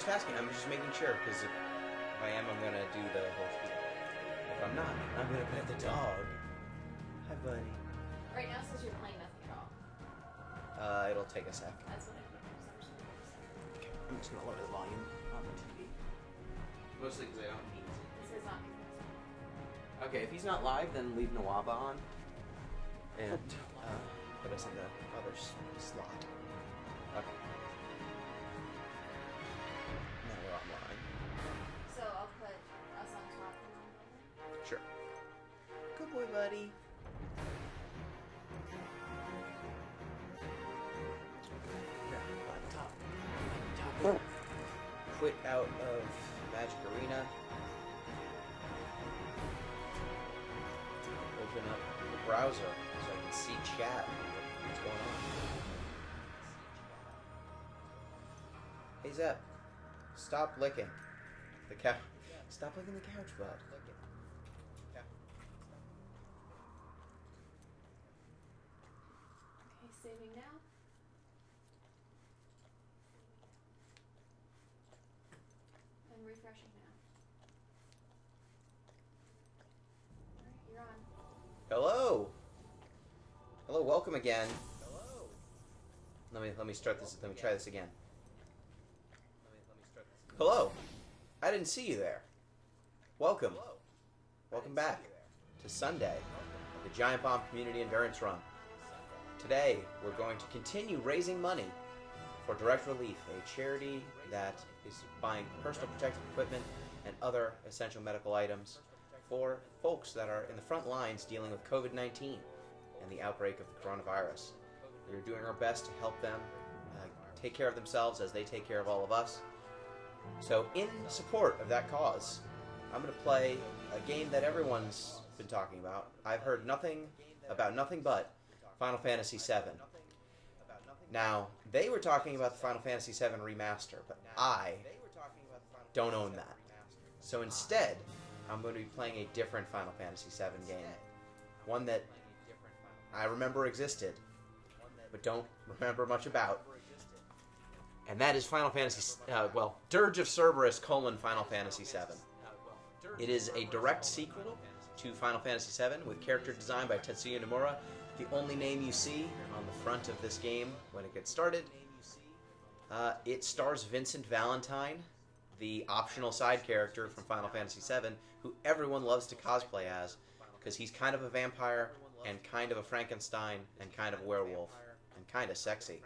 just asking. I'm just making sure, because if I am, I'm gonna do the whole spiel. If I'm not, I'm gonna pet the dog. Hi, buddy. Right now, since you're playing nothing at all. It'll take a sec. That's what I think. Okay, I'm just gonna lower the volume on the TV. Mostly because I don't need to. This is not good. Okay, if he's not live, then leave Nawaba on. And put us in the other slot. Okay. Now we're online. So I'll put us on top and on bottom. Sure. Good boy, buddy. Top. Quit out of Magic Arena. Open up the browser so I can see chat. What's going on? Hey Zep, stop licking the couch. Stop licking the couch, bud. Okay, saving now. And refreshing now. Alright, you're on. Hello. Hello, welcome again. Hello. Let me start this. Let me try this again. Hello. I didn't see you there. Welcome. Welcome back to Sunday, the Giant Bomb Community Endurance Run. Today, we're going to continue raising money for Direct Relief, a charity that is buying personal protective equipment and other essential medical items for folks that are in the front lines dealing with COVID-19 and the outbreak of the coronavirus. We're doing our best to help them take care of themselves as they take care of all of us. So in support of that cause, I'm going to play a game that everyone's been talking about. I've heard nothing but Final Fantasy VII. Now, they were talking about the Final Fantasy VII remaster, but I don't own that. So instead, I'm going to be playing a different Final Fantasy VII game. One that I remember existed, but don't remember much about. And that is Final Fantasy, Dirge of Cerberus : Final Fantasy VII. It is a direct sequel to Final Fantasy VII with character design by Tetsuya Nomura. The only name you see on the front of this game when it gets started. It stars Vincent Valentine, the optional side character from Final Fantasy VII, who everyone loves to cosplay as, because he's kind of a vampire, and kind of a Frankenstein, and kind of a werewolf, and kind of sexy.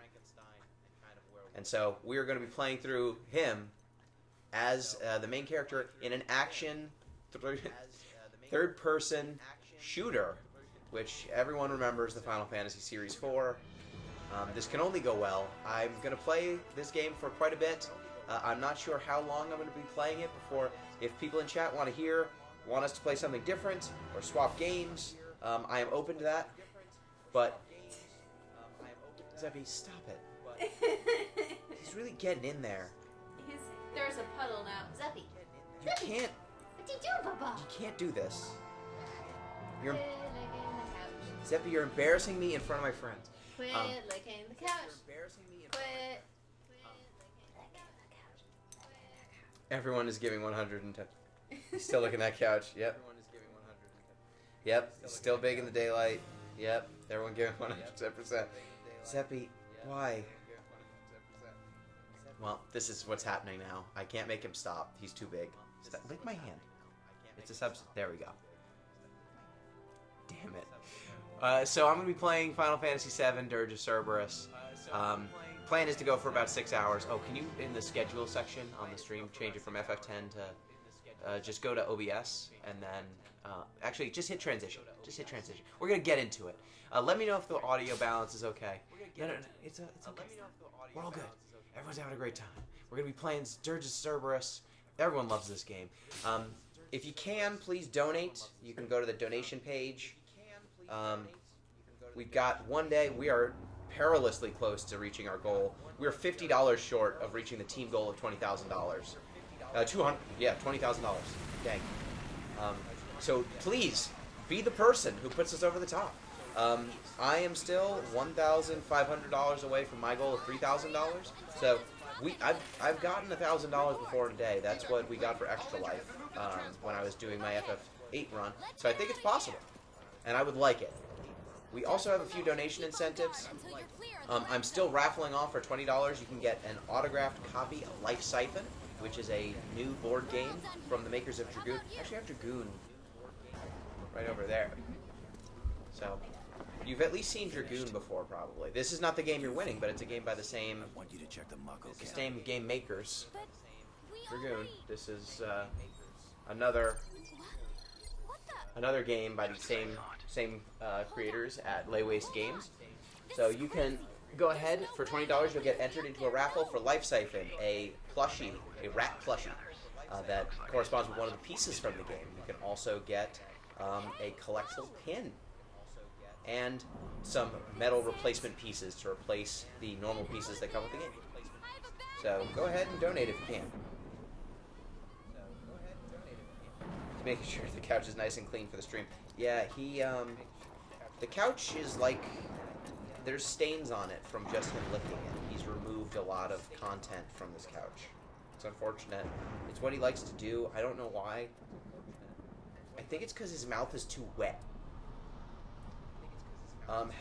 And so we're going to be playing through him as the main character in an action third-person shooter, which everyone remembers the Final Fantasy Series 4. This can only go well. I'm going to play this game for quite a bit. I'm not sure how long I'm going to be playing it before, if people in chat want us to play something different, or swap games, I am open to that. But, Zeppy, stop it. He's really getting in there. There's a puddle now. Zeppy. You can't. What you doing, Bubba? You can't do this. You're, Quit licking the couch. Zeppy, you're embarrassing me in front of my friends. Quit licking the couch. Embarrassing me in Quit. Everyone is giving 110. He's still looking at that couch. Yep. Everyone is giving 110. Yep. Still big in the daylight. Yep. Everyone giving 110%. Zeppy, why? Well, this is what's happening now. I can't make him stop. He's too big. Lick my hand. It's a subs. There we go. Damn it. So I'm going to be playing Final Fantasy VII, Dirge of Cerberus. Plan is to go for about 6 hours. Oh, can you, in the schedule section on the stream, change it from FF10 to just go to OBS and then actually just hit transition. Just hit transition. We're going to get into it. Let me know if the audio balance is okay. No, it's okay. We're all good. Everyone's having a great time. We're going to be playing Dirge of Cerberus. Everyone loves this game. If you can, please donate. You can go to the donation page. We've got one day. We are perilously close to reaching our goal. We're $50 short of reaching the team goal of $20,000. $20,000. Dang. So please, be the person who puts us over the top. I am still $1,500 away from my goal of $3,000. So I've gotten $1,000 before in a day. That's what we got for Extra Life when I was doing my FF8 run. So I think it's possible, and I would like it. We also have a few donation incentives. I'm still raffling off for $20. You can get an autographed copy of Life Siphon, which is a new board game from the makers of Dragoon. Actually, I have Dragoon right over there. So you've at least seen Dragoon before, probably. This is not the game you're winning, but it's a game by the same. I want you to check the It's the same game makers. Dragoon. This is another game by the same creators at Lay Waste Games. So you can go ahead for $20. You'll get entered into a raffle for Life Siphon, a plushie, a rat plushie that corresponds with one of the pieces from the game. You can also get a collectible pin and some metal replacement pieces to replace the normal pieces that come with the game. So go ahead and donate if you can. Making sure the couch is nice and clean for the stream. Yeah, the couch is like, there's stains on it from just him licking it. He's removed a lot of content from this couch. It's unfortunate. It's what he likes to do. I don't know why. I think it's because his mouth is too wet.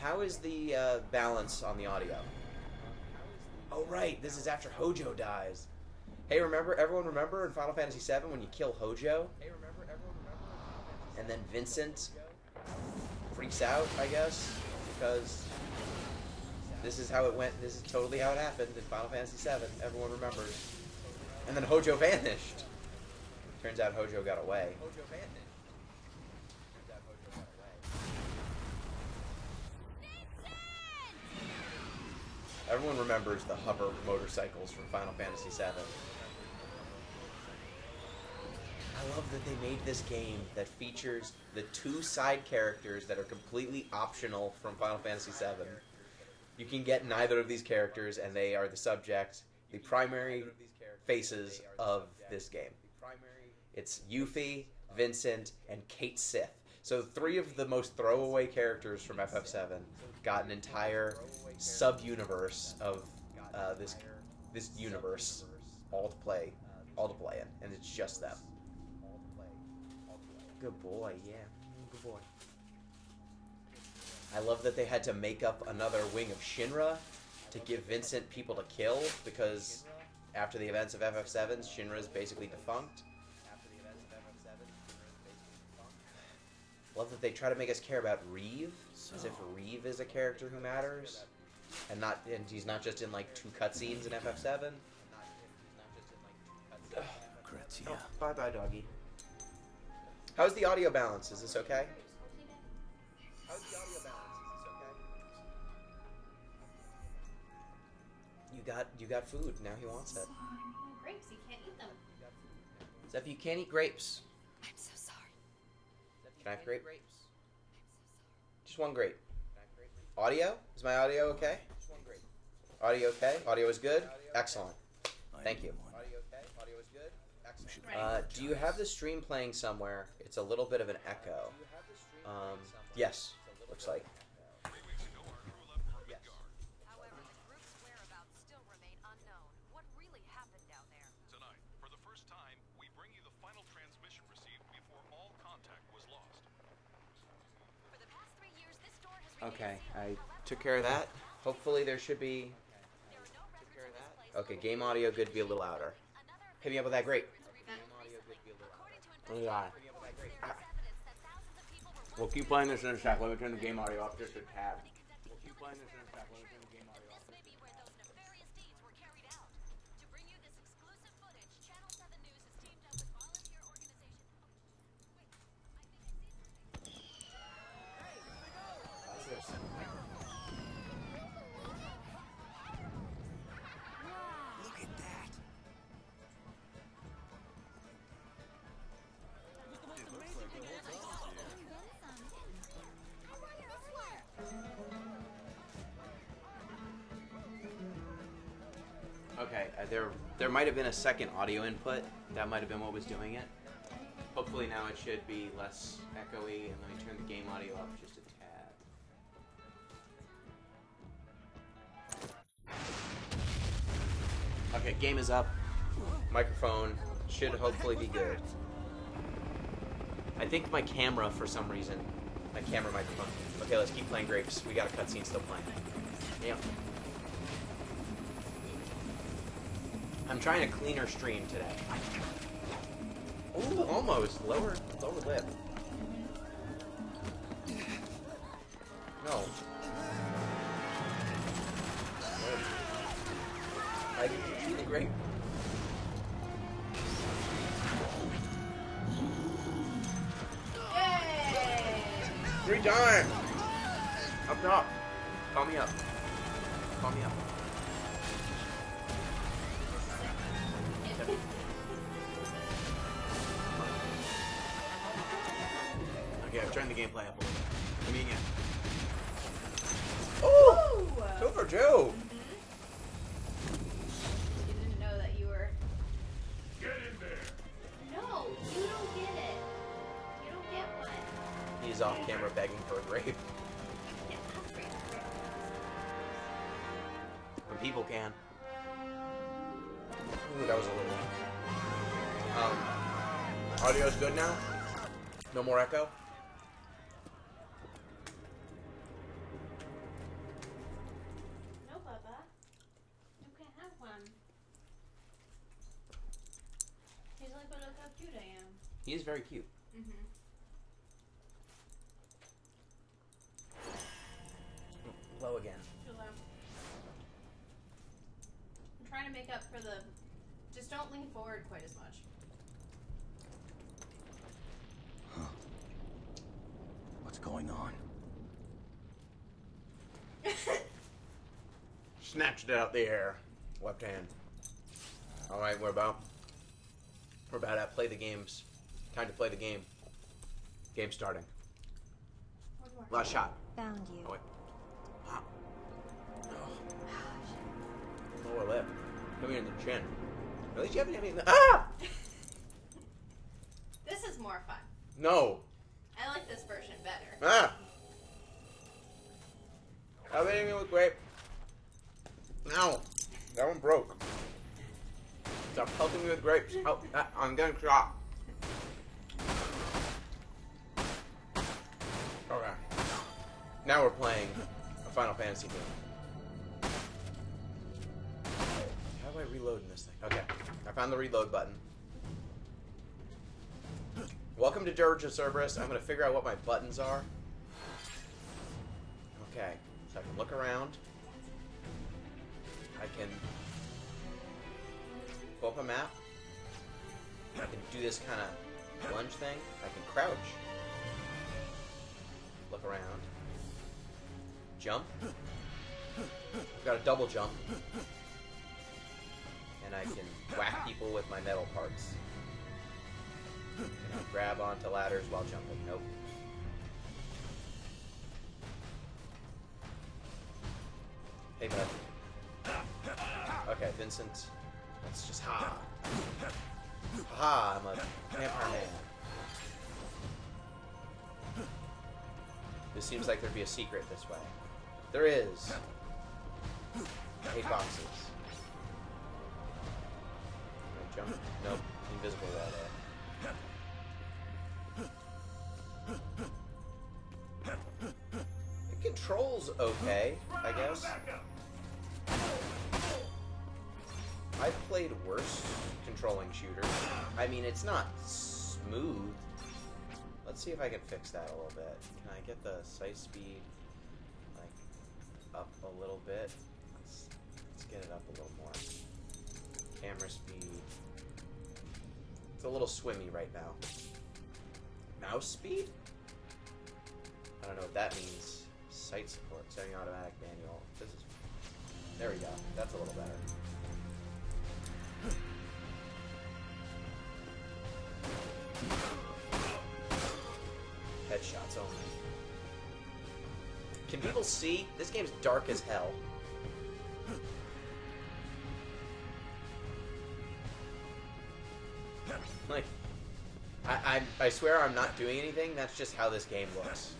How is the balance on the audio? Oh right, this is after Hojo dies. Hey, everyone remember in Final Fantasy VII when you kill Hojo? And then Vincent freaks out, I guess, because this is how it went. This is totally how it happened in Final Fantasy VII. Everyone remembers. And then Hojo vanished. Turns out Hojo got away. Everyone remembers the hover motorcycles from Final Fantasy VII. I love that they made this game that features the two side characters that are completely optional from Final Fantasy VII. You can get neither of these characters, and they are the primary faces of this game. It's Yuffie, Vincent, and Kate Sith. So 3 of the most throwaway characters from FF7 got an entire sub-universe of this universe all to play in, and it's just them. Good boy, yeah. Good boy. I love that they had to make up another wing of Shinra to give Vincent people to kill, because after the events of FF7, Shinra is basically defunct. Love that they try to make us care about Reeve, as if Reeve is a character who matters, and he's not just in like 2 cutscenes in FF7. Oh, bye-bye, doggy. How's the audio balance? Is this okay? How's the audio balance? Is this okay? You got food. Now he wants it. Grapes, you can't eat them. Zeph, you can't eat grapes. I'm so sorry. Can I have grape? Just one grape. Audio? Is my audio okay? Audio okay? Audio is good? Excellent. Thank you. Do you have the stream playing somewhere? It's a little bit of an echo. Yes, looks like. However, the group's whereabouts still remain unknown. What really happened down there? Tonight, for the first time, we bring you the final transmission received before all contact was lost. For the past 3 years, this door has remained Okay, sealed. I took care of that. Hopefully there should be... There are no records of this place. Okay, game audio good to be a little louder. Hit me up with that grape. According to Oh, God. there is evidence that thousands of people were We'll keep playing this in a sec. Let me turn the game audio up just a tad. We'll keep playing this in a sec. Let me turn the game audio up. This may be where those nefarious deeds were carried out. To bring you this exclusive footage, Channel 7 News has teamed up with volunteer organization. What's this? Look at that. Okay, there might have been a second audio input. That might have been what was doing it. Hopefully now it should be less echoey, and let me turn the game audio up just a tad. Okay, game is up. Microphone should hopefully be good. I think my camera, for some reason, my camera microphone. Okay, let's keep playing grapes. We got a cutscene still playing. Yeah. I'm trying a cleaner stream today. Ooh, almost. Lower lip. No. I didn't see the grape. Yay! 3 times! Up top. Call me up. Call me up. Okay, I've turned the gameplay up a little bit. Give me again. Oh! Ooh! 2 for 2! You didn't know that you were. Get in there! No, you don't get it. You don't get one. He's off camera begging for a grape. You can't have free grape. When people can. Ooh, that was a little. Audio's good now? No more echo? No, Bubba. You can't have one. He's like, but look how cute I am. He is very cute. Mm-hmm. Low again. Too low. I'm trying to make up for the. Just don't lean forward quite as much. What's going on? Snatched it out the air. Left hand. Alright, we're about at play the games. Time to play the game. Game starting. One more. Last shot. Found you. Oh, wait. Wow. Oh. Lower lip. Come here in the chin. At least you haven't hit me in the. Ah! This is more fun. No. I like this version better. Ah! I've been hitting me with grape. No. That one broke. Stop pelting me with grapes. Oh, I'm getting shot. Okay. Now we're playing a Final Fantasy game. How do I reload in this thing? Okay. I found the reload button. Welcome to Dirge of Cerberus. I'm going to figure out what my buttons are. Okay. So I can look around. I can pull up a map. I can do this kind of lunge thing. I can crouch. Look around. Jump. I've got a double jump. And I can whack people with my metal parts. Can I grab onto ladders while jumping? Nope. Hey, bud. Okay, Vincent. Let's just ha. Ha! I'm a vampire man. This seems like there'd be a secret this way. There is. 8 boxes. Can I jump? Nope. Invisible wall there. It controls okay, I guess. I've played worse controlling shooters. I mean, it's not smooth. Let's see if I can fix that a little bit. Can I get the sight speed like up a little bit? Let's get it up a little more. Camera speed. It's a little swimmy right now. Mouse speed? I don't know what that means. Sight support, setting automatic manual. This is. There we go. That's a little better. Headshots only. Can people see? This game's dark as hell. Like, I swear I'm not doing anything. That's just how this game looks.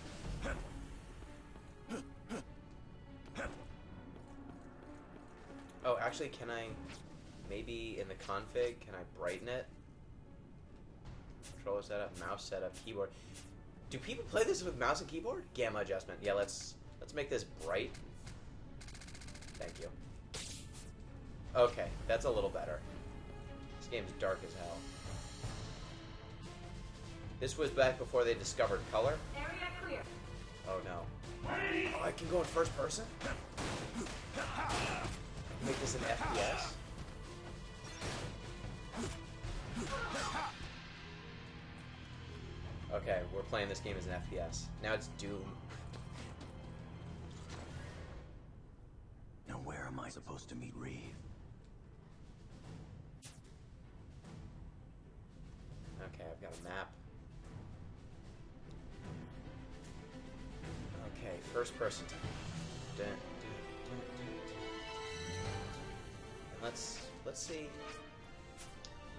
Oh, actually, can I Maybe in the config, can I brighten it? Controller setup, mouse setup, keyboard. Do people play this with mouse and keyboard? Gamma adjustment. Yeah, let's make this bright. Thank you. Okay, that's a little better. This game's dark as hell. This was back before they discovered color. Area clear. Oh no. Oh, I can go in first person? Make this an FPS? Okay, we're playing this game as an FPS. Now it's Doom. Now where am I supposed to meet Reeve? Okay, I've got a map. Okay, first person time. Dun, dun, dun, dun, dun. And let's see.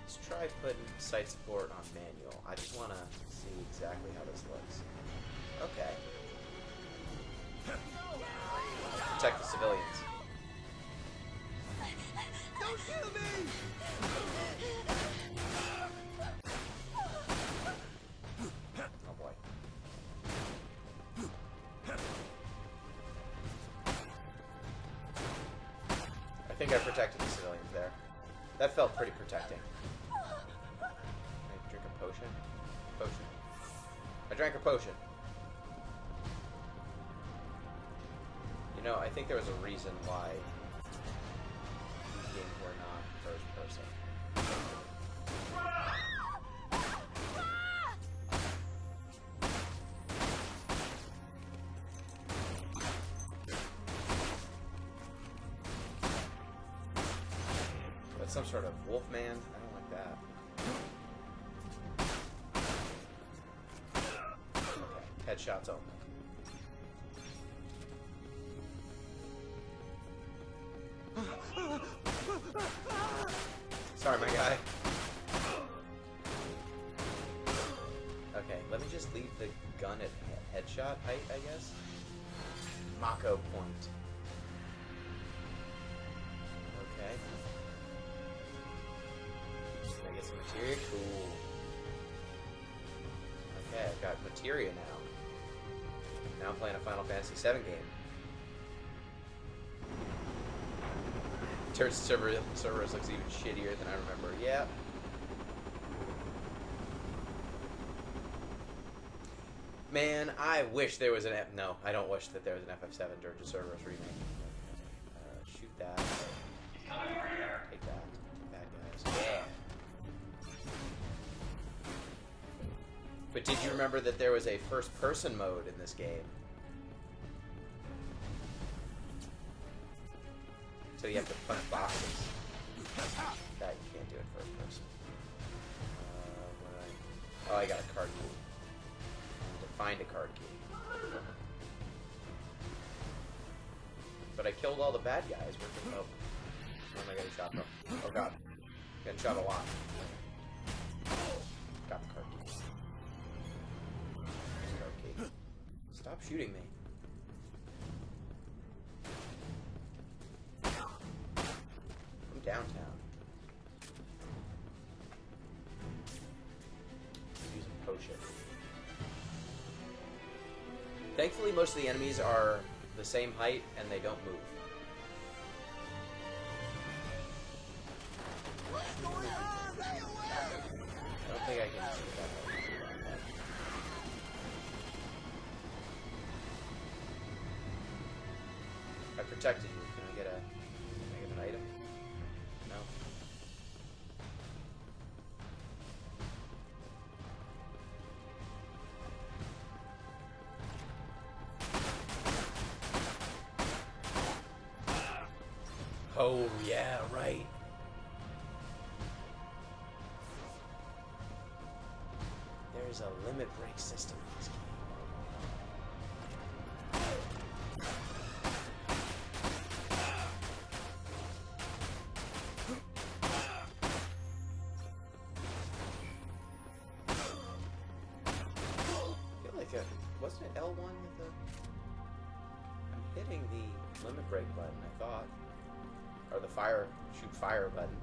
Let's try putting site support on manual. I just want to see exactly how this looks. Okay. Protect the civilians. Don't kill me! Oh boy. I think I protected the civilians there. That felt pretty protecting. Can I drink a potion? Potion. I drank a potion. You know, I think there was a reason why these games were not first person. That's some sort of wolf man. I don't like that. Okay, headshots only. Sorry, my guy. Okay, let me just leave the gun at headshot height, I guess. Mako point. Okay. Can I get some materia? Cool. Okay, I've got materia now. Now I'm playing a Final Fantasy VII game. Dirge of Cerberus looks even shittier than I remember. Yeah. Man, I wish there was an no, I don't wish that there was an FF7 Dirge of Cerberus remake. Shoot that. Take that. Bad guys. Yeah. But did you remember that there was a first-person mode in this game? So you have to punch boxes. That you can't do it first person. Oh, I got a card key. I need to find a card key. But I killed all the bad guys. Oh, am I getting shot from? Oh god, getting shot a lot. Got the card key. Card key. Stop shooting me. Downtown. Use a potion. Thankfully, most of the enemies are the same height and they don't move. I don't think I can shoot that. I protected you. Can I get an item? No. Oh, yeah, right. There's a limit break system in this game. Wasn't it L1 with the... I'm hitting the limit break button, I thought. Or the shoot fire button.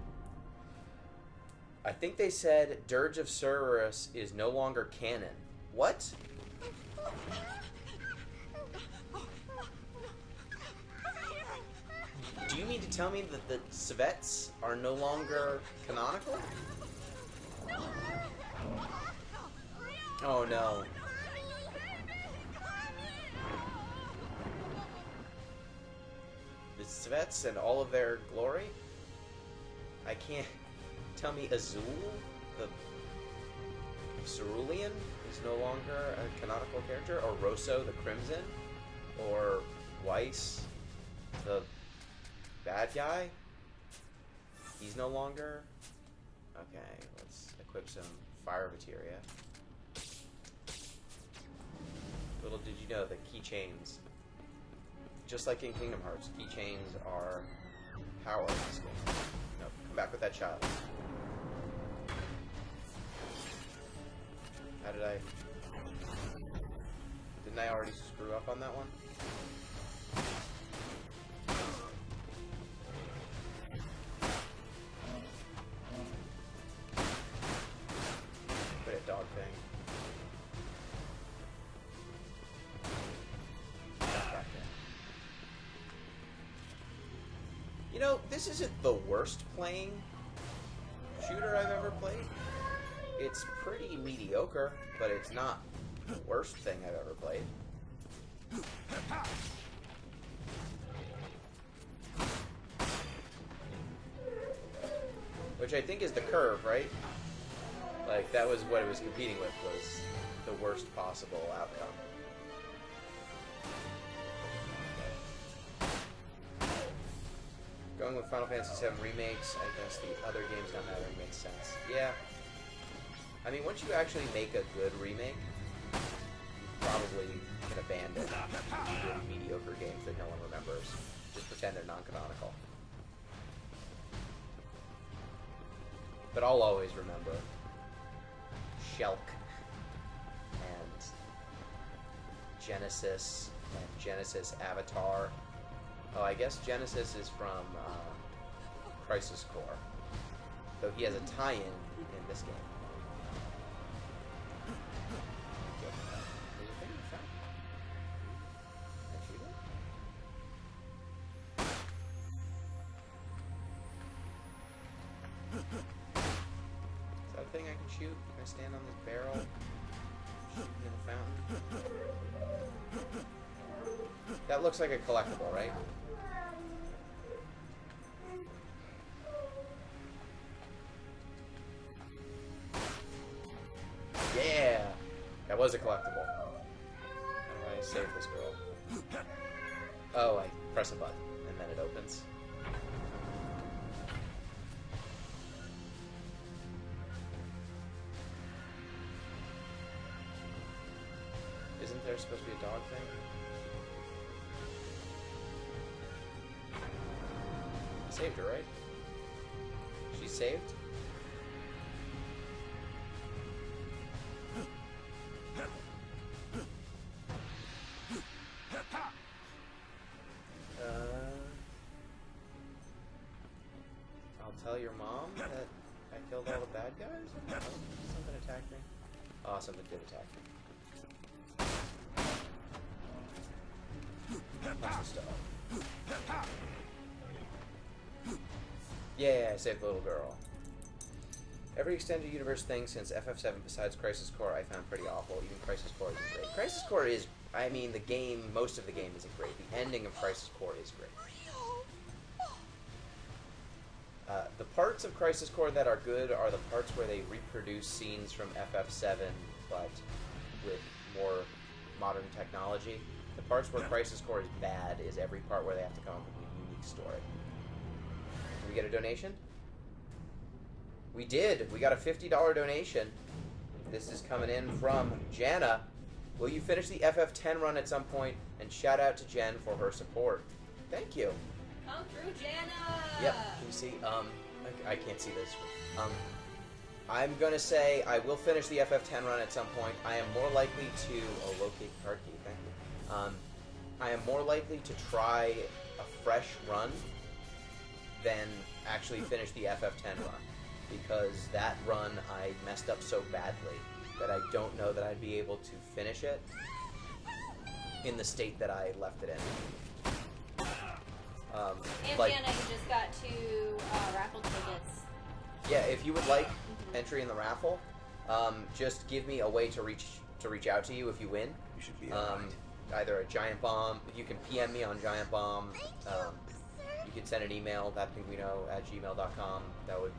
I think they said Dirge of Cerberus is no longer canon. What? Do you mean to tell me that the Civets are no longer canonical? Oh no. The Civets and all of their glory? I can't... Tell me Azul, the Cerulean, is no longer a canonical character? Or Rosso, the Crimson? Or Weiss, the bad guy? He's no longer? Okay, let's equip some fire materia. Little did you know that keychains, just like in Kingdom Hearts, keychains are power in this game. No, come back with that child. How did I... Didn't I already screw up on that one? Put it dog thing. You know, this isn't the worst playing shooter I've ever played. It's pretty mediocre, but it's not the worst thing I've ever played. Which I think is the curve, right? Like, that was what it was competing with, was the worst possible outcome. Going with Final Fantasy VII remakes, I guess the other games not mattering makes sense. Yeah. I mean, once you actually make a good remake, you probably can abandon really mediocre games that no one remembers. Just pretend they're non-canonical. But I'll always remember Shulk and Genesis and Genesis Avatar. Oh, I guess Genesis is from Crisis Core, though he has a tie-in in this game. Is that a thing I can shoot? Can I stand on this barrel? Shoot into the fountain? That looks like a collectible, right? Yeah! That was a collectible. How do I save this girl? Oh, I press a button and then it opens. Isn't there supposed to be a dog thing? I saved her, right? She's saved? I'll tell your mom that I killed all the bad guys? Oh, something attacked me. Oh, something did attack me. Lots of stuff. Yeah, I saved the little girl. Every extended universe thing since FF7 besides Crisis Core I found pretty awful. Even Crisis Core isn't great. Crisis Core is, I mean, the game, most of the game isn't great. The ending of Crisis Core is great. The parts of Crisis Core that are good are the parts where they reproduce scenes from FF7, but with more modern technology. The parts where Crisis Core is bad is every part where they have to come up with a unique story. Did we get a donation? We did. We got a $50 donation. This is coming in from Jana. Will you finish the FF10 run at some point? And shout out to Jen for her support. Thank you. Come through, Jana! Yep. Can you see? I can't see this. I'm going to say I will finish the FF10 run at some point. I am more likely to... Oh, locate card key. Thank you. I am more likely to try a fresh run than actually finish the FF10 run. because that run I messed up so badly that I don't know that I'd be able to finish it in the state that I left it in. Like, Anna, you just got 2 raffle tickets. yeah, if you would like entry in the raffle, just give me a way to reach out to you if you win. You should be alright. Either a Giant Bomb, you can PM me on Giant Bomb. You can send an email, thatthinkweknow@gmail.com. That would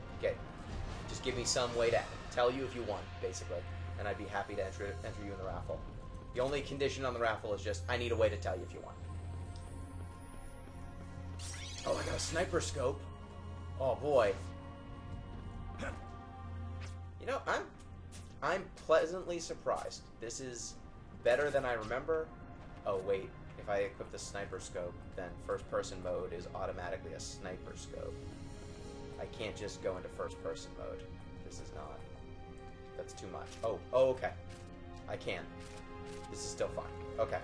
just give me some way to tell you if you won, basically, and I'd be happy to enter you in the raffle. The only condition on the raffle is just I need a way to tell you if you won. Oh, I got a sniper scope. Oh boy. You know, I'm pleasantly surprised. This is better than I remember. Oh wait, if I equip the sniper scope, then first person mode is automatically a sniper scope. I can't just go into first person mode. This is not. That's too much. Oh, okay. I can. This is still fine. Okay.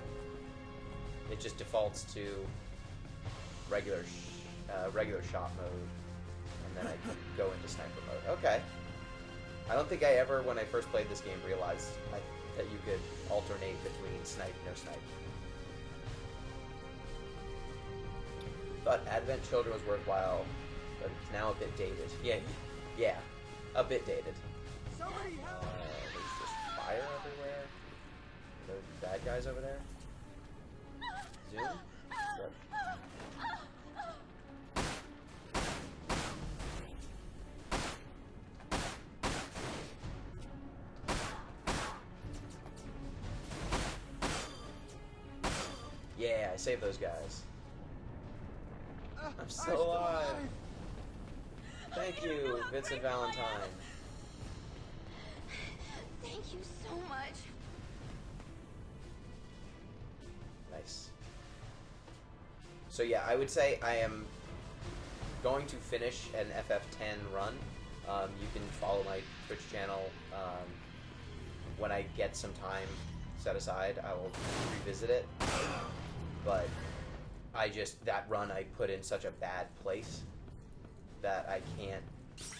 It just defaults to regular shot mode, and then I can go into sniper mode. Okay. I don't think I ever, when I first played this game, realized that you could alternate between snipe and no snipe. Thought Advent Children was worthwhile, but it's now a bit dated. Yeah, a bit dated. Somebody help! There's just fire everywhere. Those bad guys over there. Zoom? Yep. Yeah, I saved those guys. I'm still alive. Thank you, Vincent Valentine. Thank you so much. Nice. So yeah, I would say I am going to finish an FF10 run. You can follow my Twitch channel. When I get some time set aside, I will revisit it. But that run I put in such a bad place that I can't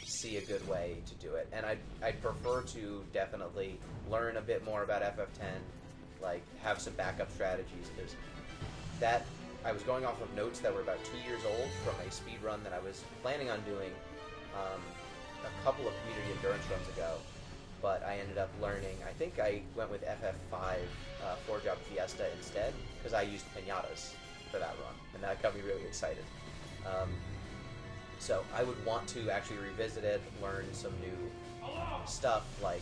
see a good way to do it. And I'd prefer to definitely learn a bit more about FF10, like have some backup strategies, because I was going off of notes that were about 2 years old from a speed run that I was planning on doing a couple of community endurance runs ago, but I ended up learning, I think I went with FF5 Floor Job Fiesta instead, because I used pinatas for that run, and that got me really excited. So I would want to actually revisit it, learn some new stuff, like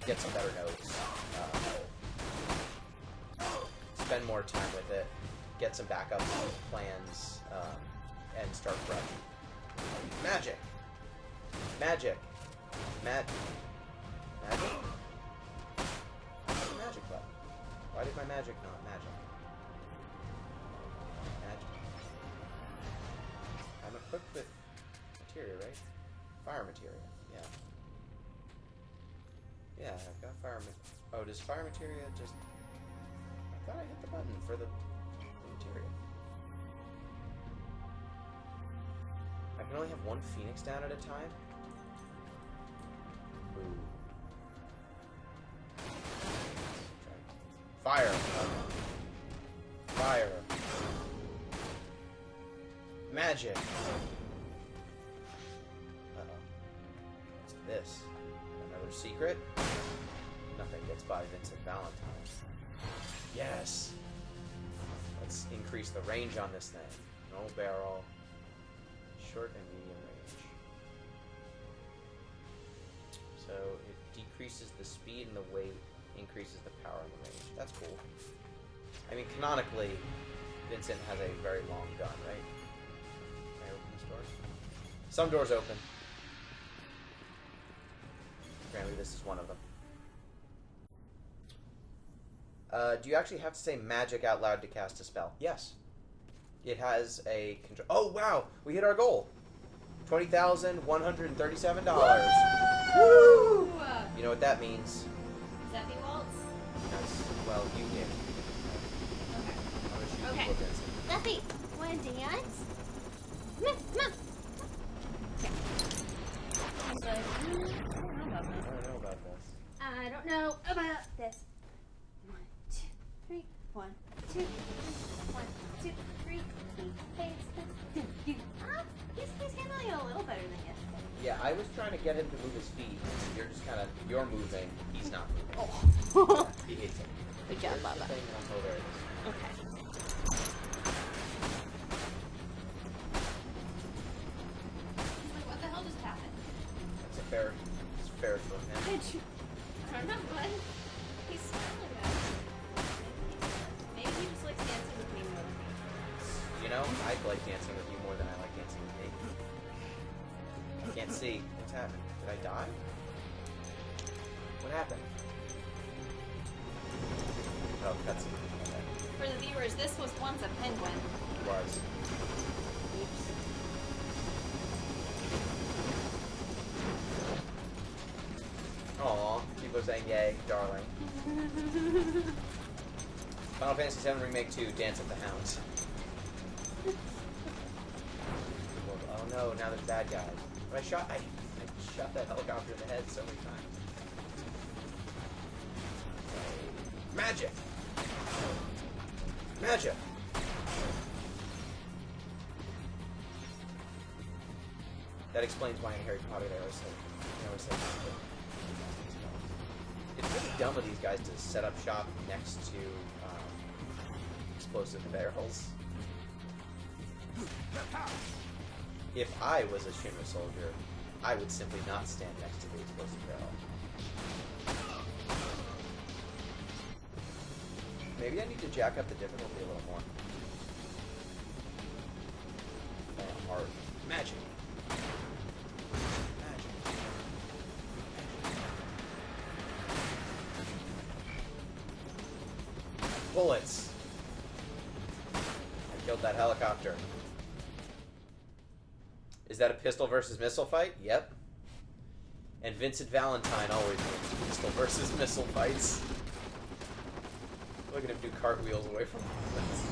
get some better notes, spend more time with it, get some backup plans, and start fresh. Magic! Magic! Magic? Where's the magic button? Why did my magic not magic? Magic. I'm equipped with materia, right? Fire materia, yeah. Yeah, I've got fire oh, does fire materia just... I thought I hit the button for the materia. I can only have one phoenix down at a time? Ooh. Fire! Fire! Magic! Uh-oh. What's this? Another secret? Nothing gets by Vincent Valentine. Yes! Let's increase the range on this thing. No barrel. Short and medium range. So it decreases the speed and the weight, increases the power and the range. That's cool. I mean, canonically, Vincent has a very long gun, right? Can I open this door? Some doors open. Apparently this is one of them. Do you actually have to say magic out loud to cast a spell? Yes. It has a control. Oh, wow! We hit our goal! $20,137. Woo! You know what that means. Is that the waltz? That's, well, you did. Okay. I'm gonna shoot Okay. people with Vincent. Leffy, wanna dance? Come on. about I this. don't know about this. I don't know about this. 1, 2, 3. 1, 2, 3. 1, 2, 3. He hates this. He's handling it a little better than yesterday. Yeah, I was trying to get him to move his feet. You're just kind of, you're moving. He's not moving. Oh. He hates it. Good job, Here's the Baba. thing. Oh, there it is. Okay. He's like, what the hell just happened? It's fair for him. I don't know, bud. He's smiling at us. Maybe he just likes dancing with me more than me. You know, I like dancing with you more than I like dancing with me. I can't see. What's happened? Did I die? What happened? Oh, cutscene. Okay. For the viewers, this was once a penguin. It was. Oops. Aw, people are saying yay, darling. Final Fantasy VII Remake 2, Dance of the Hounds. Oh no, now there's bad guys. But I shot that helicopter in the head so many times. Magic! Magic! That explains why in Harry Potter they always say magic. It's really dumb of these guys to set up shop next to explosive barrels. If I was a Shinra soldier, I would simply not stand next to the explosive barrel. Maybe I need to jack up the difficulty a little more. Hard. Magic. Magic. Bullets. I killed that helicopter. Is that a pistol versus missile fight? Yep. And Vincent Valentine always wins pistol versus missile fights. Look at him do cartwheels away from bullets.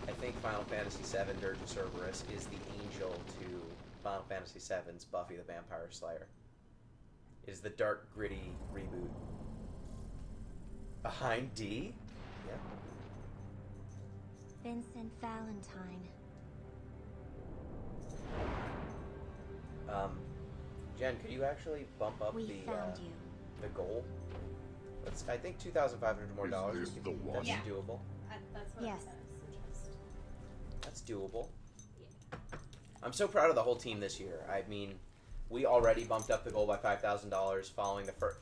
I think Final Fantasy VII Dirge of Cerberus is the angel to Final Fantasy VII's Buffy the Vampire Slayer. It is the dark, gritty reboot. Behind D? Yep. Vincent Valentine. Jen, could you actually bump up We found you. the goal? I think $2,500 more dollars. Is this the one? That's Yeah. doable. That's what Yes. I suggest. That's doable. Yeah. I'm so proud of the whole team this year. I mean, we already bumped up the goal by $5,000 following the first,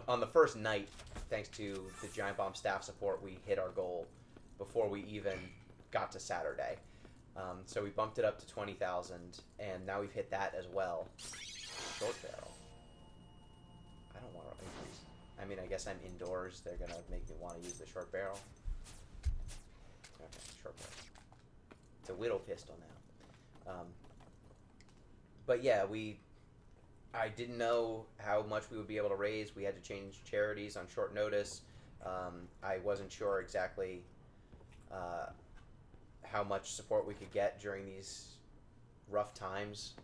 on the first night, thanks to the Giant Bomb staff support, we hit our goal before we even got to Saturday. So we bumped it up to 20,000, and now we've hit that as well. Short barrel. I don't want to increase. I mean, I guess I'm indoors. They're gonna make me want to use the short barrel. Okay, short barrel. It's a whittle pistol now. But yeah, I didn't know how much we would be able to raise. We had to change charities on short notice. I wasn't sure exactly how much support we could get during these rough times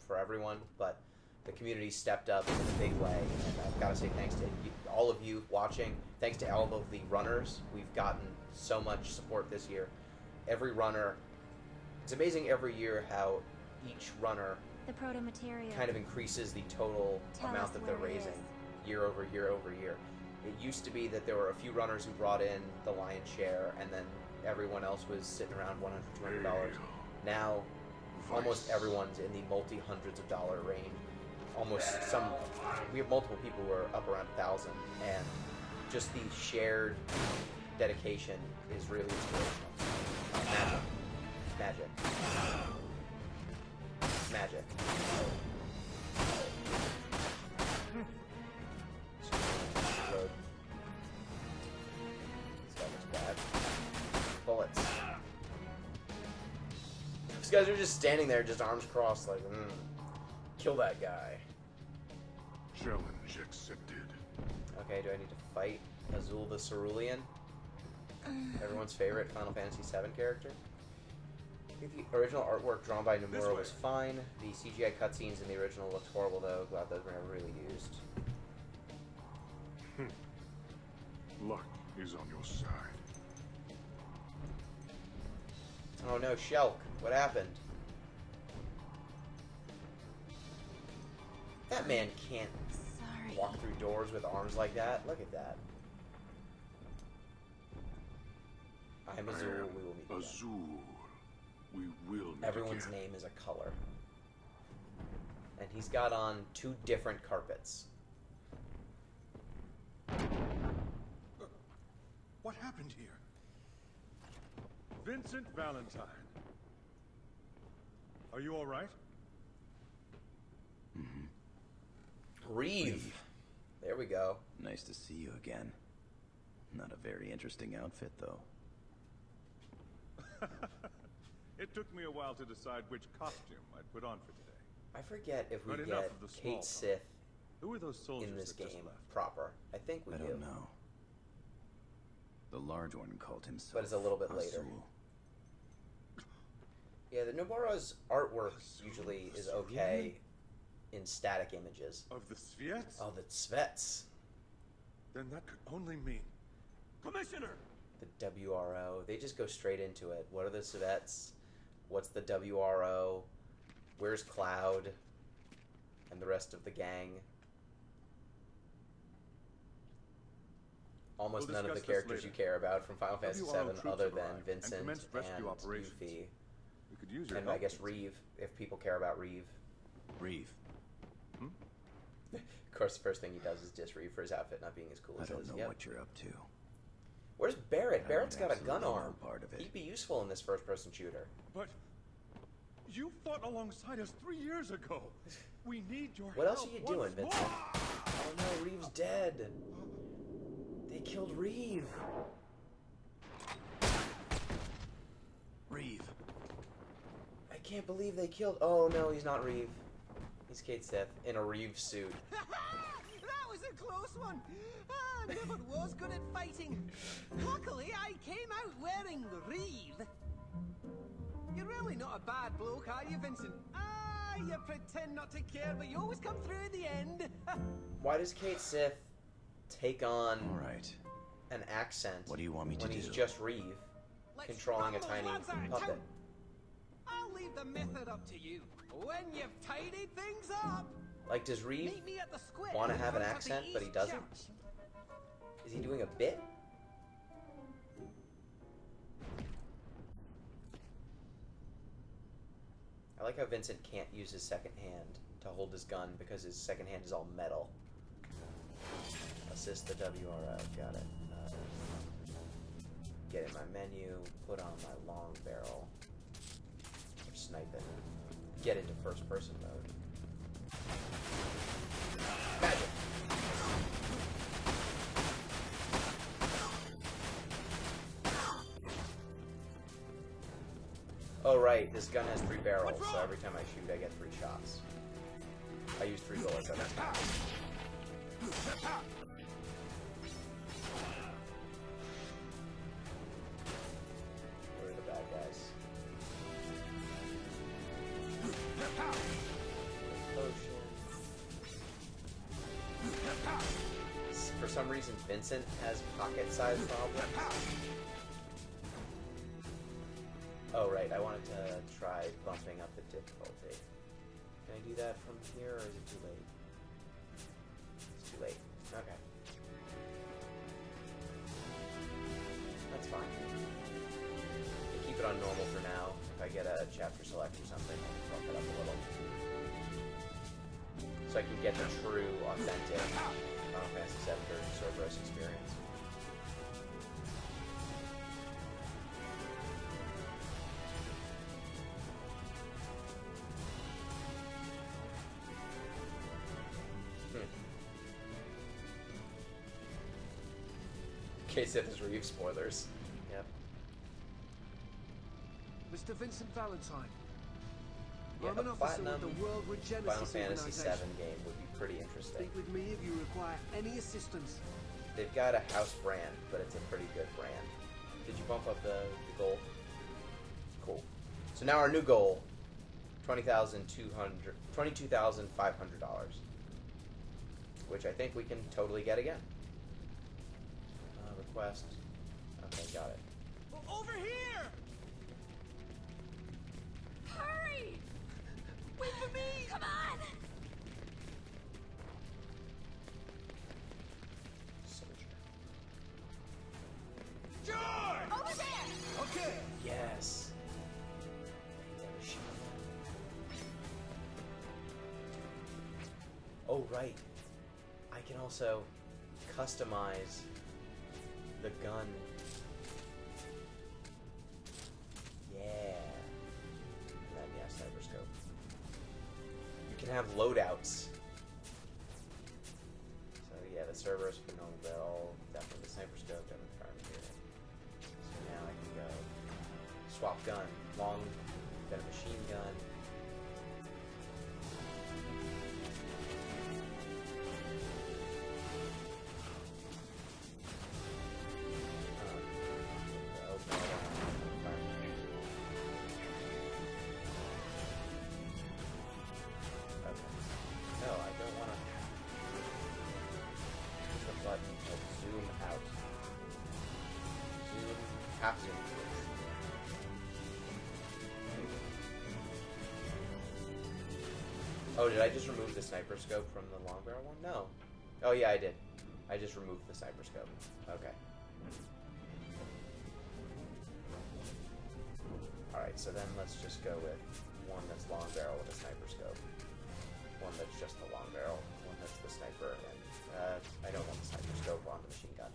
for everyone, but the community stepped up in a big way, and I've got to say thanks to all of you watching. Thanks to all of the runners. We've gotten so much support this year. Every runner, it's amazing every year how each runner The proto-material. kind of increases the total Tell amount us that they're where it raising is. year over year over year. It used to be that there were a few runners who brought in the lion's share, and then everyone else was sitting around $100, $200. Now, almost everyone's in the multi-hundreds of dollar range. We have multiple people who are up around 1,000, and just the shared dedication is really inspirational. Magic. Magic. Road. This guy looks bad. Bullets. These guys are just standing there, just arms crossed, like, kill that guy. Challenge accepted. Okay, do I need to fight Azul the Cerulean? Everyone's favorite Final Fantasy VII character. I think the original artwork drawn by Nomura was fine. The CGI cutscenes in the original looked horrible though. Glad those were never really used. Luck is on your side. Oh no, Shulk. What happened? That man can't Sorry. walk through doors with arms like that. Look at that. I am Azul. We will meet again. Azul. We will meet Everyone's again. name is a color. And he's got on 2 different carpets. What happened here? Vincent Valentine. Are you all right? Reeve. There we go. Nice to see you again. Not a very interesting outfit, though. It took me a while to decide which costume I'd put on for today. I forget if we But enough get of the small Kate talk. Sith Who are those soldiers in this that just game left? proper. I think we I do. don't know. The large one called himself But it's a little bit later. Azul. Yeah, the Nomura's artwork Azul, usually is Azul. okay in static images. Of the Sviets? Oh, the Svets. Then that could only mean... Commissioner! The WRO. They just go straight into it. What are the Svets? What's the WRO? Where's Cloud? And the rest of the gang? Almost We'll none of the discuss this characters you later. care about from Final Fantasy WRO VII troops other than arrived and Vincent commenced rescue and operations. Yuffie. We could use your And I help, guess Vincent. Reeve, if people care about Reeve. Reeve. Of course, the first thing he does is diss Reeve for his outfit not being as cool I as don't his. know Yep. what you're up to. Where's Barrett? I Barrett's got a absolutely gun know arm. part of it. He'd be useful in this first-person shooter. But... You fought alongside us 3 years ago. We need your What help else are you once doing, Vincent? more. Oh no, Reeve's dead. They killed Reeve. Reeve. I can't believe they killed. Oh no, he's not Reeve. He's Kate Sith in a Reeve suit. That was a close one. I never was good at fighting. Luckily, I came out wearing Reeve. You're really not a bad bloke, are you, Vincent? Ah, you pretend not to care, but you always come through in the end. Why does Kate Sith take on All right. an accent What do you want me to when he's do? just Reeve, Let's controlling a run those tiny lads out of puppet? town. I'll leave the method up to you. When you've tidied things up, Like, does Reeve meet me at the square. want to in have an front of the accent, but he East doesn't? Church. Is he doing a bit? I like how Vincent can't use his second hand to hold his gun because his second hand is all metal. Assist the WRO. Got it. Get in my menu. Put on my long barrel. Or sniping. Get into first person mode. Magic! Oh right, this gun has 3 barrels, so every time I shoot I get 3 shots. I use 3 bullets every time. Where are the bad guys? Potion. For some reason Vincent has pocket-sized problems. Oh right, I wanted to try bumping up the difficulty. Can I do that from here, or is it too late? It's too late. Okay. That's fine. I'll keep it on normal for now. If I get a chapter select or something, I'll bump it up a little. So I can get the true, authentic Final Fantasy VII Dirge of Cerberus experience. Case if Reeve spoilers. Yep. Mr. Vincent Valentine. Yeah, I'm a an officer platinum with the World Regenesis Final Fantasy VII Organization. game would be pretty interesting. Speak with me if you require any assistance. They've got a house brand, but it's a pretty good brand. Did you bump up the goal? Cool. So now our new goal, $22,500, which I think we can totally get again. Request. Okay, got it. Over here! Hurry! Wait for me! Come on! Soldier. George! Over there! Okay. Yes. Oh, right. I can also customize the gun. Yeah. And then, yeah, sniper scope. You can have loadouts. So, yeah, the Cerberus can know that all. Definitely the sniper scope, definitely the fire material. So now I can go swap gun. Long, got a machine gun. Half zoom. Oh, did I just remove the sniper scope from the long barrel one? No. Oh yeah, I did. I just removed the sniper scope. Okay. Alright, so then let's just go with one that's long barrel with a sniper scope. One that's just the long barrel. One that's the sniper, and I don't want the sniper scope on the machine gun.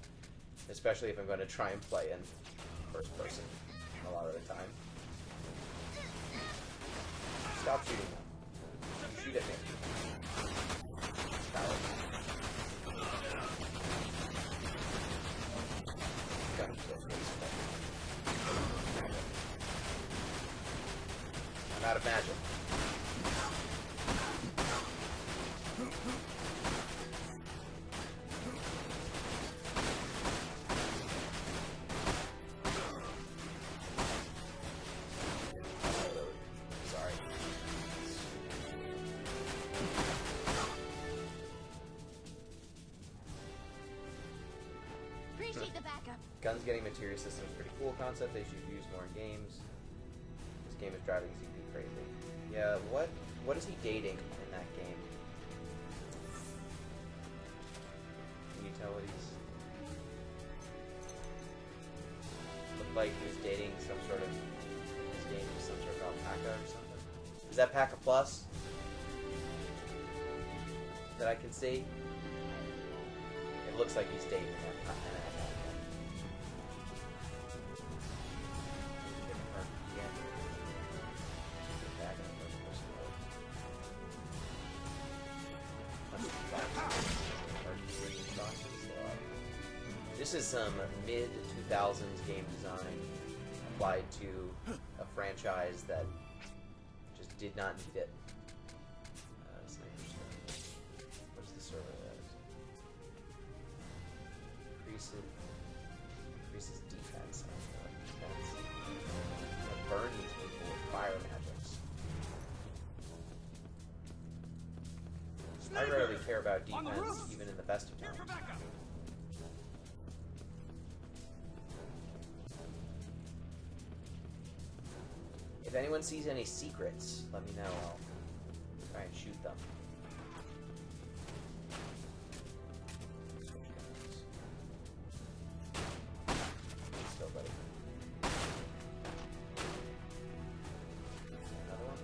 Especially if I'm going to try and play in first person a lot of the time. Stop shooting them. Shoot at me. Coward. Gun kills me. I'm out of magic. Appreciate the backup. Guns getting materia system is a pretty cool concept. They should use more in games. This game is driving ZP crazy. Yeah, what is he dating in that game? Can you tell what he's... Looked like he was dating some sort of... His game was some sort of alpaca or something. Is that Paca Plus? That I can see? It looks like he's dating an alpaca. This is some mid-2000s game design applied to a franchise that just did not need it. Sniper scope. What's the server that is? Increases defense. Defense. Burn these people with fire magics. I rarely care about defense, even in the best of times. If anyone sees any secrets, let me know. I'll try and shoot them. Still, buddy. Another one?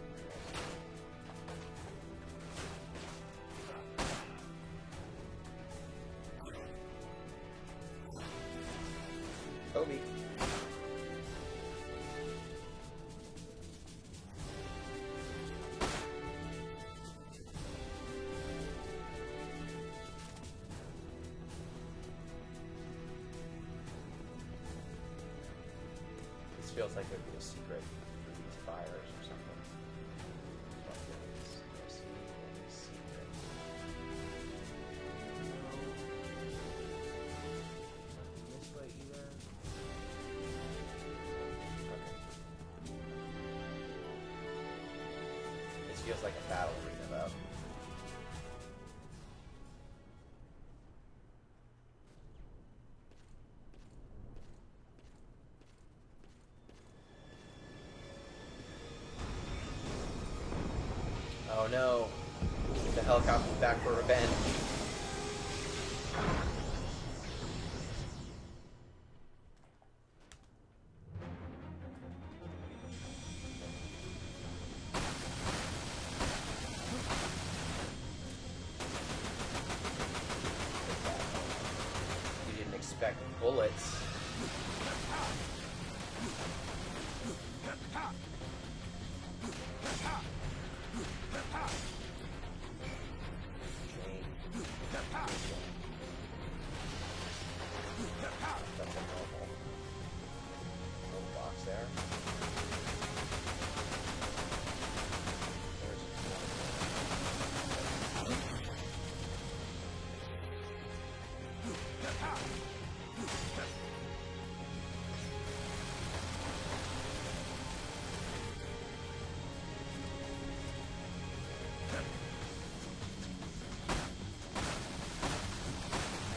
Kobe. This feels like there'd be a secret through these fires or something. But there's no secret. Nothing this way either. feels like a battle arena, though. Oh no. The helicopter's back for revenge. You didn't expect bullets. That's a normal box there. There's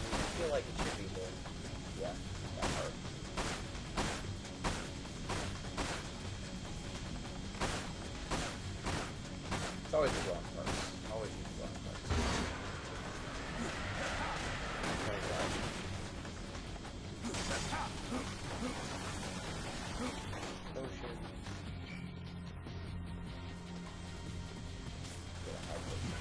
I feel like it should be more. Yeah, that part. It's always the wrong parts. Always use the wrong parts. Potion. Get a high potion.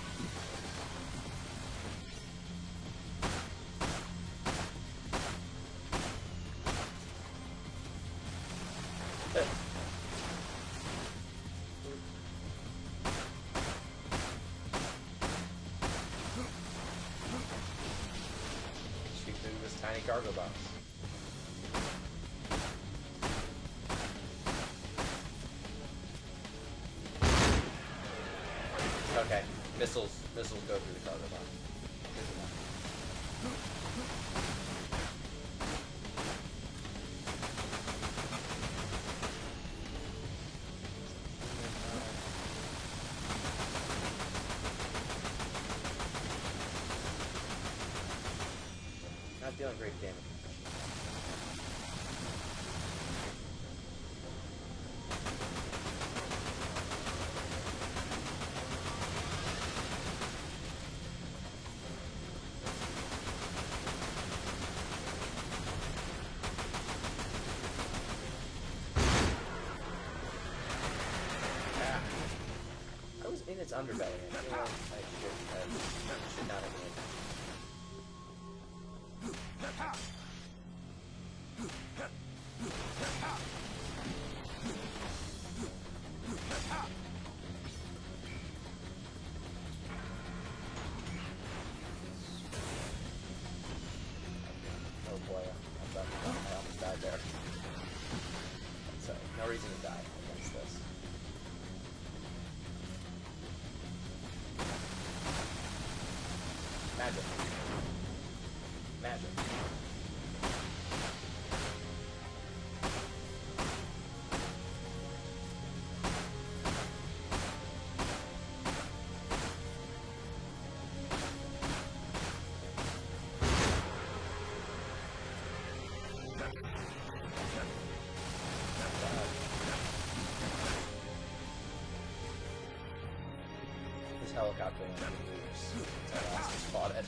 Shoot through this tiny cargo box. Okay, missiles go through the cargo box. Good enough. Not dealing great damage. Ah. I was in its underbelly. I feel like I should not have been. Oh boy, I almost died there. So, no reason to die against this. Magic. Magic. This helicopter only moves since I last spotted.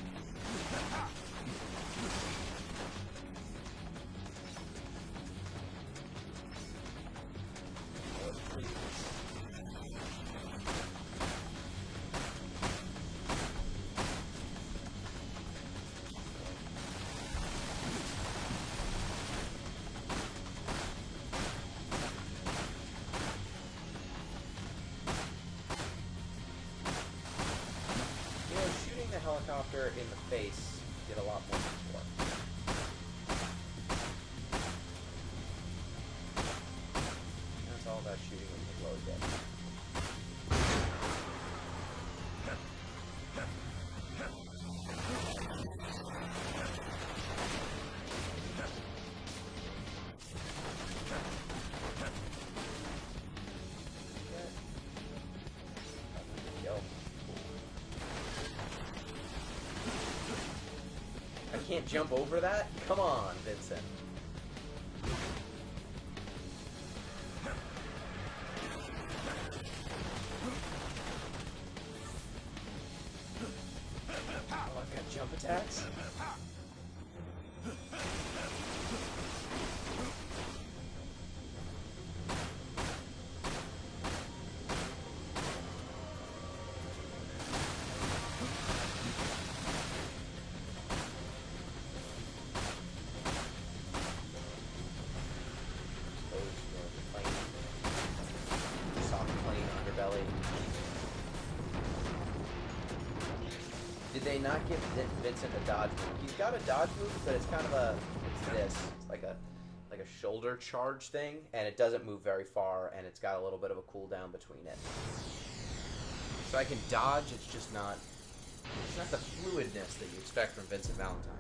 Shooting the helicopter in the face did a lot more before. That's all about shooting when you load it. can't jump over that? Come on, Vincent. Oh, I've got jump attacks? Did they not give Vincent a dodge move? He's got a dodge move, but it's kind of it's this. It's like a shoulder charge thing, and it doesn't move very far, and it's got a little bit of a cooldown between it. So I can dodge, it's just not the fluidness that you expect from Vincent Valentine.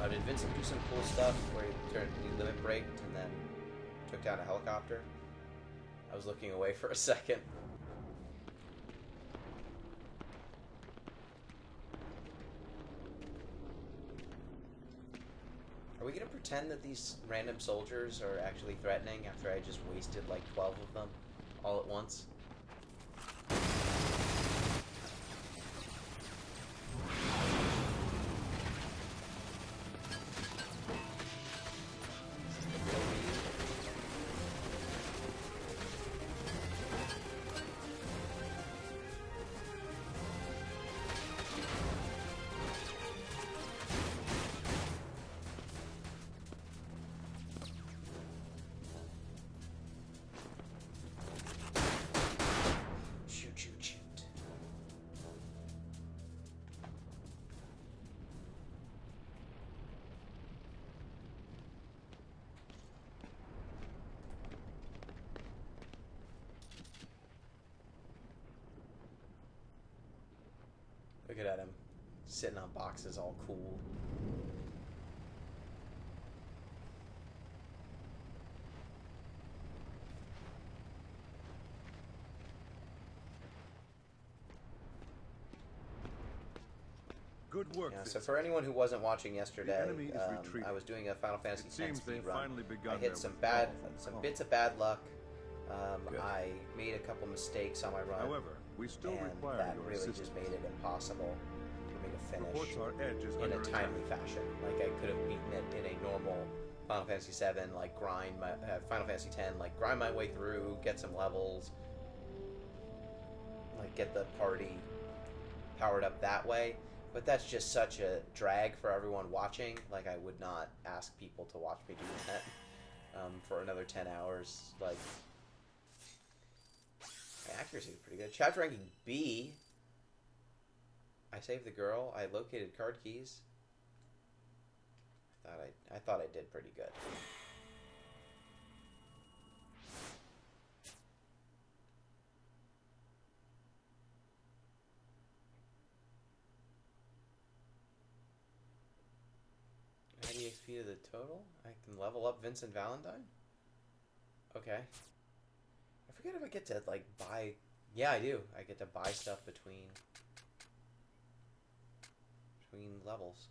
Did Vincent do some cool stuff where he limit braked and then took down a helicopter? I was looking away for a second. Are we gonna pretend that these random soldiers are actually threatening after I just wasted like 12 of them all at once? Look at him, sitting on boxes all cool. Good work. Yeah, so for anyone who wasn't watching yesterday, enemy is retreating. I was doing a Final Fantasy It X seems speed they've run. finally begun I hit their some withdrawal. bits of bad luck. Good. I made a couple mistakes on my run. However, we still and require that your really assistance. just made it impossible for me to Reports finish our edge is in under a attack. timely fashion. Like I could have beaten it in a normal Final Fantasy VII, like grind my Final Fantasy X, like grind my way through, get some levels, like get the party powered up that way. But that's just such a drag for everyone watching. Like I would not ask people to watch me do that for another 10 hours. Like my accuracy is pretty good. Chapter ranking B. I saved the girl. I located card keys. I thought I did pretty good. XP to the total? I can level up Vincent Valentine? Okay. I forget if I get to, like, buy... Yeah, I do. I get to buy stuff between levels.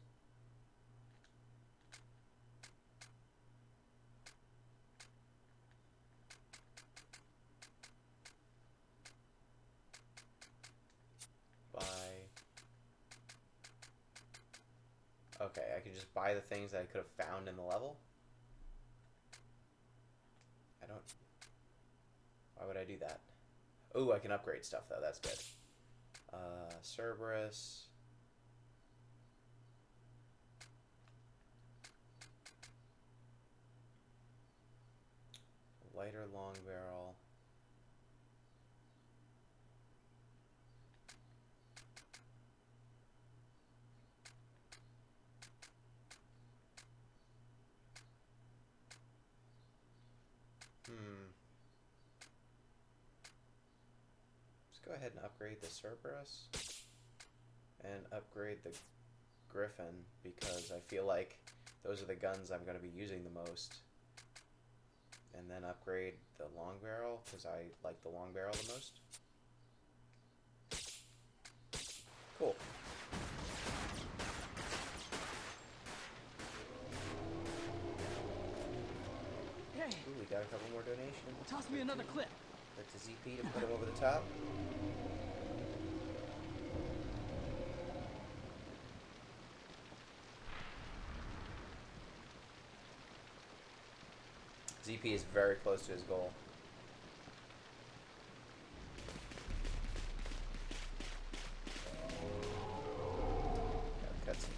Okay, I can just buy the things that I could have found in the level? I don't... Why would I do that? Ooh, I can upgrade stuff, though. That's good. Cerberus. Lighter long barrel. go ahead and upgrade the Cerberus and upgrade the Griffin because I feel like those are the guns I'm going to be using the most. And then upgrade the long barrel because I like the long barrel the most. Cool. Hey, Ooh, we got a couple more donations. toss me another clip. That's a ZP to put him over the top. ZP is very close to his goal. Got cutscene.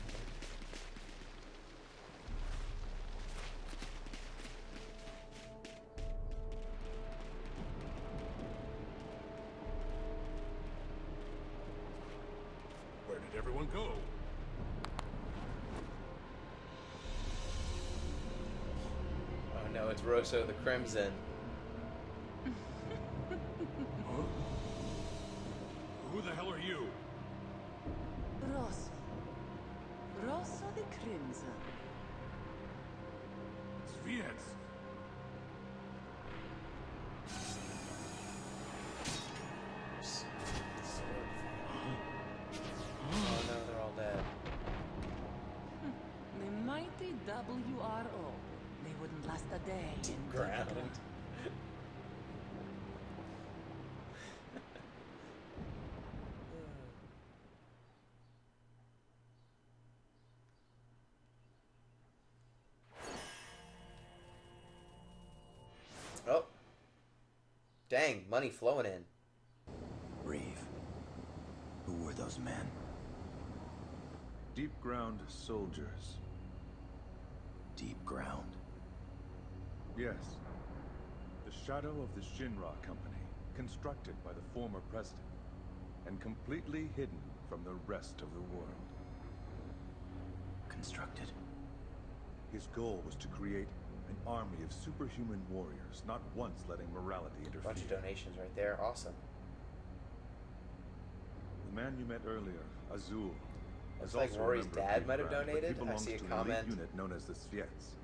Where did everyone go? Oh no, it's Rosso the Crimson. Huh? Who the hell are you? Rosso. Rosso the Crimson. Sviets. Oh no, they're all dead. The mighty WRO. They wouldn't last a day in Ground. Oh. Dang, money flowing in. Reeve. Who were those men? Deep ground soldiers. Deep ground. Yes. The shadow of the Shinra Company, constructed by the former president, and completely hidden from the rest of the world. Constructed. His goal was to create an army of superhuman warriors, not once letting morality interfere. Bunch of donations right there. Awesome. The man you met earlier, Azul, Looks is like also a Rory's member of dad Deep might have Ground, but he donated. I belongs see a to an comment. elite unit known as the Sviets.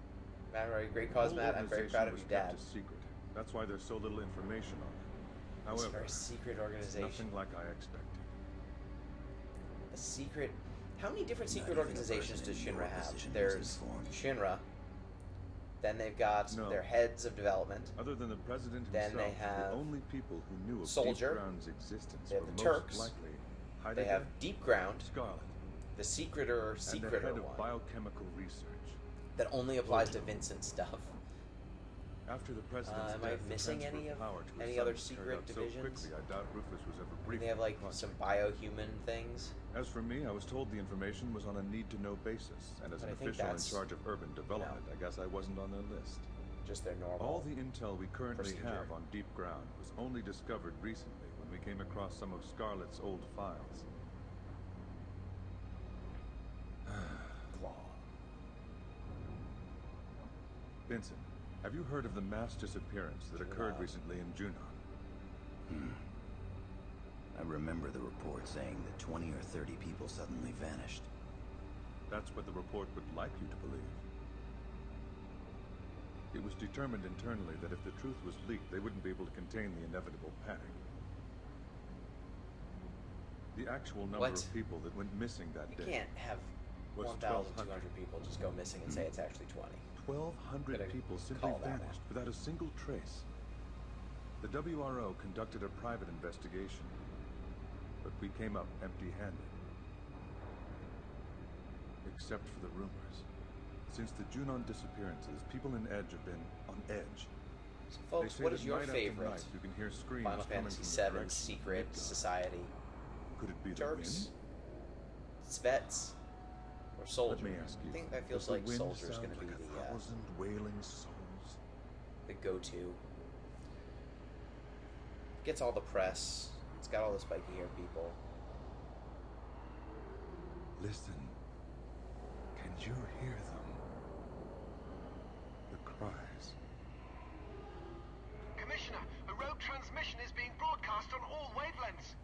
Matt Rory, great The cause, whole Matt. I'm very proud of organization you, was Dad. kept a secret. That's why there's so little information on it. It's a However, very secret it's organization. nothing like I expected. A secret. How many different Not secret even a organizations person does in your Shinra have? position was There's informed. Shinra. Then they've got No. their heads of development. Other than the president Then himself, they have the only people who knew of Soldier. Deep Ground's existence They have were the most Turks. likely They Heidegger, have Deep Ground, Scarlet, the secreter and the secreter head of one biochemical research. that only applies to Voto. Vincent stuff. After the president's Am I death, the missing transfer any of power to his any other sons secret carried out divisions? So quickly, I doubt Rufus was ever And briefed they have on like the some project. biohuman things. As for me, I was told the information was on a need-to-know basis, and as But an I think official in that's- charge of urban development, I guess I wasn't on their list. Just their normal. All the intel we currently procedure. have on Deep Ground was only discovered recently when we came across some of Scarlet's old files. Claw. Vincent, have you heard of the mass disappearance that occurred recently in Junon? I remember the report saying that 20 or 30 people suddenly vanished. That's what the report would like you to believe. It was determined internally that if the truth was leaked, they wouldn't be able to contain the inevitable panic. The actual number What? of people that went missing that You day can't have was 1,200 people just go missing and say it's actually 20. 1,200 Gotta people simply call that vanished without a single trace. The WRO conducted a private investigation, but we came up empty-handed. Except for the rumors. Since the Junon disappearances, people in Edge have been on edge. So, They folks, say what that is your night after favorite night you can hear screams Final coming Fantasy from the VII direction secret of Midgard. society? Could it be the Turks, wind? Svets, or Soldier? Let me ask you. I think that feels does the like wind Soldier's sound going to be like the a thousand wailing souls? the go-to. Gets all the press. It's got all the spiky hair people. Listen. Can you hear them? The cries. Commissioner, a rogue transmission is being broadcast on all wavelengths.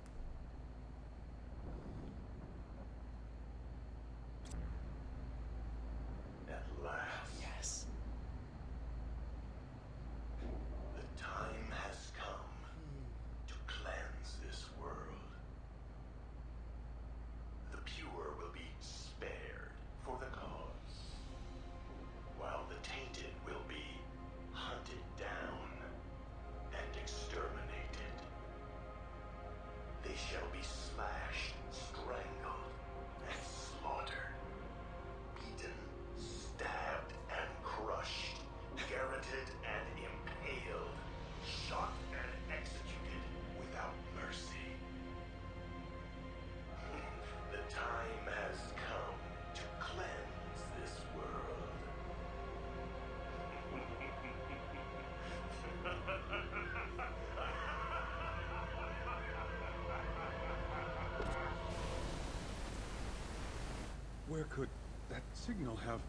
Where could that signal have...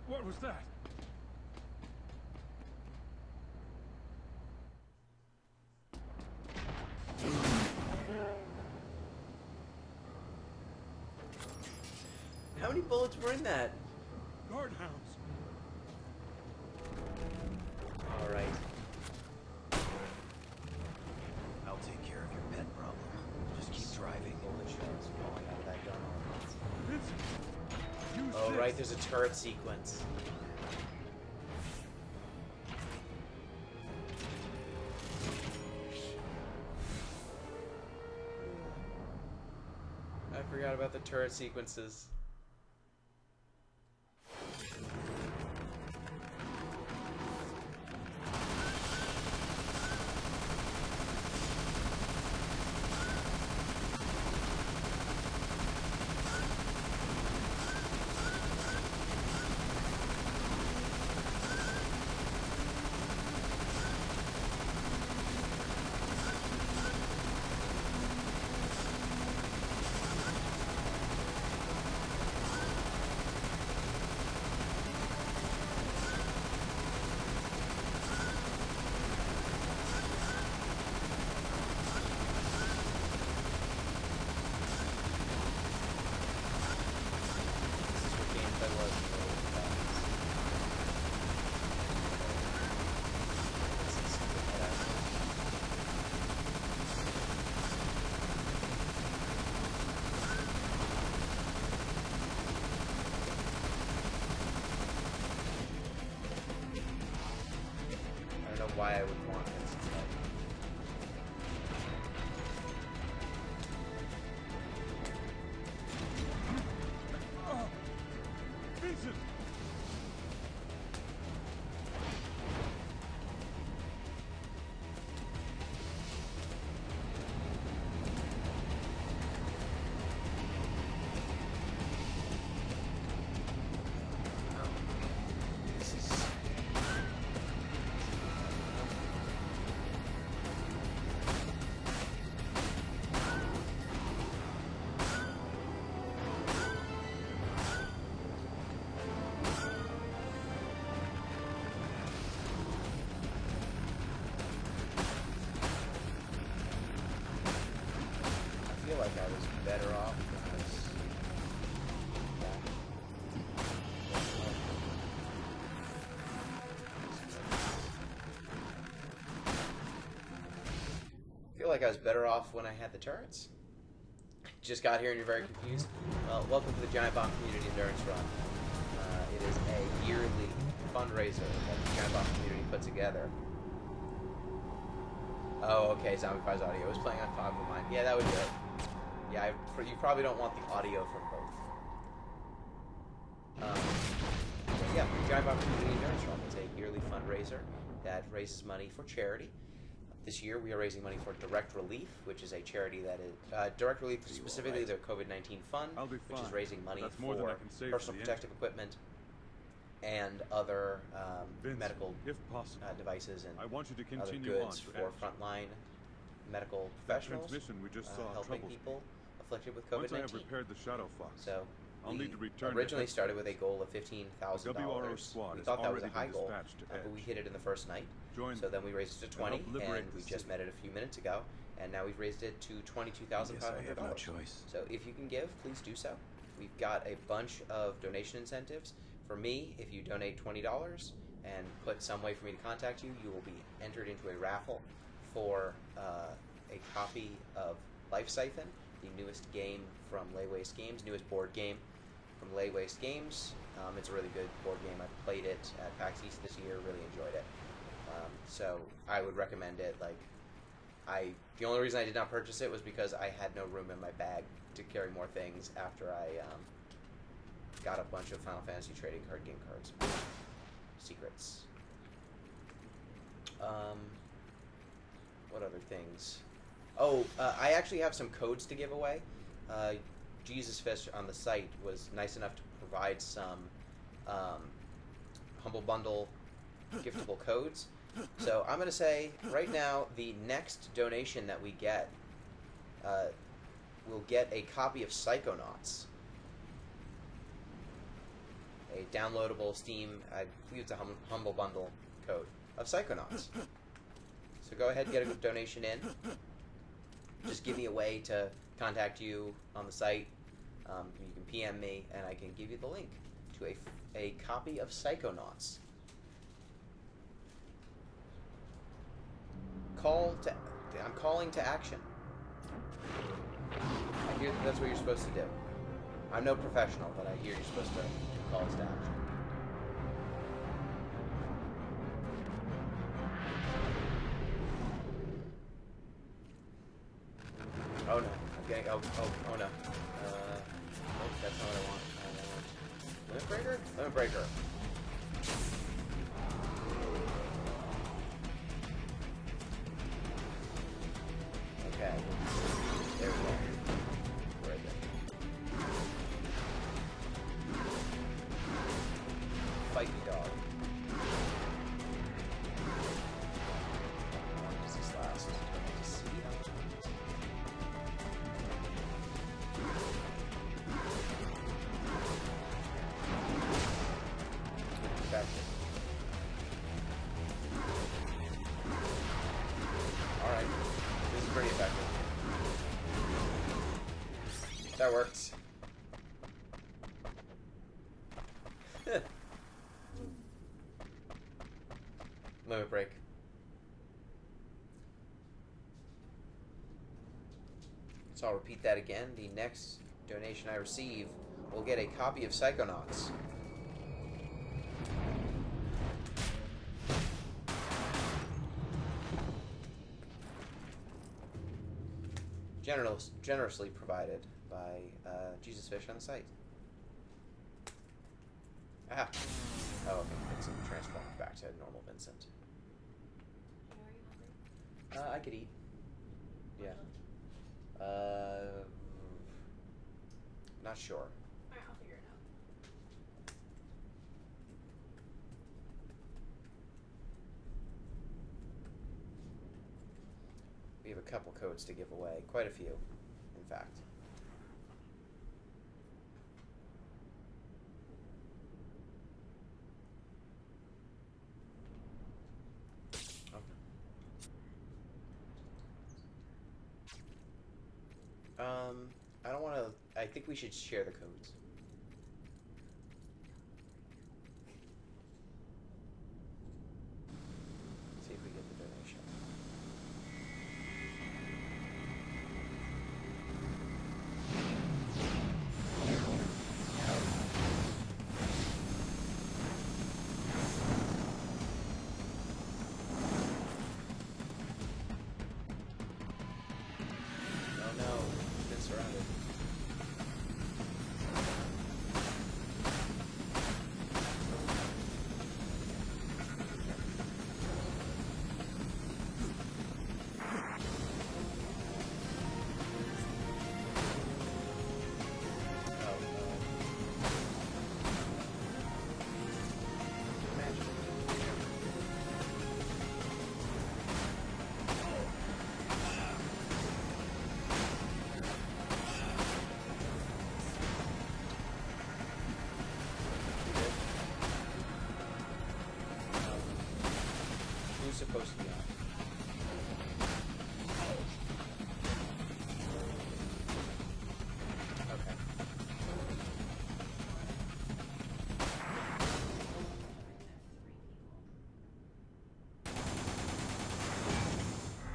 What was that? How many bullets were in that? Guardhounds. Alright. I'll take care of your pet problem. Just keep driving. Bullet shells falling out of that gun. Vincent, use Oh, this. right, there's a turret sequence. I forgot about the turret sequences. I don't know why I would want this instead. Vincent! I feel like I was better off when I was I feel like I was better off when I had the turrets. Just got here and you're very confused. Well, welcome to the Giant Bomb Community Endurance Run. It is a yearly fundraiser that the Giant Bomb community put together. Oh, okay, Zombie Fire's audio was playing on 5 of mine. Yeah, that would do it. Yeah, you probably don't want the audio from both. But yeah, the Giant Bomb Community Endurance Run is a yearly fundraiser that raises money for charity. This year, we are raising money for Direct Relief, which is a charity that is Direct Relief, specifically their COVID-19 fund, I'll be which is fine. raising money That's more than I for can say for personal the protective equipment and other Vincent, medical if possible, devices and I want you to other continue goods on to for Edge. frontline medical That professionals transmission we just saw helping troubles me. people afflicted with Once I have COVID-19. repaired the Shadow Fox, So I'll we need to return to originally Edge started with a Space. goal of $15,000. The WRO squad We has thought that was a already high been goal, dispatched to but we Edge. hit it in the first night. Join So then we raised it to 20, help liberate and we the just city. met it a few minutes ago, and now we've raised it to $22,500. Guess I have no choice. So if you can give, please do so. We've got a bunch of donation incentives. For me, if you donate $20 and put some way for me to contact you, you will be entered into a raffle for a copy of Life Siphon, the newest game from Lay Waste Games, newest board game from Lay Waste Games. It's a really good board game. I've played it at PAX East this year, really enjoyed it. So I would recommend it. The only reason I did not purchase it was because I had no room in my bag to carry more things after I got a bunch of Final Fantasy trading card game cards. Secrets. What other things? Oh, I actually have some codes to give away. Jesus Fish on the site was nice enough to provide some Humble Bundle giftable codes. So I'm going to say right now the next donation that we get will get a copy of Psychonauts. a downloadable Steam, I believe it's a Humble Bundle code of Psychonauts. So go ahead and get a donation in. Just give me a way to contact you on the site. You can PM me, and I can give you the link to a copy of Psychonauts. I'm calling to action. I hear that's what you're supposed to do. I'm no professional, but I hear you're supposed to call us to action. Oh no, I'm getting, oh no. That's not what I want. Limit breaker? Limit breaker. Okay. There we go. Right there. Fight me, dog. How long does this last? Do I need to see how long it is? Effective. Alright. This is pretty effective. That works. Limit break. So I'll repeat that again. The next donation I receive will get a copy of Psychonauts. Generously provided by Jesus Fish on the site. Ah. Oh, okay. Vincent transformed back to normal Vincent. I could eat. Yeah. Not sure. Alright, I'll figure it out. We have a couple codes to give away. Quite a few, in fact. I don't want to... I think we should share the codes. See if we get the donation. Oh no, we've been surrounded. Who's supposed to be on? Okay.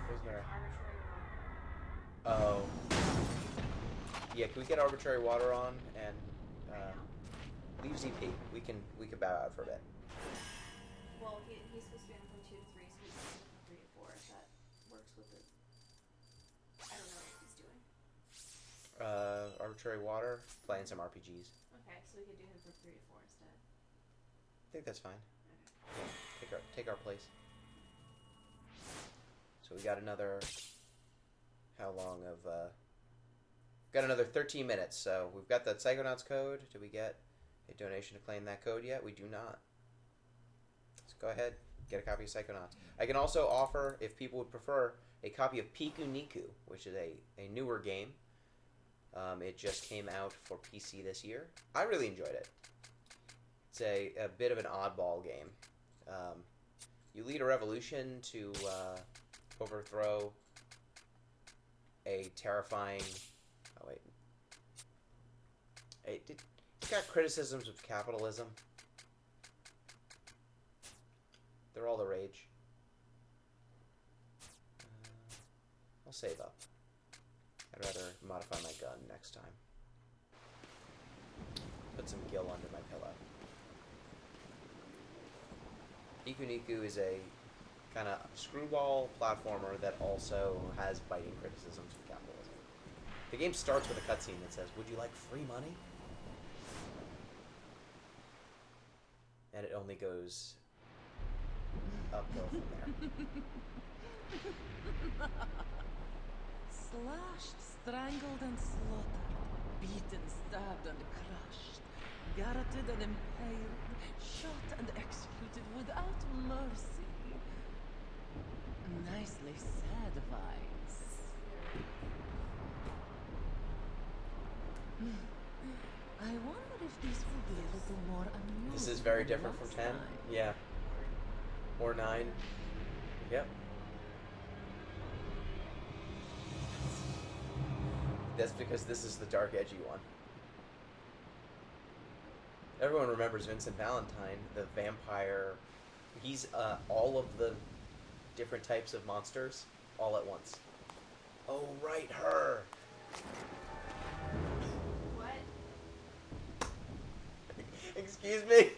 Wasn't there? Oh. Yeah, can we get arbitrary water on and leave ZP? We can bow out for a bit. Well, he's supposed to be on from 2 to 3, so he's going from 3 to 4, if that works with it. I don't know what he's doing. Arbitrary water, playing some RPGs. Okay, so we could do him from 3 to 4 instead. I think that's fine. Okay. Yeah, take our place. So we got another... How long of... Got another 13 minutes, so we've got that Psychonauts code. Did we get a donation to claim that code yet? We do not. Let's go ahead, get a copy of Psychonauts. I can also offer, if people would prefer, a copy of Piku Niku, which is a newer game. It just came out for PC this year. I really enjoyed it. It's a bit of an oddball game. You lead a revolution to overthrow a terrifying... Oh, wait. It's got criticisms of capitalism. They're all the rage. I'll save up. I'd rather modify my gun next time. Put some gil under my pillow. Niku Niku is a kind of screwball platformer that also has biting criticisms of capitalism. The game starts with a cutscene that says, "Would you like free money?" And it only goes uphill from there. Slashed, strangled, and slaughtered. Beaten, stabbed, and crushed. Garroted and impaled. Shot and executed without mercy. Nicely said, Vice. I wonder if this will be a little more amusing. This is very different from 10. Yeah. Or 9. Yep. That's because this is the dark, edgy one. Everyone remembers Vincent Valentine, the vampire. He's all of the different types of monsters all at once. Oh, right, her! What? Excuse me?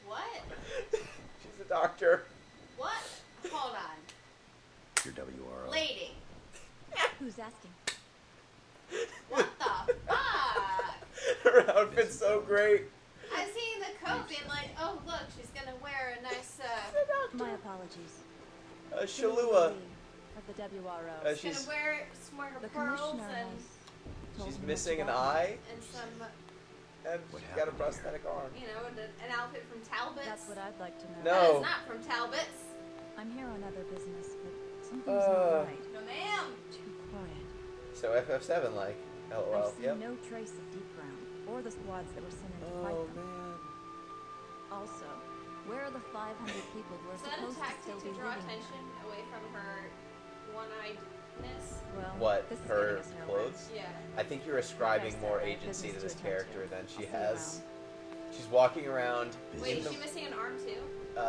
What? She's a doctor. What? Hold on. Your WRO. Lady. Who's asking? What the fuck? Her outfit's so great. I seen the coat being like, oh look, she's gonna wear a nice My apologies. Shalua. Of the WRO. she's gonna wear some more The pearls commissioner and has told She's me missing an what's wrong. eye, and some and What she's got a happened here? prosthetic arm. you know, an outfit from Talbot's. That's what I'd like to know. No. That is not from Talbot's. I'm here on other business, but something's not right. No ma'am. Too quiet. So FF7 like, LOL. I see Yep. no trace of Deep Ground or the squads that were sent in to fight Oh them. man. Also, where are the 500 people who are Is that a supposed to tactic still to be draw living? attention away from her one-eyedness? Well, What, this is her getting us nowhere. clothes? Yeah. I think you're ascribing Like I more said, I have agency to business this to attend character to. than she I'll see has. you She's walking around. Wait, in is the, she missing an arm too?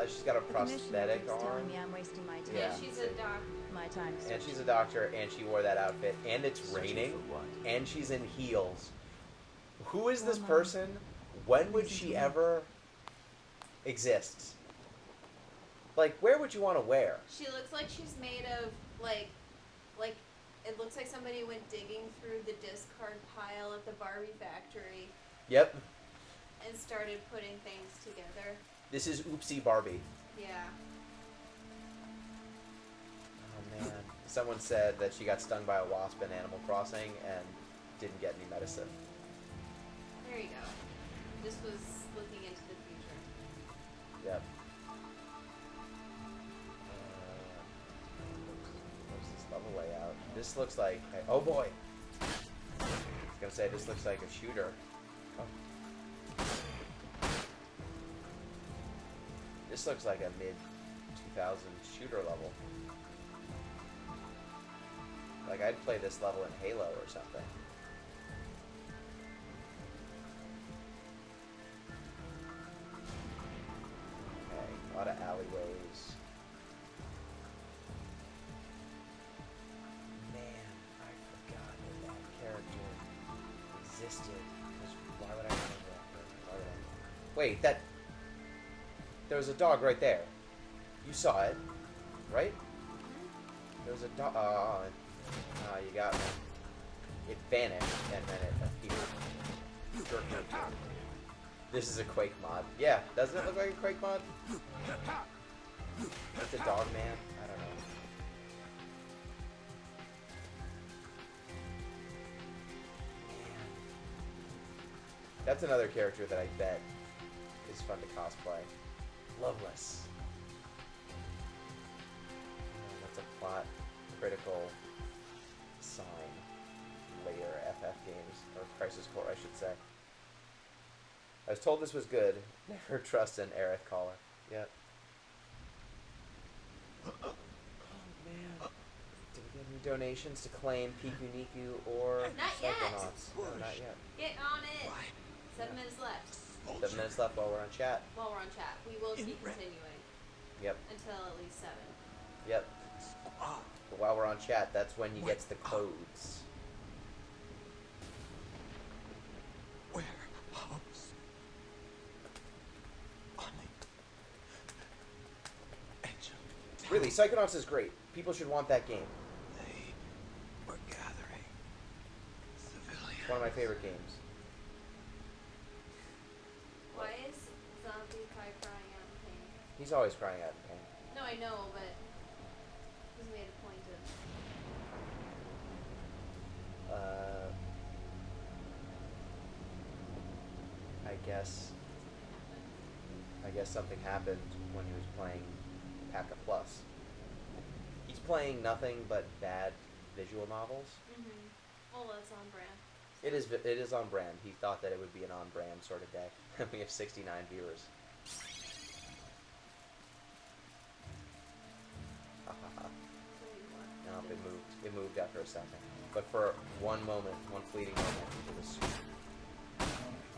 she's got a The commissioner prosthetic keeps arm. telling me I'm wasting my time. Yeah. She's a doc. My time is And she's a doctor, and she wore that outfit, and it's Searching raining, for what? and she's in heels. Who is this Well, person? When would listen she to me. ever exist? Like, where would you want to wear? She looks like she's made of like it looks like somebody went digging through the discard pile at the Barbie factory Yep. and started putting things together. This is Oopsie Barbie. Yeah. Oh man. Someone said that she got stung by a wasp in Animal Crossing and didn't get any medicine. There you go. This was looking into the future. Yep. What's this level layout? This looks like... Oh boy! I was gonna say, this looks like a shooter. Oh. This looks like a mid-2000 shooter level. Like, I'd play this level in Halo or something. Okay, a lot of alleyways. Man, I forgot that that character existed. 'Cause why would I remember that character? Why would I? Wait, that... There was a dog right there. You saw it, right? There was a dog... Oh, you got me. It vanished, and then it appeared. Jerk me too. This is a Quake mod. Yeah, doesn't it look like a Quake mod? It's a dog man? I don't know. Man. That's another character that I bet is fun to cosplay. Loveless. That's a plot critical sign later FF games, or Crisis Core I should say. I was told this was good. Never trust an Aerith caller. Yep. Oh man. Did we get any donations to claim Piku Niku or Not yet. Psychonauts? No, not yet. Get on it. 7 minutes left. 7 minutes left while we're on chat. While we're on chat, we will keep continuing Yep. until at least 7. Yep. But while we're on chat, that's when you get the codes. Warehouse. On the edge of Really, Psychonauts is great. People should want that game. They were gathering civilians. It's one of my favorite games. Why is Zombie Pie crying out in pain? He's always crying out in pain. No, I know, but he's made a point of. I guess something happened when he was playing Paka Plus. He's playing nothing but bad visual novels. Well, that's on brand. It is on brand. He thought that it would be an on brand sort of day. We have 69 viewers. No, it moved after a second. But for one moment, one fleeting moment, it was.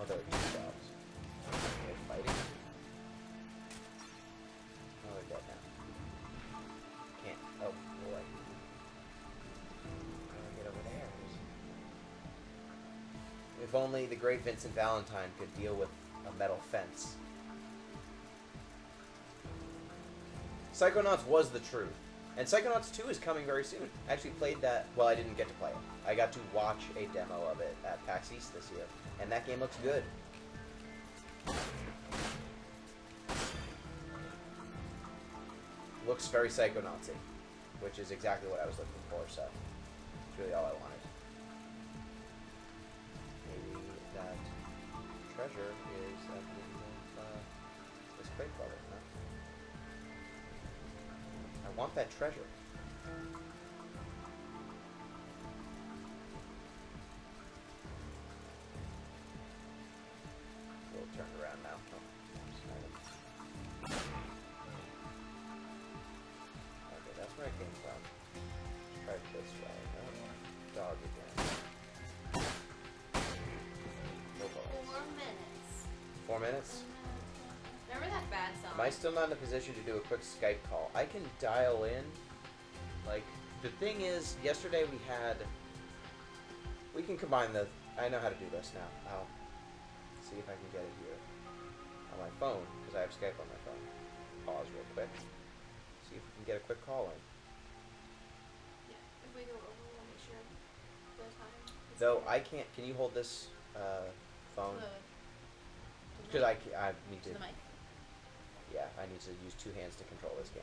Oh, there were 2 dogs. They're fighting. Oh, they're dead now. Can't. Oh, boy. How do I get over there? If only the great Vincent Valentine could deal with a metal fence. Psychonauts was the truth. And Psychonauts 2 is coming very soon. I actually played that. Well, I didn't get to play it. I got to watch a demo of it at PAX East this year. And that game looks good. Looks very Psychonautsy, which is exactly what I was looking for, so it's really all I wanted. Maybe that treasure is at the end of this crate level, huh? I want that treasure. We'll turn around now. Oh, okay, that's where I came from. Let's try it this way. Oh, dog again. No balls. 4 minutes. 4 minutes? Remember that bad song? Am I still not in a position to do a quick Skype call? I can dial in. Like, the thing is, yesterday we can combine the, I know how to do this now. I'll see if I can get it here on my phone, because I have Skype on my phone. Pause real quick. See if we can get a quick call in. Yeah, if we go over, we'll make sure the time. Though, I can't, can you hold this phone? Because I need to, the mic. yeah, I need to use 2 hands to control this game.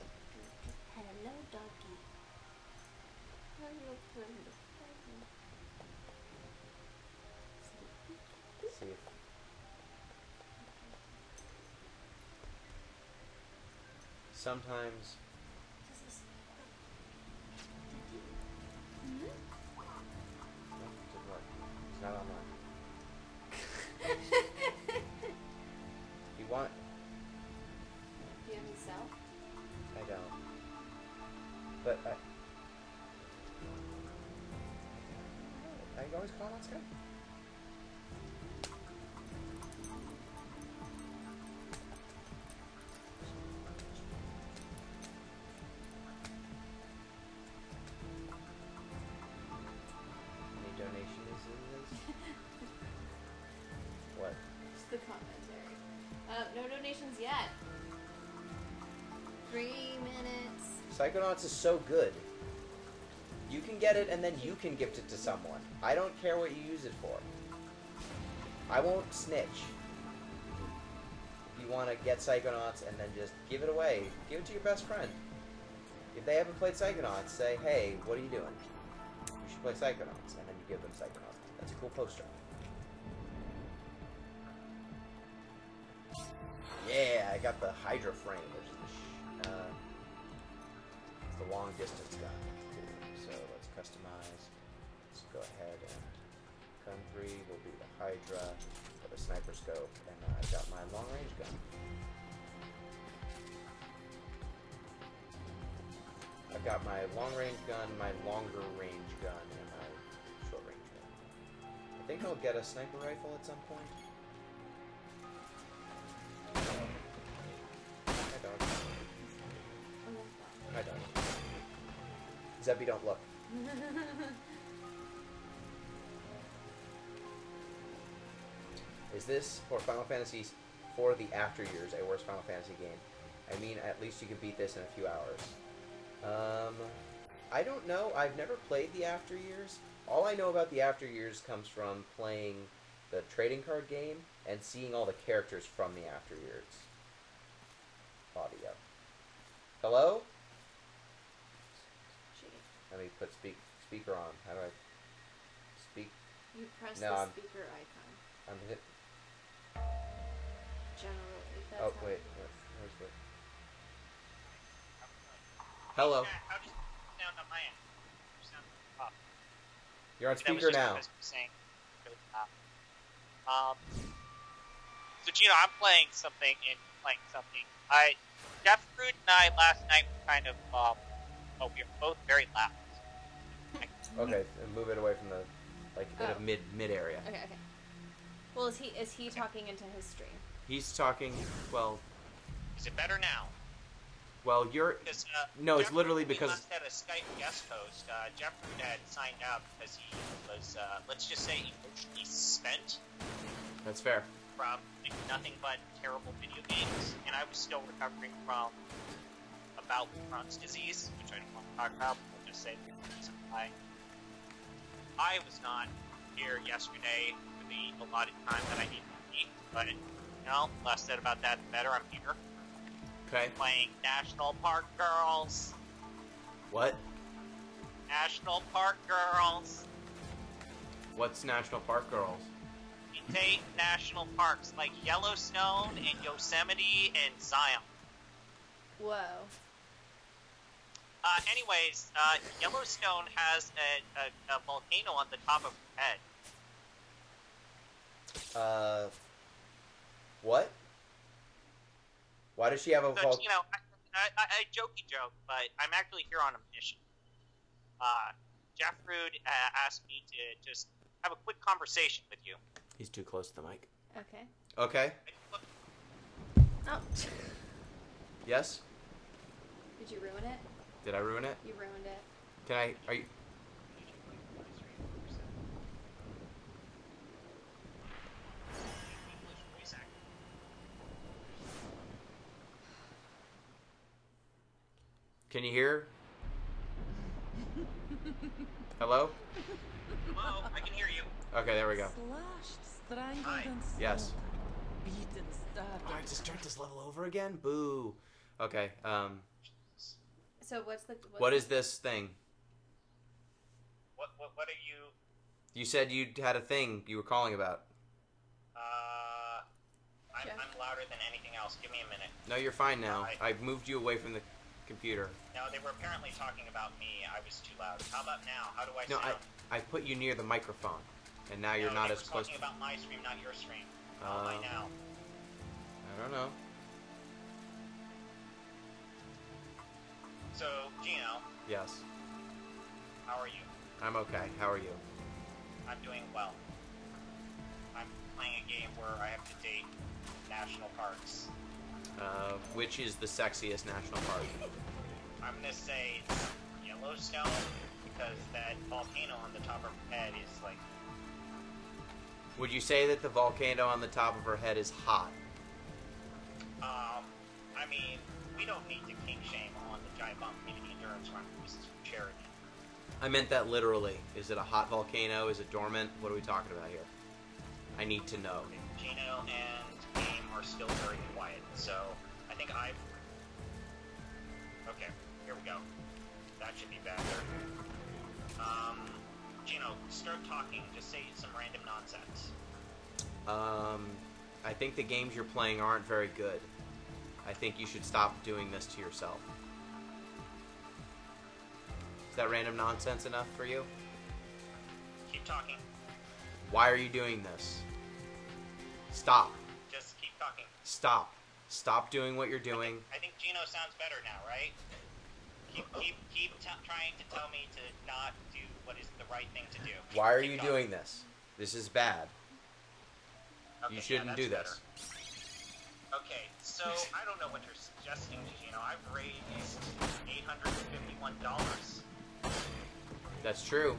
Hello, doggy. Hello, friend. See if sometimes no, it didn't work. It's not online. You want? Do you have any cell? I don't. But I always call on Skype. Any donation is what? Just the commentary. No donations yet. 3 minutes. Psychonauts is so good. You can get it and then you can gift it to someone. I don't care what you use it for. I won't snitch. If you want to get Psychonauts and then just give it away, give it to your best friend. If they haven't played Psychonauts, say, hey, what are you doing? You should play Psychonauts, and then you give them Psychonauts. That's a cool poster. Yeah, I got the Hydra frame, which is it's the long distance gun. So let's customize. Let's go ahead and gun 3 will be the Hydra with a sniper scope, and I I got my long range gun. I've got my long range gun, my longer range gun, and my short range gun. I think I'll get a sniper rifle at some point. Hi, dog. Hi, dog. Zebby, don't look. Is this, for Final Fantasy for the After Years, a worse Final Fantasy game? I mean, at least you can beat this in a few hours. I don't know. I've never played the After Years. All I know about the After Years comes from playing the trading card game and seeing all the characters from the After Years. Audio. Hello? Let me put speaker on. How do I speak? You press No, the I'm- speaker icon. I'm hit. Generally, that's Oh, how wait. it works. Where's the... Hello. How does it sound on my end? You sound up. You're on That was speaker just now. because you're saying really loud. So Gino, I'm playing something. Jeff Fruit and I last night were kind of, we were both very loud. Okay, and move it away from the, like, in a mid area. Okay. Well, is he talking into his stream? He's talking, well, Is it better now? well, you're, Because, no, it's Jeff literally literally because, We last had a Skype guest host. Jeff Fruit had signed up because he was, let's just say, emotionally spent that's fair. from nothing but terrible video games, and I was still recovering from about Crohn's disease, which I don't want to talk about, but I'll just say the reason why I was not here yesterday for the allotted time that I needed to be, but, less said about that, the better. I'm here. Okay. Playing National Park Girls. What? National Park Girls. What's National Park Girls? You take national parks like Yellowstone and Yosemite and Zion. Whoa. Anyways, Yellowstone has a volcano on the top of her head. What? Why does she have a So, volcano? I jokey joke, but I'm actually here on a mission. Jeff Rude asked me to just have a quick conversation with you. He's too close to the mic. Okay. Okay. Oh. Yes? Did you ruin it? Did I ruin it? You ruined it. Are you... Can you hear? Hello? Hello, I can hear you. Okay, there we go. Slashed, strangled, Hi. and Yes. slaughtered. Beaten, stabbed, Alright, and to start this level over again? Boo. Okay, So what's what is this thing? What are you? You said you had a thing you were calling about. I'm louder than anything else. Give me a minute. No, you're fine now. I've moved you away from the computer. No, they were apparently talking about me. I was too loud. How about now? How do I No, sound? I put you near the microphone, and now you're not they as were close. talking about my stream, not your stream. How am I now? I don't know. So, Gino, Yes, how are you? I'm okay. How are you? I'm doing well. I'm playing a game where I have to date national parks. Which is the sexiest national park? I'm gonna say it's Yellowstone because that volcano on the top of her head is like. Would you say that the volcano on the top of her head is hot? I mean, we don't need to kink shame on the Giant Bomb Community Endurance Run. This is for charity. I meant that literally. Is it a hot volcano? Is it dormant? What are we talking about here? I need to know. Gino and Game are still very quiet, so I think Okay, here we go. That should be better. Gino, start talking. Just say some random nonsense. I think the games you're playing aren't very good. I think you should stop doing this to yourself. Is that random nonsense enough for you? Keep talking. Why are you doing this? Stop. Just keep talking. Stop. Stop doing what you're doing. I think Gino sounds better now, right? Keep trying to tell me to not do what is the right thing to do. Why are Keep you going. doing this? This is bad. Okay, You shouldn't yeah, do that's this. better. Okay, so I don't know what you're suggesting, Gino. I've raised $851. That's true.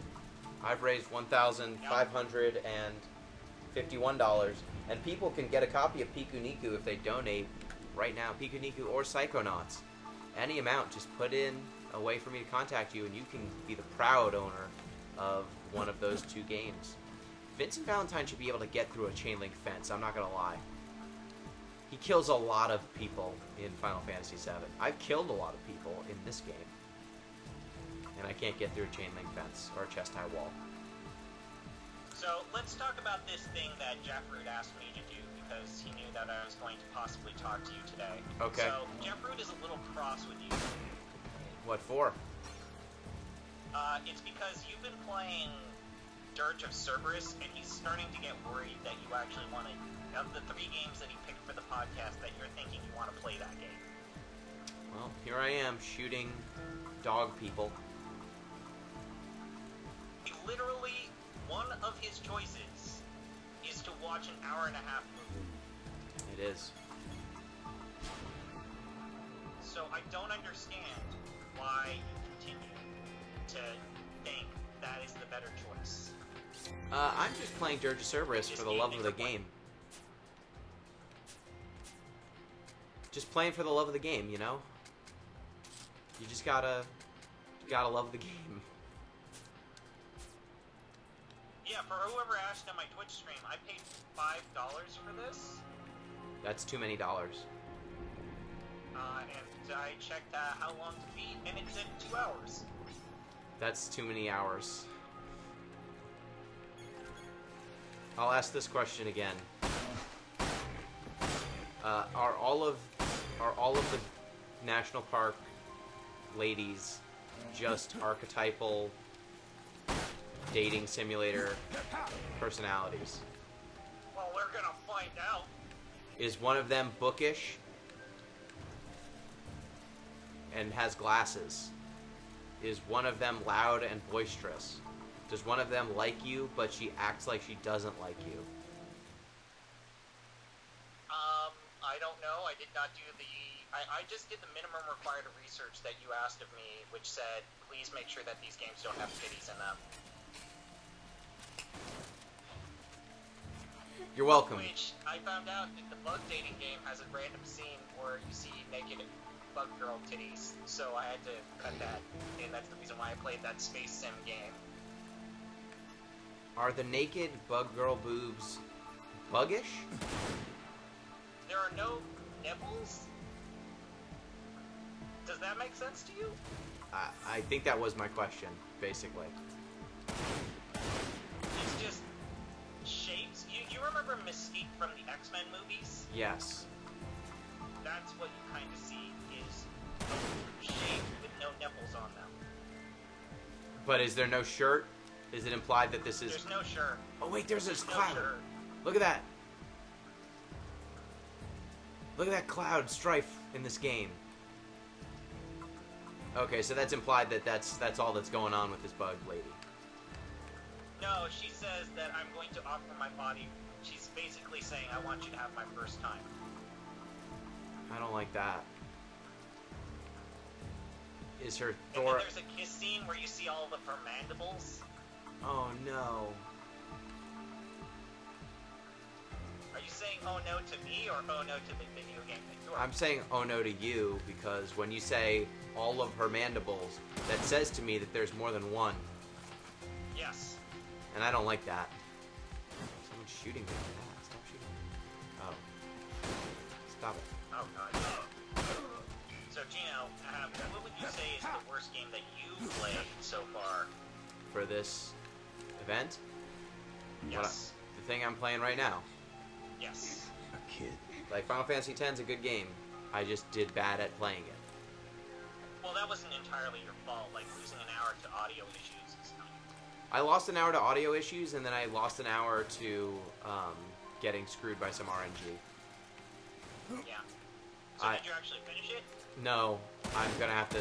I've raised $1,551, and people can get a copy of Piku Niku if they donate right now. Piku Niku or Psychonauts. Any amount, just put in a way for me to contact you, and you can be the proud owner of one of those two games. Vincent Valentine should be able to get through a chain link fence, I'm not gonna lie. He kills a lot of people in Final Fantasy VII. I've killed a lot of people in this game. And I can't get through a chain link fence or a chest high wall. So let's talk about this thing that Jeffroot asked me to do because he knew that I was going to possibly talk to you today. Okay. So Jeffroot is a little cross with you. What for? It's because you've been playing Dirge of Cerberus, and he's starting to get worried that you actually want to, of the 3 games that he picked for the podcast, that you're thinking you want to play that game. Well, here I am shooting dog people. Literally, one of his choices is to watch an hour-and-a-half movie. It is. So I don't understand why you continue to think that is the better choice. I'm just playing Dirge of Cerberus for the love of the game. Just playing for the love of the game, you know? You just gotta love the game. Yeah, for whoever asked on my Twitch stream, I paid $5 for this. That's too many dollars. And I checked how long to beat, and it said 2 hours. That's too many hours. I'll ask this question again. Are all of the national park ladies just archetypal dating simulator personalities? Well, we're gonna find out. Is one of them bookish and has glasses? Is one of them loud and boisterous? Does one of them like you, but she acts like she doesn't like you? I don't know. I did not do I just did the minimum required research that you asked of me, which said, please make sure that these games don't have titties in them. You're welcome. Which, I found out that the bug dating game has a random scene where you see naked bug girl titties, so I had to cut that, and that's the reason why I played that space sim game. Are the naked bug girl boobs buggish? There are no nipples? Does that make sense to you? I think that was my question, basically. It's just shapes. You remember Mystique from the X-Men movies? Yes. That's what you kind of see, is a shape with no nipples on them. But is there no shirt? Is it implied that this is... There's no shirt. Oh wait, there's this no cloud. shirt. Look at that. Look at that cloud strife in this game. Okay, so that's implied that that's all that's going on with this bug lady. No, she says that I'm going to offer my body. She's basically saying, I want you to have my first time. I don't like that. Is her And then Thor... there's a kiss scene where you see all of her mandibles. Oh no. Are you saying oh no to me, or oh no to the video game that you're I'm saying oh no to you, because when you say all of her mandibles, that says to me that there's more than one. Yes. And I don't like that. Someone's shooting me. Ah, stop shooting me. Oh. Stop it. Oh god. So Gino, what would you say is the worst game that you've played so far? For this event? Yes. The thing I'm playing right now. Yes. A kid. Like, Final Fantasy X's a good game. I just did bad at playing it. Well, that wasn't entirely your fault, like losing an hour to audio issues and stuff. I lost an hour to audio issues, and then I lost an hour to getting screwed by some RNG. Yeah. So did you actually finish it? No, I'm gonna have to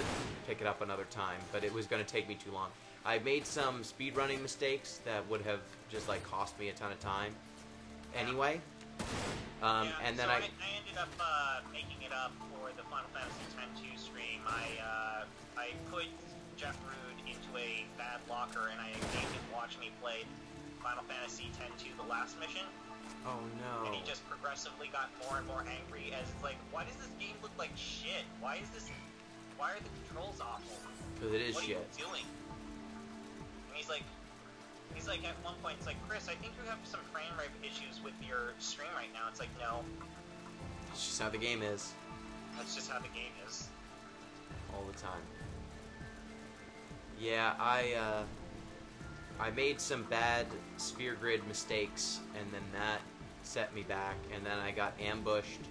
pick it up another time, but it was gonna take me too long. I made some speedrunning mistakes that would have just like cost me a ton of time. Anyway, and then so I ended up making it up for the Final Fantasy X-2 stream. I put Jeff Rude into a bad locker, and I made him watch me play Final Fantasy X-2, the last mission. Oh no. And he just progressively got more and more angry as it's like, why does this game look like shit? Why are the controls awful? Because it is what shit. What are you doing? And he's like at one point, it's like, Chris, I think you have some frame rate issues with your stream right now. It's like, no. It's just how the game is. That's just how the game is. All the time. Yeah, I made some bad sphere grid mistakes, and then that set me back, and then I got ambushed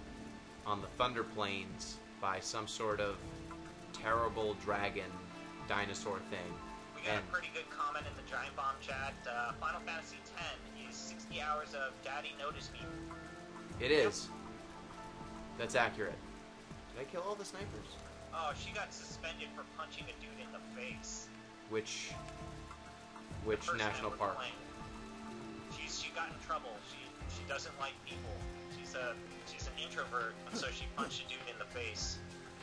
on the Thunder Plains by some sort of terrible dragon dinosaur thing. We got a pretty good comment in the Giant Bomb chat. Final Fantasy X is 60 hours of Daddy Notice Me. It is. That's accurate. Did I kill all the snipers? Oh, she got suspended for punching a dude in the face. Which national park? She got in trouble. She doesn't like people. She's an introvert, and so she punched a dude in the face.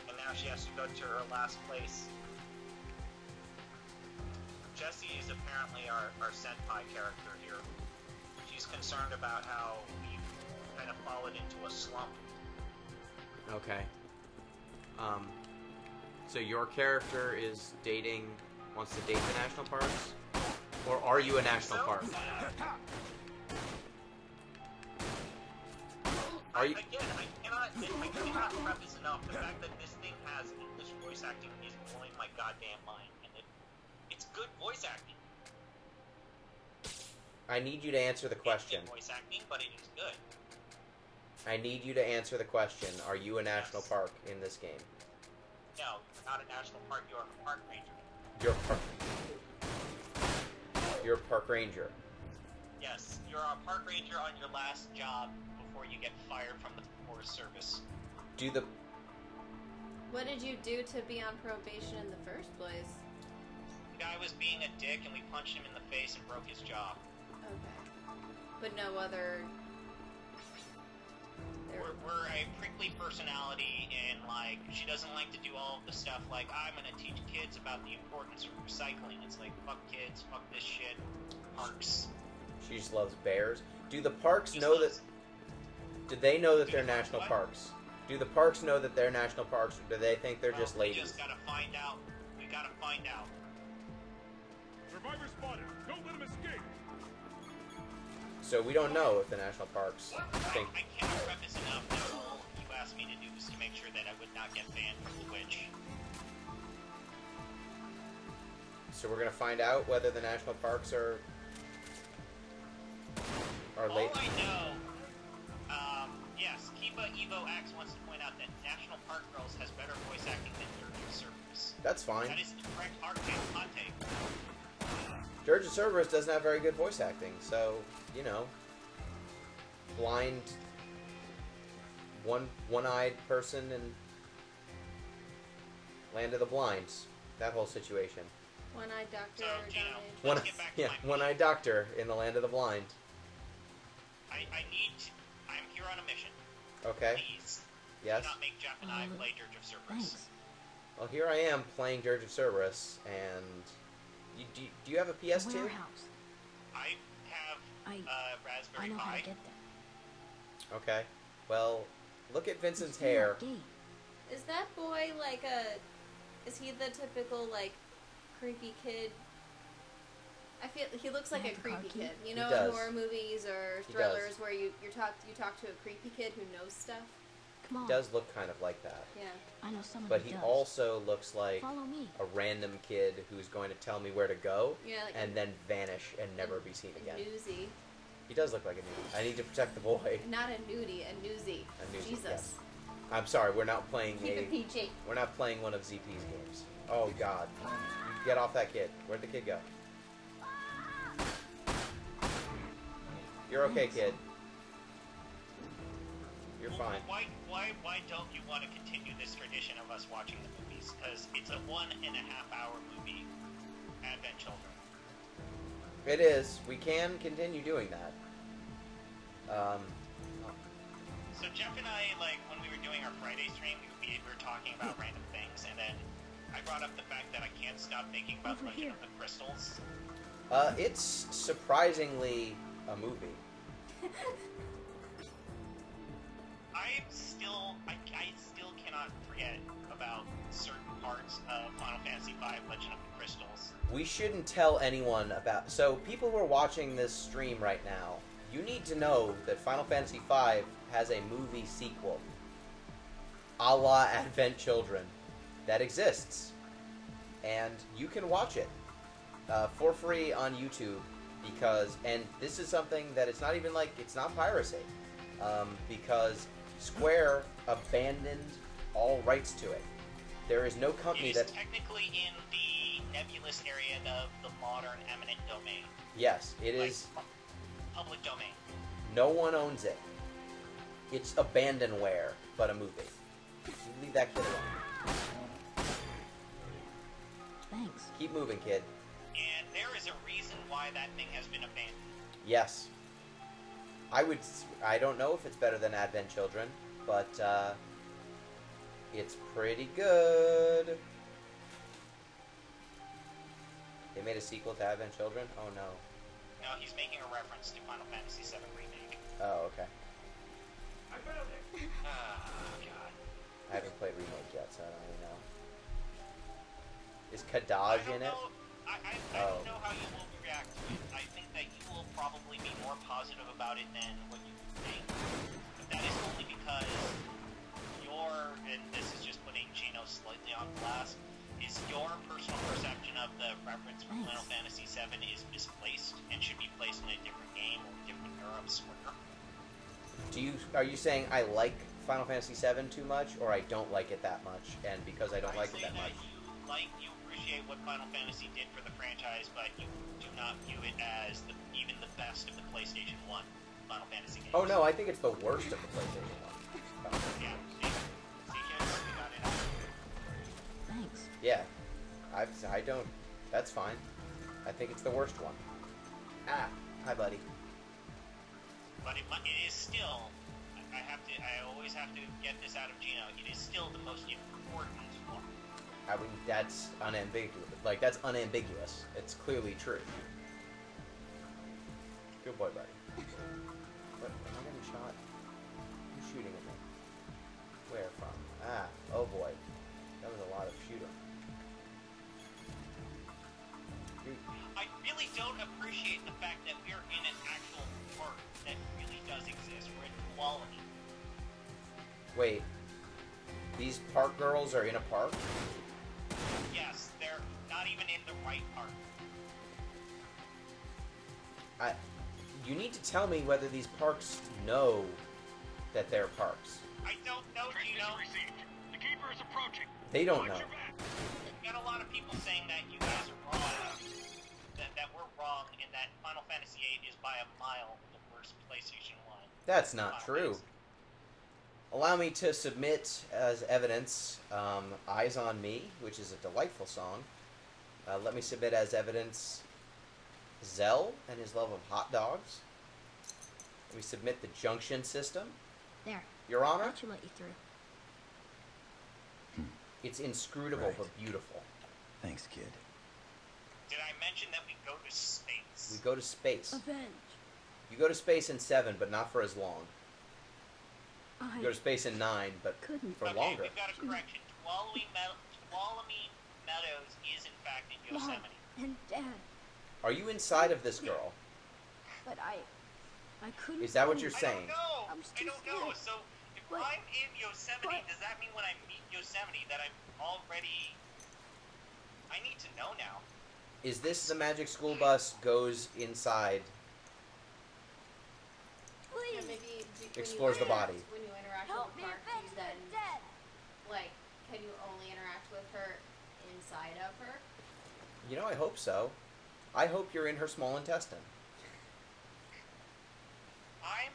And now she has to go to her last place. Jessie is apparently our senpai character here. She's concerned about how we've kind of fallen into a slump. Okay. So your character wants to date the national parks? Or are you a national park? Are you? Again, I cannot preface enough the fact that this thing has English voice acting is blowing my goddamn mind, and it's good voice acting. I need you to answer the question. It's voice acting, but it is good. I need you to answer the question. Are you a national park in this game? No, you're not a national park. You're a park ranger. You're a park ranger. Yes, you're a park ranger on your last job before you get fired from the Forest Service. What did you do to be on probation in the first place? The guy was being a dick, and we punched him in the face and broke his jaw. Okay. But no other... We're a prickly personality, and, like, she doesn't like to do all of the stuff like, I'm gonna teach kids about the importance of recycling. It's like, fuck kids, fuck this shit, parks. She just loves bears. Do the parks know that... Do they know that they're national parks? Do the parks know that they're national parks, or do they think they're just ladies? We just gotta find out. We gotta find out. Survivor spotted. Don't let him escape. So we don't know if the national parks think... I cannot preface enough that all you asked me to do was to make sure that I would not get banned from Twitch. So we're gonna find out whether the national parks are late. All I know, yes, Kiba Evo X wants to point out that National Park Girls has better voice acting than Dirge of Cerberus. That's fine. That is the correct hot take. Dirge of Cerberus doesn't have very good voice acting, so, you know, blind, one-eyed person in Land of the Blind, that whole situation. One-eyed doctor. So, one-eyed doctor in the Land of the Blind. I'm here on a mission. Okay. Please. Yes. Do not make Jeff and I play Dirge of Cerberus. Thanks. Well, here I am playing Dirge of Cerberus, and do you have a PS2? Warehouse. I have Raspberry I know how Pi. to get there. Okay. Well, look at Vincent's hair. Is that boy like is he the typical, like, creepy kid? I feel he looks like a creepy kid. You know, in horror movies or thrillers where you talk to a creepy kid who knows stuff. Come on. He does look kind of like that. Yeah. I know someone But who he does. also looks like Follow me. a random kid who's going to tell me where to go Yeah, like and then vanish and never be seen again. Newsy. He does look like a newsie. I need to protect the boy. Not a nudie, a newsy. A newsie, Jesus. yes. I'm sorry, we're not playing Keep it PG. We're not playing one of ZP's games. Oh God. Get off that kid. Where'd the kid go? You're okay, kid. You're Well, fine. Why don't you want to continue this tradition of us watching the movies? Because it's a 1.5-hour movie, Advent Children. It is. We can continue doing that. So Jeff and I, like, when we were doing our Friday stream, we were talking about random things, and then I brought up the fact that I can't stop thinking about Legend of the Crystals. It's surprisingly a movie. I still cannot forget about certain parts of Final Fantasy V Legend of the Crystals. We shouldn't tell anyone about... So, people who are watching this stream right now, you need to know that Final Fantasy V has a movie sequel, a la Advent Children, that exists. And you can watch it for free on YouTube, because... And this is something that it's not even like... It's not piracy. Because Square abandoned all rights to it. There is no company It that... is technically in the nebulous area of the modern eminent domain. Yes, it Like, is. public domain. No one owns it. It's abandonware, but a movie. You leave that kid alone. Thanks. Keep moving, kid. And there is a reason why that thing has been abandoned. Yes. I don't know if it's better than Advent Children, but, it's pretty good. They made a sequel to Advent Children? Oh, no. No, he's making a reference to Final Fantasy VII Remake. Oh, okay. I found it! Oh, God. I haven't played Remake yet, so I don't really know. Is Kadaj in it? I don't know how you will react to it. I think that you will probably be more positive about it than what you think. But that is only because and this is just putting Gino slightly on blast, is your personal perception of the reference from Final Fantasy VII is misplaced and should be placed in a different game or different era of Square. Are you saying I like Final Fantasy VII too much, or I don't like it that much, and because I don't like it that much? You appreciate what Final Fantasy did for the franchise, but you do not view it as even the best of the PlayStation 1 Final Fantasy games. Oh no, I think it's the worst of the PlayStation 1. Yeah, see, kids, we got it out. Thanks. Yeah, I don't. That's fine. I think it's the worst one. Ah, hi, buddy. But it is still. I always have to get this out of Gino. It is still the most important one. I mean, that's unambiguous. Like, that's unambiguous. It's clearly true. Good boy, buddy. What? Am I getting shot? Who's shooting at me? Where from? Ah, oh boy. That was a lot of shooting. I really don't appreciate the fact that we're in an actual park that really does exist. We're in quality. Wait. These park girls are in a park? Yes, they're not even in the right park. You need to tell me whether these parks know that they're parks. I don't know, Gino. The keeper is approaching. They don't know. We got a lot of people saying that you guys are wrong, that we're wrong, and that Final Fantasy VIII is by a mile the worst PlayStation 1. That's not true. Allow me to submit as evidence Eyes on Me, which is a delightful song. Let me submit as evidence Zell and his love of hot dogs. Let me submit the Junction System. There. Your Honor? That should let you through. It's inscrutable but beautiful. Thanks, kid. Did I mention that we go to space? We go to space. Avenge. You go to space in 7, but not for as long. I You go to space in 9, but couldn't. for Okay, longer. we've got a correction. Tuolumne Meadows is in fact in Mom Yosemite. and Dad, Are you inside of this girl? but I couldn't. Is that what go. you're saying? I I was don't too know. scared. So if But- I'm in Yosemite, but- does that mean when I meet Yosemite that I'm already... I need to know now. Is this the magic school bus goes inside? Yeah, Please. maybe Explores the body. When you interact Help with me the park, avenge you my then dad. like can you only interact with her inside of her? You know, I hope so. I hope you're in her small intestine. I'm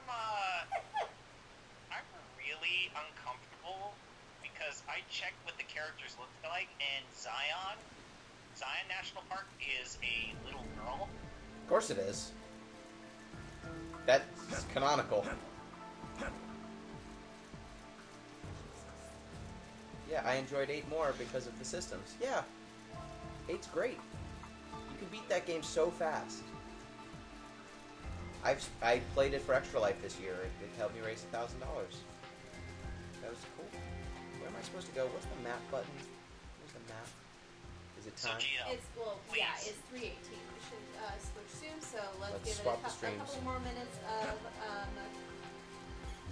I checked what the characters look like, and Zion National Park is a little girl. Of course it is. That's canonical. Yeah, I enjoyed 8 more because of the systems. Yeah, 8's great. You can beat that game so fast. I played it for Extra Life this year. It helped me raise $1,000. That was cool. Where am I supposed to go? What's the map button? Where's the map? Is it time? So Gino, It's please. yeah, it's 3:18. We should switch soon. So let's Let's give it swap a the streams. couple more minutes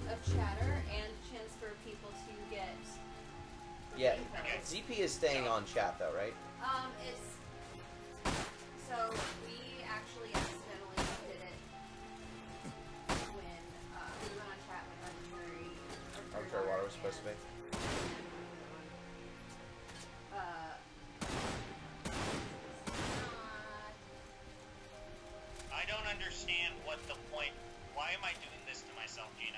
of chatter and chance for people to get. Yeah, Okay. ZP is staying on chat though, right? It's so we actually accidentally did it when we went on chat when Arbitrary Water was supposed to be. I don't understand what the point. Why am I doing this to myself, Gino?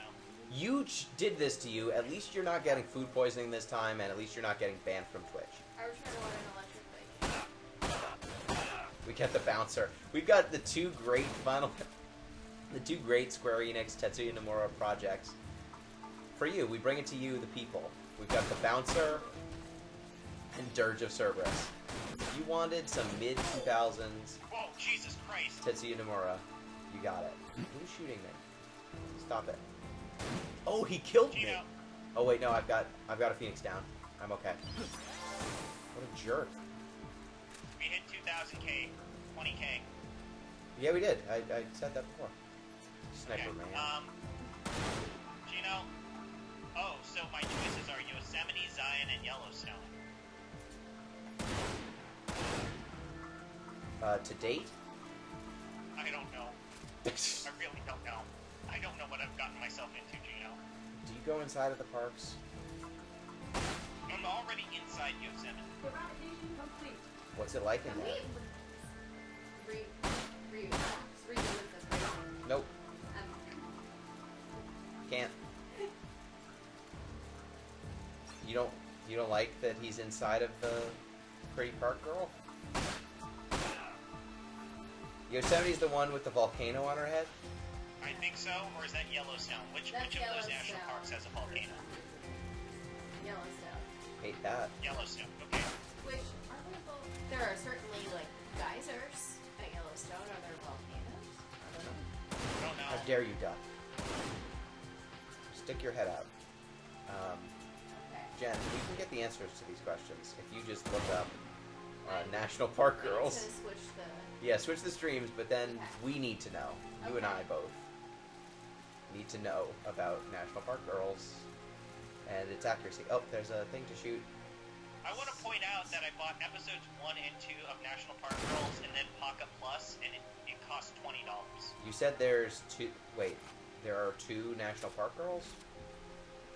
You did this to you. At least you're not getting food poisoning this time, and at least you're not getting banned from Twitch. Arbitrary Water and Electric Lake. We get the bouncer. We've got the two great Square Enix Tetsuya Nomura projects. For you, we bring it to you, the people. We've got the bouncer and Dirge of Cerberus. If you wanted some mid-2000s Whoa, Jesus Christ! Tetsuya Nomura, you got it. Who's shooting me? Stop it. Oh, he killed me. Gino. Oh wait, no, I've got a Phoenix down. I'm okay. What a jerk. We hit 2,000k, 20k. Yeah, we did. I said that before. Sniper Okay. man. Gino. Oh, so my choices are Yosemite, Zion, and Yellowstone. To date? I don't know. I really don't know. I don't know what I've gotten myself into, Gino. Do you go inside of the parks? I'm already inside Yosemite. Eradication complete. What's it like in Can there? we redo this? Nope, can't. You don't like that he's inside of the pretty park girl? Yosemite's the one with the volcano on her head? I think so, or is that Yellowstone? Which That's of those national Yellowstone. parks has a volcano? Yellowstone. Hate that. Yellowstone, okay. Which are they both? There are certainly like geysers at Yellowstone. Are there volcanoes? I don't know. I don't know. How dare you, duck? Stick your head out. Okay. Jen, we can get the answers to these questions if you just look up National Park I'm Girls. just gonna switch the. Yeah, switch the streams, but then we need to know. You and Okay. I both need to know about National Park Girls and its accuracy. Oh, there's a thing to shoot. I want to point out that I bought episodes 1 and 2 of National Park Girls and then Pocket Plus, and it cost $20. You said there's two. Wait, there are 2 National Park Girls?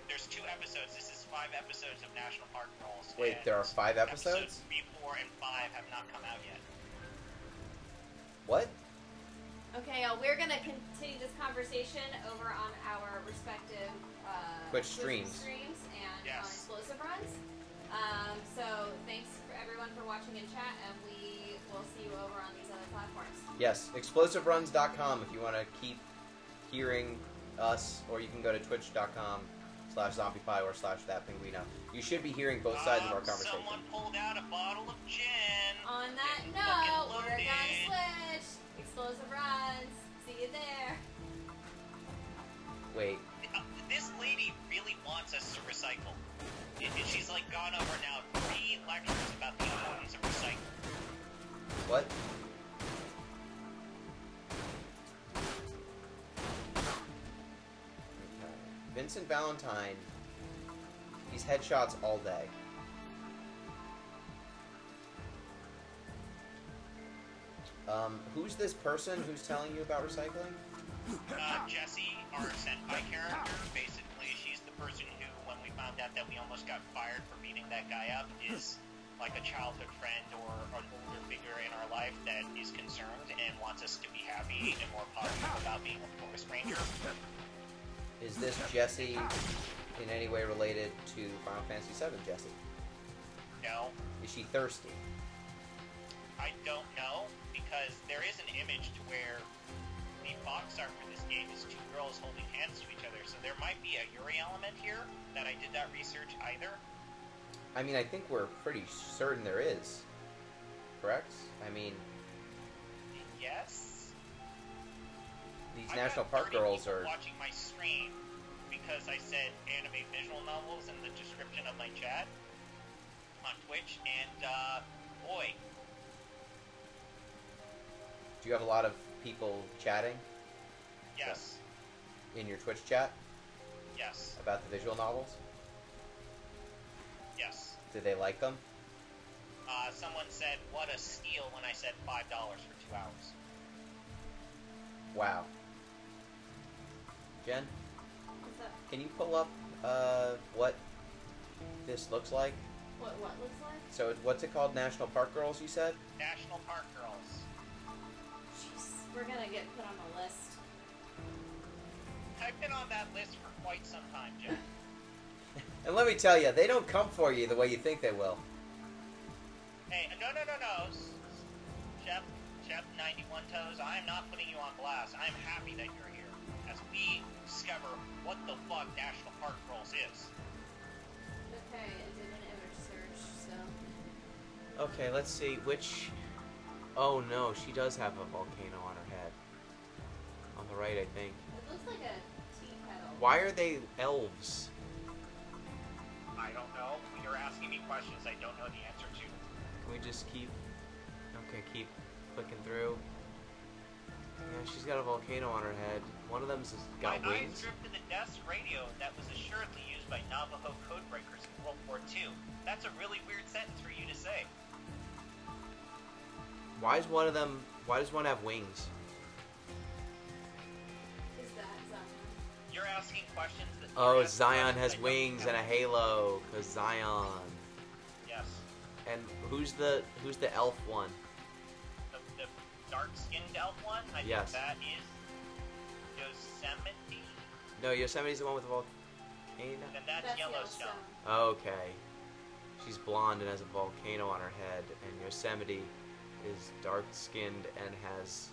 There's 2 episodes. This is 5 episodes of National Park Girls. Wait, and there are 5 episodes? Episodes 3, 4, and 5 have not come out yet. What? Okay, we're gonna continue this conversation over on our respective Twitch streams. and Yes. on Explosive Runs. So thanks for everyone for watching in chat, and we will see you over on these other platforms. Yes, explosiveruns.com if you want to keep hearing us, or you can go to twitch.com/zombiepie or /thatpinguino. You should be hearing both sides of our conversation. Someone pulled out a bottle of gin. On that Getting note, fucking we're loaded. gonna switch. Explosive Runs. See you there. Wait, This lady really wants us to recycle. And she's like gone over now 3 lectures about the importance of recycling. what? Okay. Vincent Valentine, he's headshots all day. Who's this person who's telling you about recycling? Jessie, our senpai character, basically she's the person who, when we found out that we almost got fired for beating that guy up, is like a childhood friend or an older figure in our life that is concerned and wants us to be happy and more positive about being a forest ranger. Is this Jesse in any way related to Final Fantasy VII, Jesse? No, Is she thirsty? I don't know, because there is an image to where the box art for this game is two girls holding hands to each other, so there might be a Yuri element here that I did not research either. I mean, I think we're pretty certain there is. Correct? I mean, Yes? these I've National got Park 30 girls people are... watching my stream because I said anime visual novels in the description of my chat on Twitch, and boy, Do you have a lot of people chatting yes, in your Twitch chat yes, about the visual novels? yes. Do they like them? Someone said, what a steal, when I said $5 for 2 hours. Wow. Jen, What's up? can you pull up what this looks like? What looks like? So what's it called? National Park Girls, you said? National Park Girls. Jeez, we're gonna get put on a list. I've been on that list for quite some time, Jen. And let me tell you, they don't come for you the way you think they will. Hey, no. Chef 91 Toes, I am not putting you on blast. I am happy that you're here as we discover what the fuck National Park Girls is. Okay, I did an image search, so. Okay, let's see which... Oh no, she does have a volcano on her head. On the right, I think. It looks like a tea kettle. Why are they elves? I don't know. You're asking me questions I don't know the answer to. Can we just keep... Okay, keep clicking through. Yeah, she's got a volcano on her head. One of them's got My eyes wings. drifted the desk radio that was assuredly used by Navajo codebreakers in World War II. That's a really weird sentence for you to say. Why is one of them... Why does one have wings? Is that Zion? You're asking questions that... Oh, you're asking Zion questions has I don't wings know. and a halo, cause Zion. Yes. And who's the elf one? The dark-skinned elf one? I Yes. think that is Yosemite? No, Yosemite's the one with the volcano. Then that's Yellowstone. Okay. She's blonde and has a volcano on her head, and Yosemite is dark-skinned and has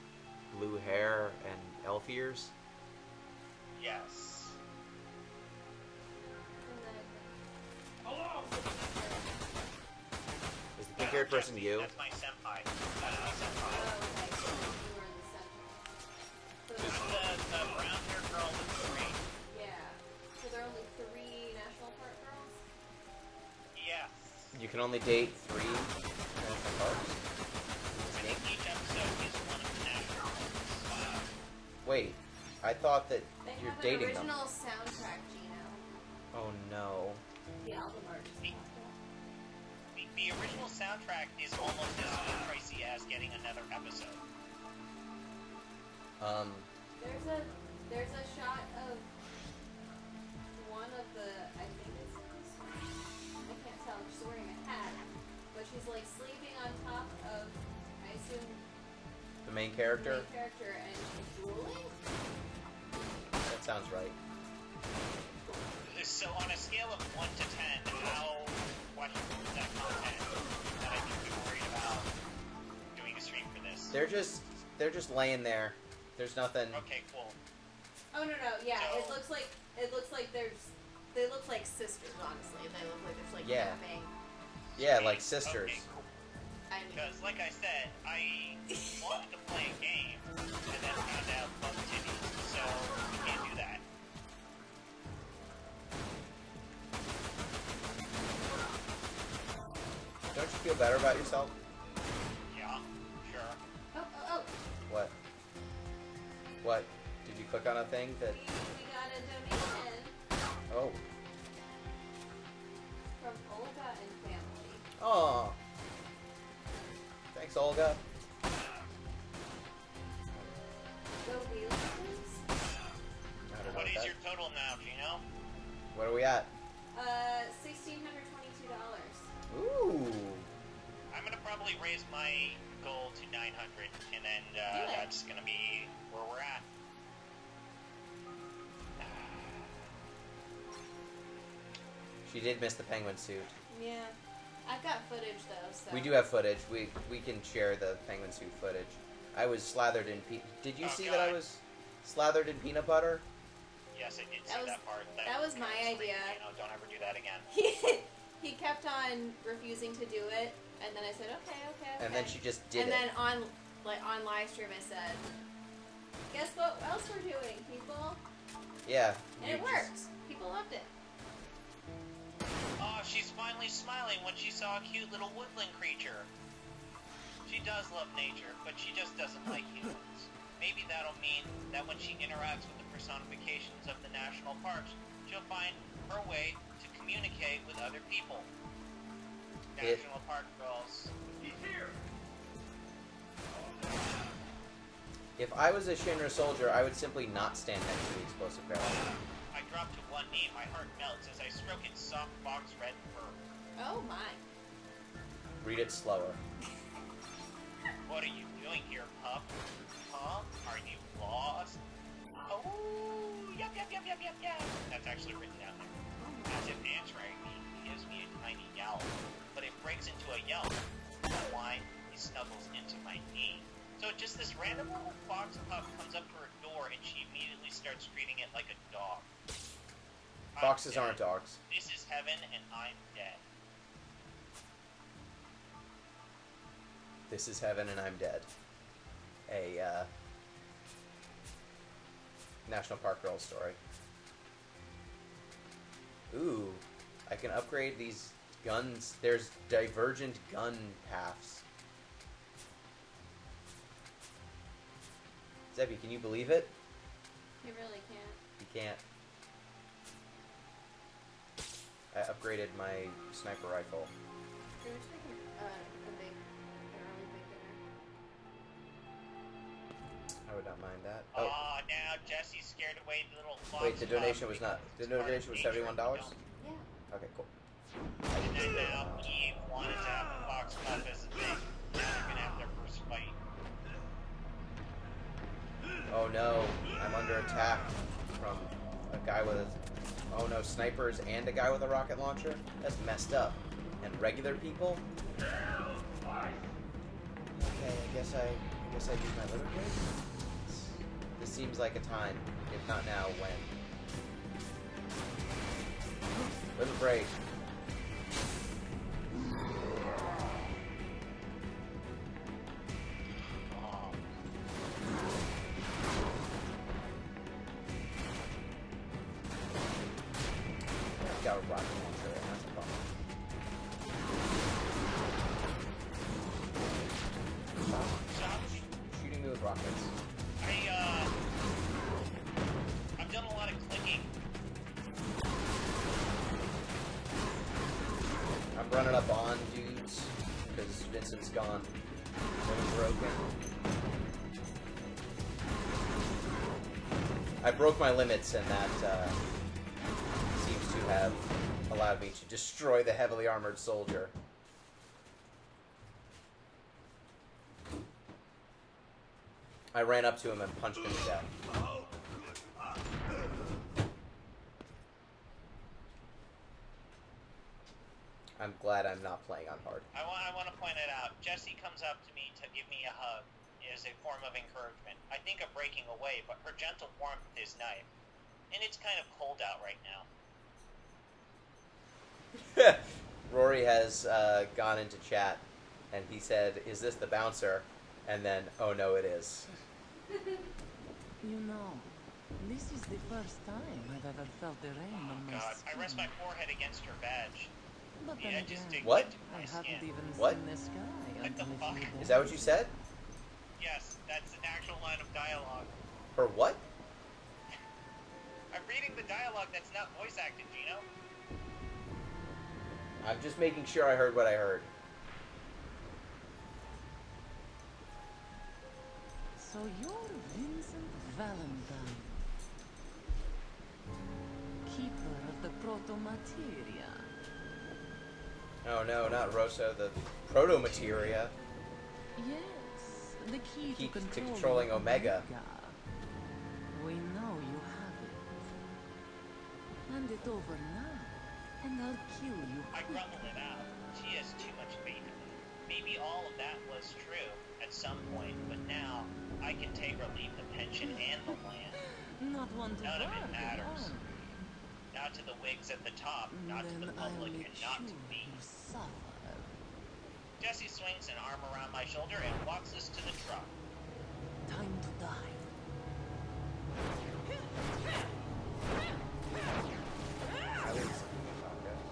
blue hair and elf ears. Yes. Is the pink-haired person Jesse, you? That's my senpai. That's my senpai. Who's the brown-haired girl with the ring? Yeah. So there are only 3 National Park girls? Yes. You can only date 3 national parks? I think each episode is one of the national parks. Wait, I thought that They you're have an dating them. original soundtrack, Gino. Oh no. The album art is popped The original soundtrack is almost as pricey as getting another episode. up. There's a shot of one of the, I think it's, I can't tell, she's wearing a hat, but she's like sleeping on top of, I assume, The main the character? main character, and she's drooling? That sounds right. So on a scale of 1 to 10, how questionable is that content that I think we're worried about doing a stream for this? They're just laying there. There's nothing. Okay, cool. Oh no, yeah, So- it looks like they look like sisters, honestly. They look like there's like Yeah. napping. Yeah, like sisters. Okay, cool. I mean, Because, like I said, I wanted to play a game and then found out about titties, so we can't do that. Don't you feel better about yourself? Yeah, sure. oh, What? What? Did you click on a thing that... we got a donation Oh. from Olga and family. Oh. Thanks, Olga. Go Wheelers. I don't know What is that. your total now, Gino? What are we at? $1,622. Ooh. I'm gonna probably raise my goal to 900, and then Do it. that's gonna be where we're at. She did miss the penguin suit. Yeah. I've got footage though, so. We do have footage. We can share the penguin suit footage. I was slathered in Did you see that I was slathered in peanut butter? Yes, I did see that part. That was my idea. You know, don't ever do that again. He kept on refusing to do it, and then I said, okay. And then she just did it. And then on live stream I said, guess what else we're doing, people? Yeah. And it worked. People loved it. Oh, she's finally smiling when she saw a cute little woodland creature. She does love nature, but she just doesn't like humans. Maybe that'll mean that when she interacts with the personifications of the national parks, she'll find her way to communicate with other people. National Park Girls. He's here! If I was a Shinra soldier, I would simply not stand next to the explosive barrel. I drop to one knee, my heart melts as I stroke its soft box red fur. Oh my. Read it slower. What are you doing here, pup? Huh? Are you lost? Oh, yep. That's actually written down there. As if answering me, he gives me a tiny yowl, but it breaks into a yelp. Why? He snuggles into my knee. So just this random little fox pup comes up to her door and she immediately starts treating it like a dog. Foxes aren't dogs. This is heaven and I'm dead. This is heaven and I'm dead. A National Park Girl story. Ooh, I can upgrade these guns. There's divergent gun paths. Zebby, can you believe it? You really can't. You can't. I upgraded my sniper rifle. You're just making a really big dinner. I would not mind that. Oh, Oh, now Jesse's scared away the little fox. wait, the donation was not. The donation was $71? Yeah. Okay, cool. And then now Eve wanted to have a fox pup as a thing. Now they're gonna have their first fight. Oh no, I'm under attack from a guy with a... Oh no, snipers and a guy with a rocket launcher? That's messed up. And regular people? Okay, I guess I use my liver break? This seems like a time, if not now, when. Liver break. Got a rocket launcher, and that's a problem. Stop shooting me with rockets. I've done a lot of clicking. I'm running up on dudes, because Vincent's gone. Really broken. I broke my limits, and that, seems to have allowed me to destroy the heavily armored soldier. I ran up to him and punched him to death. I'm glad I'm not playing on hard. I want to point it out. Jessie comes up to me to give me a hug as a form of encouragement. I think of breaking away, but her gentle warmth is nice. And it's kind of cold out right now. Rory has gone into chat, and he said, "Is this the bouncer?" And then, "Oh no, it is." You know, this is the first time I've ever felt the rain on my God, skin. I rest my forehead against her badge. But Yeah, then just again, dig What? into I my haven't skin. even What? seen the sky What the until a fuck? few Is that what you days said? Yes, that's an actual line of dialogue. For what? I'm reading the dialogue that's not voice acted, Gino. I'm just making sure I heard what I heard. So you're Vincent Valentine, keeper of the proto-materia. Oh no, not Rosa, the proto-materia. Yes, the key Key to to controlling controlling Omega. We know you have it. Hand it over now, and I'll kill you. I grumble it out. She has too much faith in me. Maybe all of that was true at some point, but now I can take or leave the pension and the land. Not one to None of it bargain, matters. huh? Not to the Whigs at the top, not to the Then I'll public, make and not to sure me. you suffer. Jesse swings an arm around my shoulder and walks us to the truck. Time to die. I didn't see the podcast.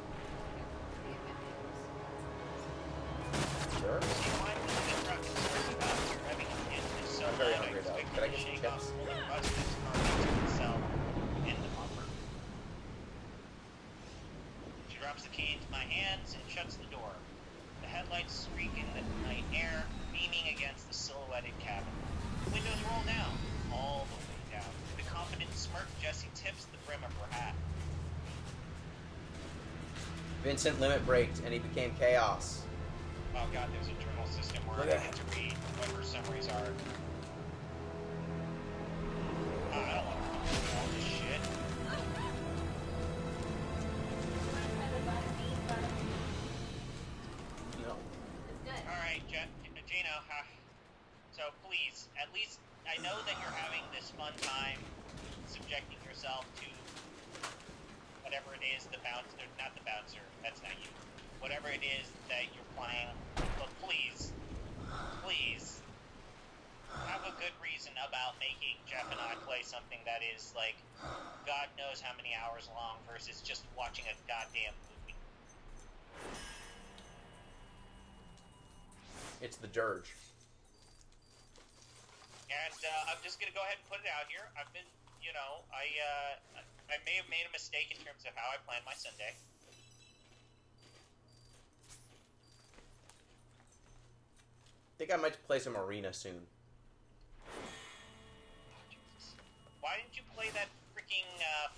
Sure. He climbed into the truck and starts about revving his engine so I'm very loud I hungry, though. expected Could I to get some shake off chips? all the rust that's carving into himself in the bumper. She drops the key into my hands and shuts the door. The headlights streak in the night air, beaming against the silhouetted cabin. The windows roll down, all the way down. With a confident smirk, Jessie tips the brim of her hat. Vincent limit braked and he became chaos. Oh god, there's a journal system where Look I at get to read what her summaries are. I don't want to read all this shit. No. It's good. Alright, Gino, so please, at least, I know that you're having this fun time subjecting yourself to whatever it is, not the bouncer, that's not you. Whatever it is that you're playing, but please, have a good reason about making Jeff and I play something that is, like, God knows how many hours long versus just watching a goddamn movie. It's the Dirge. And I'm just gonna go ahead and put it out here. I've been, I may have made a mistake in terms of how I planned my Sunday. I think I might play some arena soon. Jesus. Why didn't you play that freaking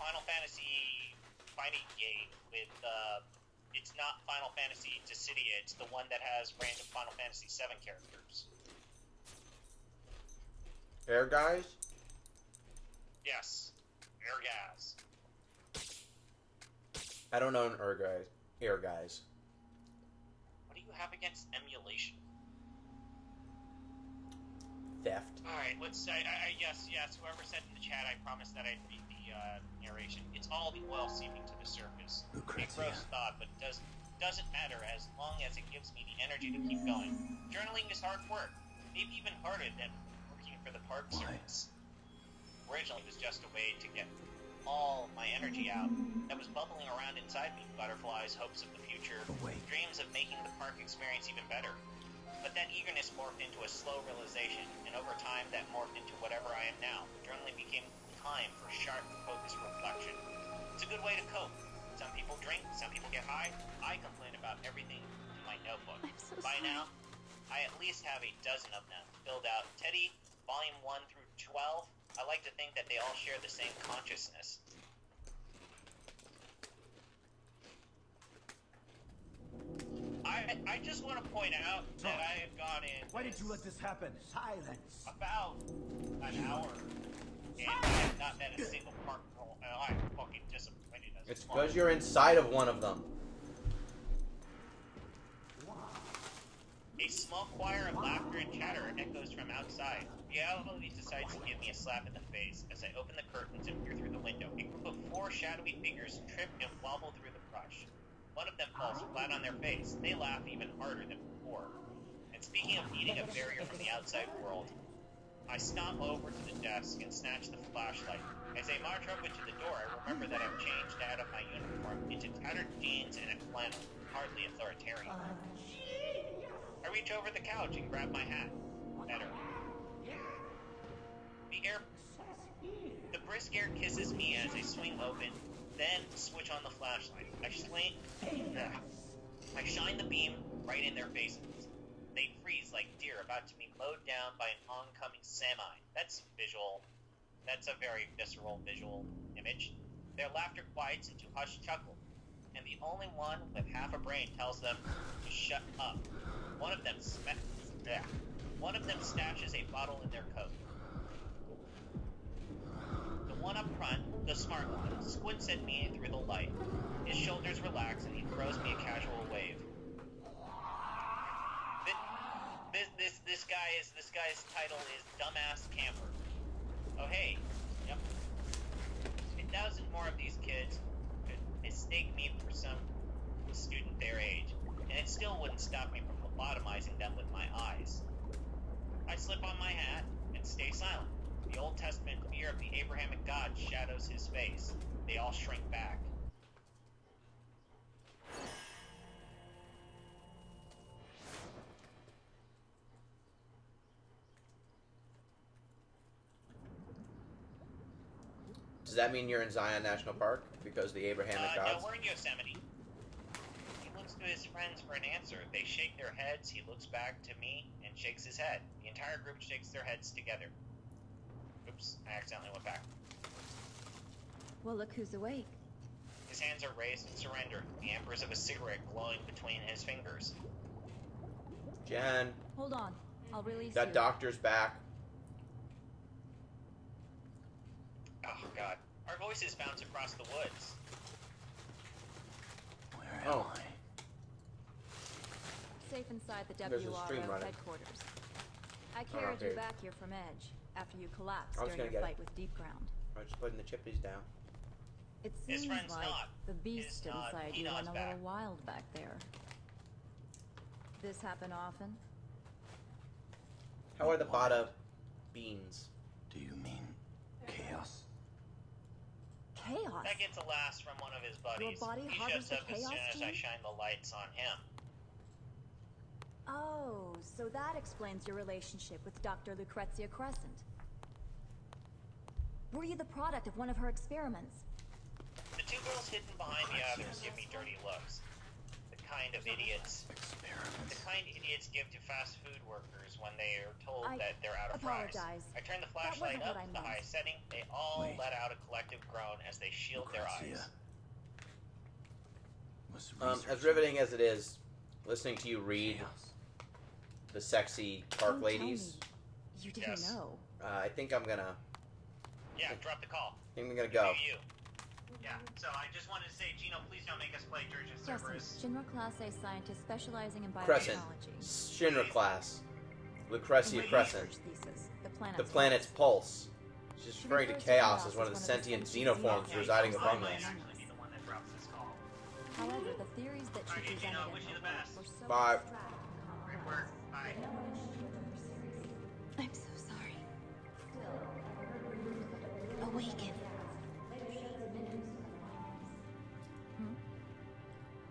Final Fantasy fighting game with, it's not Final Fantasy Dissidia, it's the one that has random Final Fantasy VII characters. Air guys? Yes. Ergaz. I don't know an Air guys. What do you have against emulation? Theft. Alright, yes, whoever said in the chat, I promised that I'd read the narration. It's all the oil seeping to the surface. A gross thought, but it doesn't matter as long as it gives me the energy to keep going. Journaling is hard work, maybe even harder than working for the Park Service. Originally, it was just a way to get all my energy out that was bubbling around inside me. Butterflies, hopes of the future, dreams of making the park experience even better. But that eagerness morphed into a slow realization, and over time that morphed into whatever I am now. Journaling became time for sharp, focused reflection. It's a good way to cope. Some people drink, some people get high. I complain about everything in my notebook. I'm so By sorry. now, I at least have a dozen of them filled out. Teddy, volume 1 through 12. I like to think that they all share the same consciousness. I just want to point out that I have gone in. Why did you let this happen? Silence. About an hour, and I have not met a single park girl. I'm fucking disappointed as It's fuck. because you're inside of one of them. A small choir of laughter and chatter echoes from outside. Reality decides to give me a slap in the face as I open the curtains and peer through the window. A group of 4 shadowy figures trip and wobble through the brush. One of them falls flat on their face. They laugh even harder than before. And speaking of needing a barrier from the outside world, I stomp over to the desk and snatch the flashlight. As I march over to the door, I remember that I've changed out of my uniform into tattered jeans and a flannel, hardly authoritarian. I reach over the couch and grab my hat. Better. The brisk air kisses me as I swing open, then switch on the flashlight. I shine the beam right in their faces. They freeze like deer about to be mowed down by an oncoming semi. That's a very visceral visual image. Their laughter quiets into hushed chuckle, and the only one with half a brain tells them to shut up. One of them stashes a bottle in their coat. The one up front, the smart one, squints at me through the light. His shoulders relax. relax, and he throws me a casual wave. This guy's title is Dumbass Camper. Oh hey, yep. 1,000 more of these kids could mistake me for some student their age, and it still wouldn't stop me from lobotomizing them with my eyes. I slip on my hat and stay silent. The Old Testament fear of the Abrahamic God shadows his face. They all shrink back. Does that mean you're in Zion National Park because of the Abrahamic gods? No, we're in Yosemite. He looks to his friends for an answer. They shake their heads. He looks back to me and shakes his head. The entire group shakes their heads together. Oops, I accidentally went back. Well, look who's awake. His hands are raised in surrender, the embers of a cigarette glowing between his fingers. Jen. Hold on. I'll release That you. doctor's back. Oh, God. Our voices bounce across the woods. Where am I? Safe inside the There's a stream WRO running. headquarters. I carried you okay. back here from Edge after you collapsed I was during gonna your get fight it. with Deep Ground. I'm just putting the chippies down. It His seems friend's like not. the beast His nod. inside He you nods went a back. little wild back there. This happen often? How are the Bada beans? Do you mean chaos? Chaos? That gets a last from one of his buddies. Your body He harbors shows the up as soon chaos as I gene? shine the lights on him. Oh, so that explains your relationship with Dr. Lucrezia Crescent. Were you the product of one of her experiments? The two girls hidden behind the others give me dirty looks. The kind of idiots give to fast food workers when they are told I that they're out of fries. apologize. I turn the That flashlight wasn't up what I to the meant. highest setting. They all Wait. let out a collective groan as they shield their eyes. Lucrezia was As riveting as it is, listening to you read chaos. the sexy park Don't ladies, tell me. You didn't Yes. know. I think I'm gonna. Yeah, drop the call. I think I'm gonna go. Do you. Yeah, so I just wanted to say, Gino, please don't make us play Dirge of Crescent, Cerberus. Shinra Class A scientist specializing in Crescent. biotechnology. Shinra class. Lucrezia In Crescent. research thesis, The planet's pulse. She's referring to chaos as one of the sentient xenoforms Yeah, residing I among might us. actually be the one that drops this call. However, the theories that she Alright, presented Gino, in wish you her the work best. were so Bye. abstract and Great complex work. Bye. that no one should take her seriously. I'm so sorry. Still, awaken.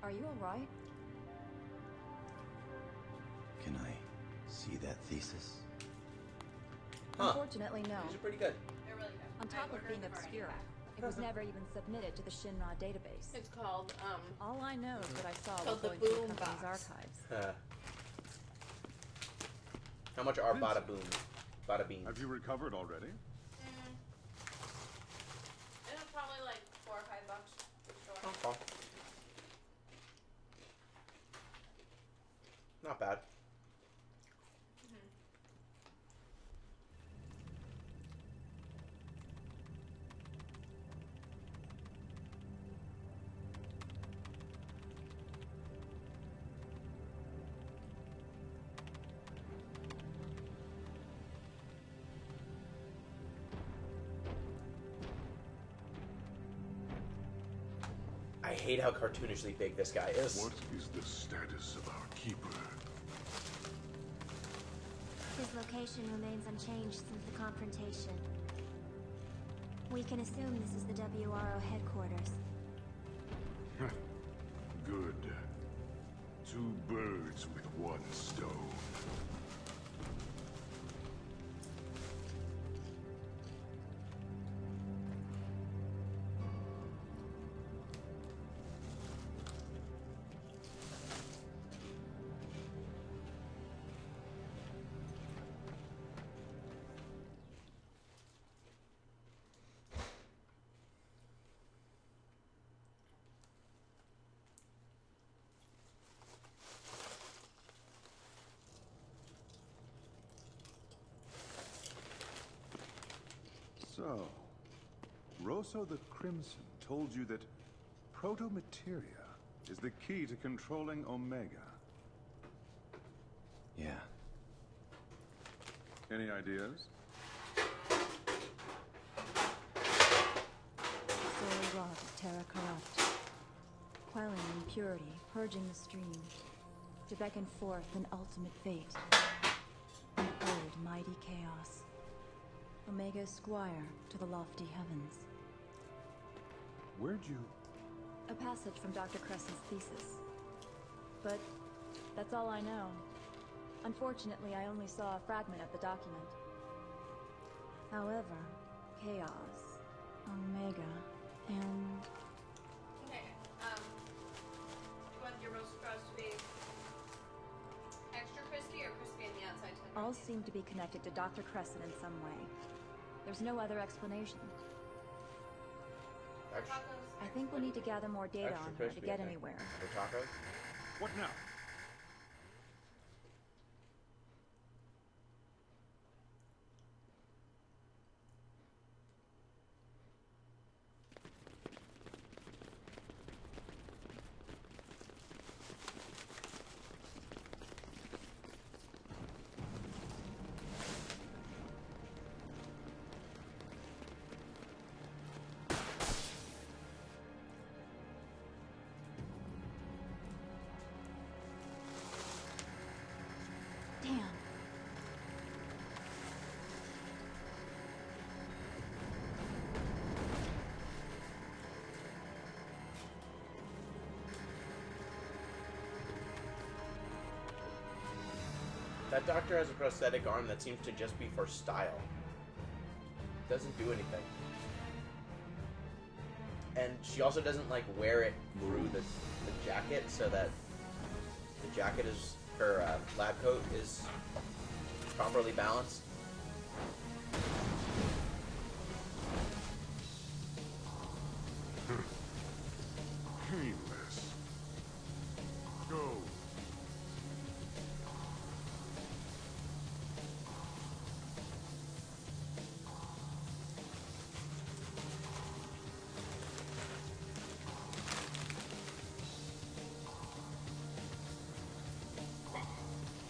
Are you alright? Can I see that thesis? Huh. Unfortunately, no. These are pretty good. They're really good. On top of being obscure, it was never even submitted to the Shinra database. It's called, All I know is what I saw while called the going through Boom the company's Box. archives. How much are Bada Boom? Bada beans. Have you recovered already? It's probably like $4 or $5 for sure. Okay. Not bad. I hate how cartoonishly big this guy is. What is the status of our keeper? His location remains unchanged since the confrontation. We can assume this is the WRO headquarters. Good. Two birds with one stone. So, Rosso the Crimson told you that proto-materia is the key to controlling Omega. Yeah. Any ideas? Soul rod of terra corrupt. Quelling impurity, purging the stream. To beckon forth an ultimate fate. An old mighty chaos. Omega Squire to the lofty heavens. Where'd you... A passage from Dr. Crescent's thesis. But that's all I know. Unfortunately, I only saw a fragment of the document. However, chaos, Omega, and... Okay, you want your roast crust to be extra crispy or crispy on the outside? all seem to be connected to Dr. Crescent in some way. There's no other explanation. I think we'll need to gather more data on her to get anywhere. For tacos? What now? Damn. That doctor has a prosthetic arm that seems to just be for style. Doesn't do anything. And she also doesn't like wear it through the jacket, so that the jacket is, her lab coat is properly balanced. Painless. Go.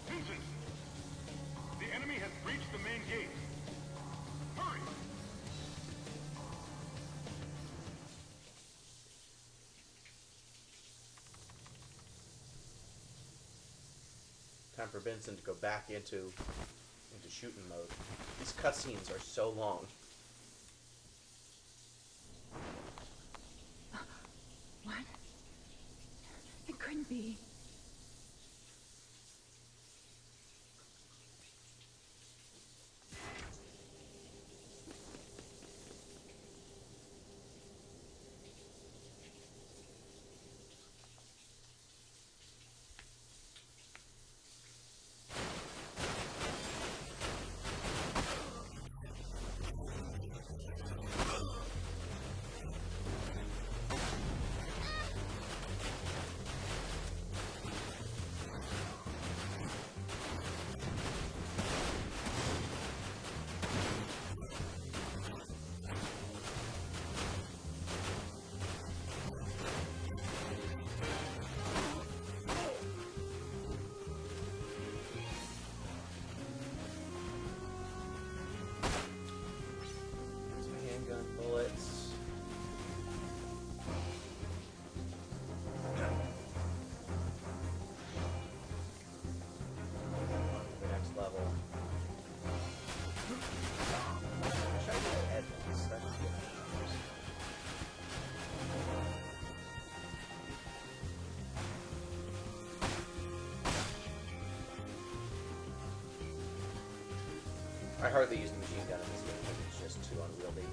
Vincent! The enemy has breached the main gate. Hurry! Time for Vincent to go back into shooting mode. These cutscenes are so long. What? It couldn't be. Handgun bullets. On to the next level. Wish I could head once. That would be nice. I hardly use the machine gun in this game because it's just too unwieldy.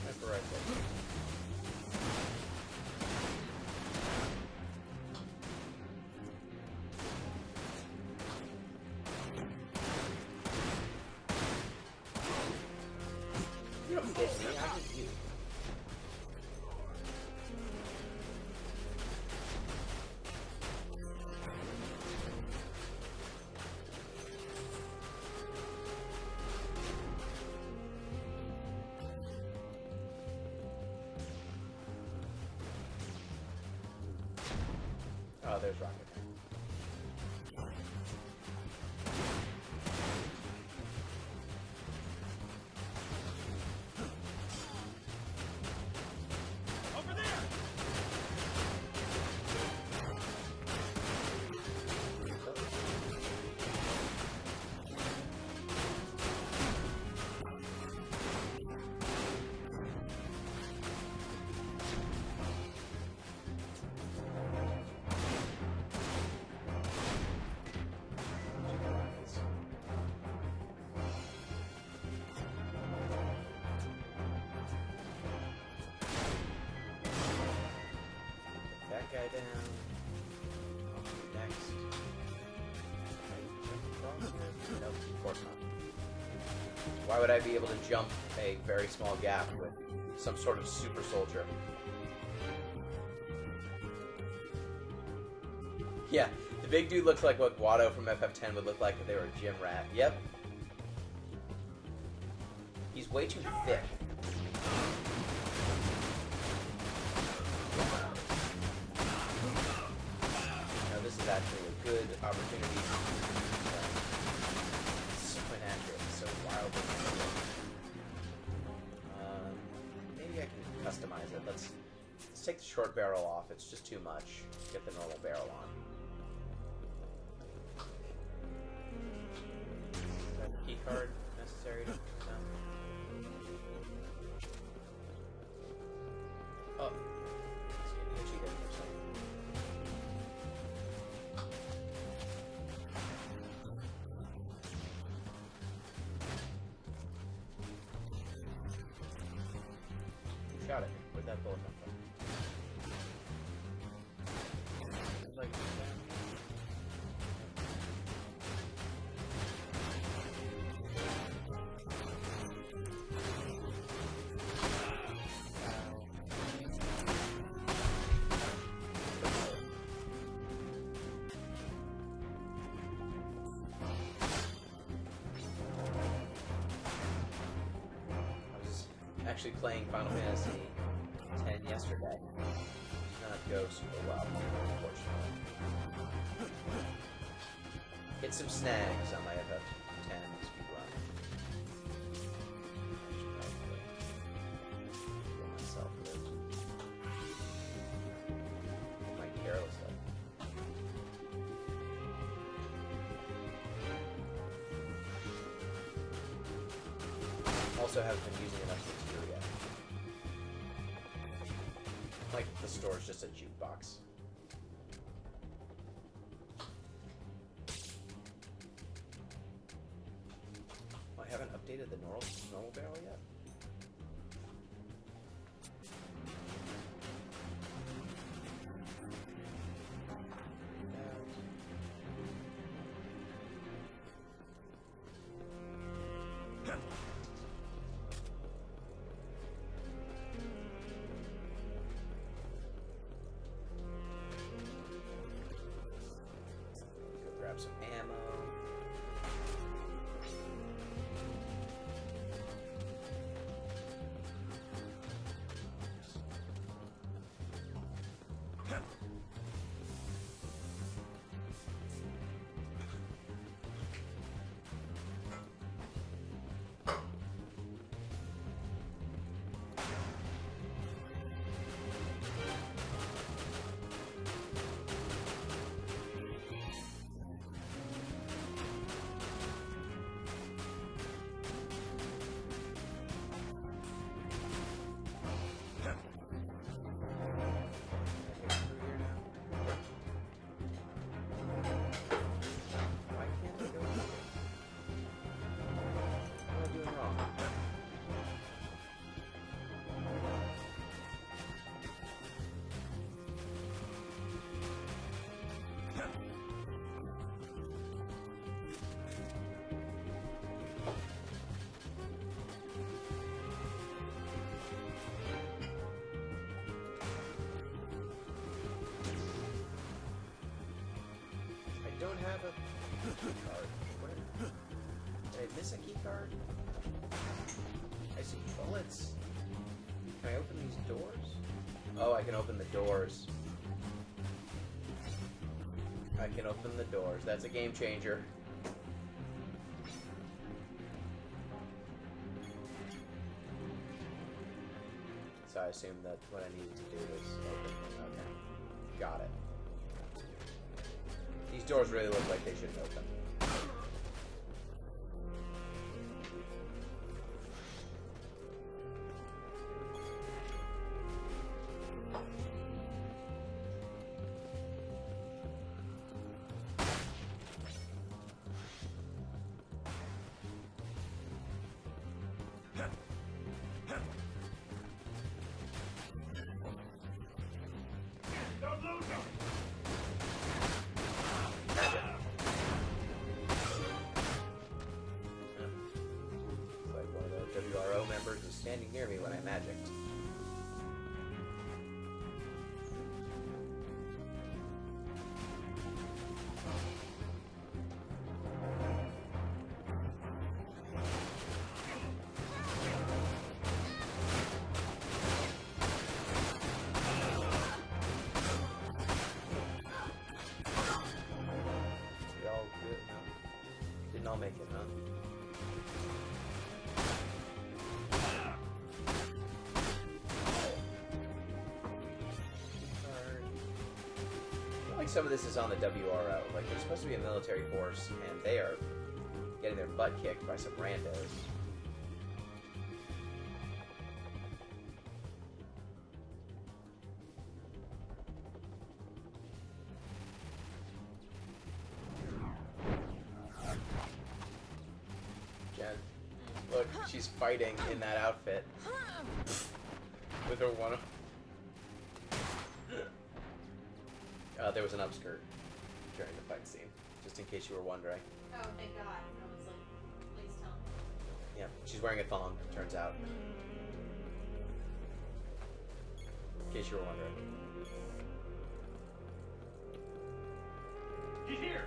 Sniper rifle. there's Rocket. Over there! That guy down. Next. Nope, of course not. Why would I be able to jump a very small gap with some sort of super soldier? Yeah, the big dude looks like what Watto from FF10 would look like if they were a gym rat. Yep. He's way too thick. Now this is actually a good opportunity. It's so inaccurate, it's so wildly inaccurate. Maybe I can customize it. Let's take the short barrel off. It's just too much. Get the normal barrel on. Is that a key card necessary to Oh. It's getting itchy there for a second. Who shot it? Where'd that bullet come from? Seems like it's down here. Actually playing Final Fantasy X yesterday. Did not go super well, unfortunately. Hit some snags on my FF10 speed run. I should probably kill myself with my carelessly. Also haven't been using enough secure yet. Like the store's just a jukebox. Oh, I haven't updated the normal barrel yet. Grab some ammo. Don't have a key card. Where? Did I miss a key card? I see bullets. Can I open these doors? Oh, I can open the doors. I can open the doors. That's a game changer. So I assume that what I needed to do is open. Okay. Got it. These doors really look like they shouldn't open. WRO members is standing near me when I magicked. We all good? No. Didn't all make it, huh? Some of this is on the WRO. Like, they're supposed to be a military force, and they are getting their butt kicked by some randos. Jen, look, she's fighting in that outfit. With her one... there was an upskirt during the fight scene, just in case you were wondering. Oh, thank God. I was like, please tell me. Yeah, she's wearing a thong, turns out. In case you were wondering. Get here!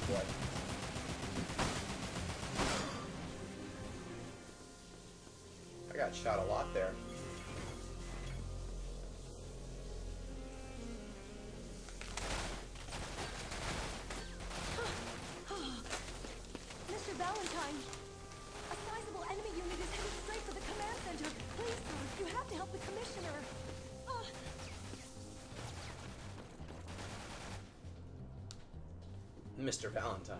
What? I got shot a lot there. Mr. Valentine, a sizable enemy unit is headed straight for the command center. Please, sir, you have to help the commissioner. Mr. Valentine.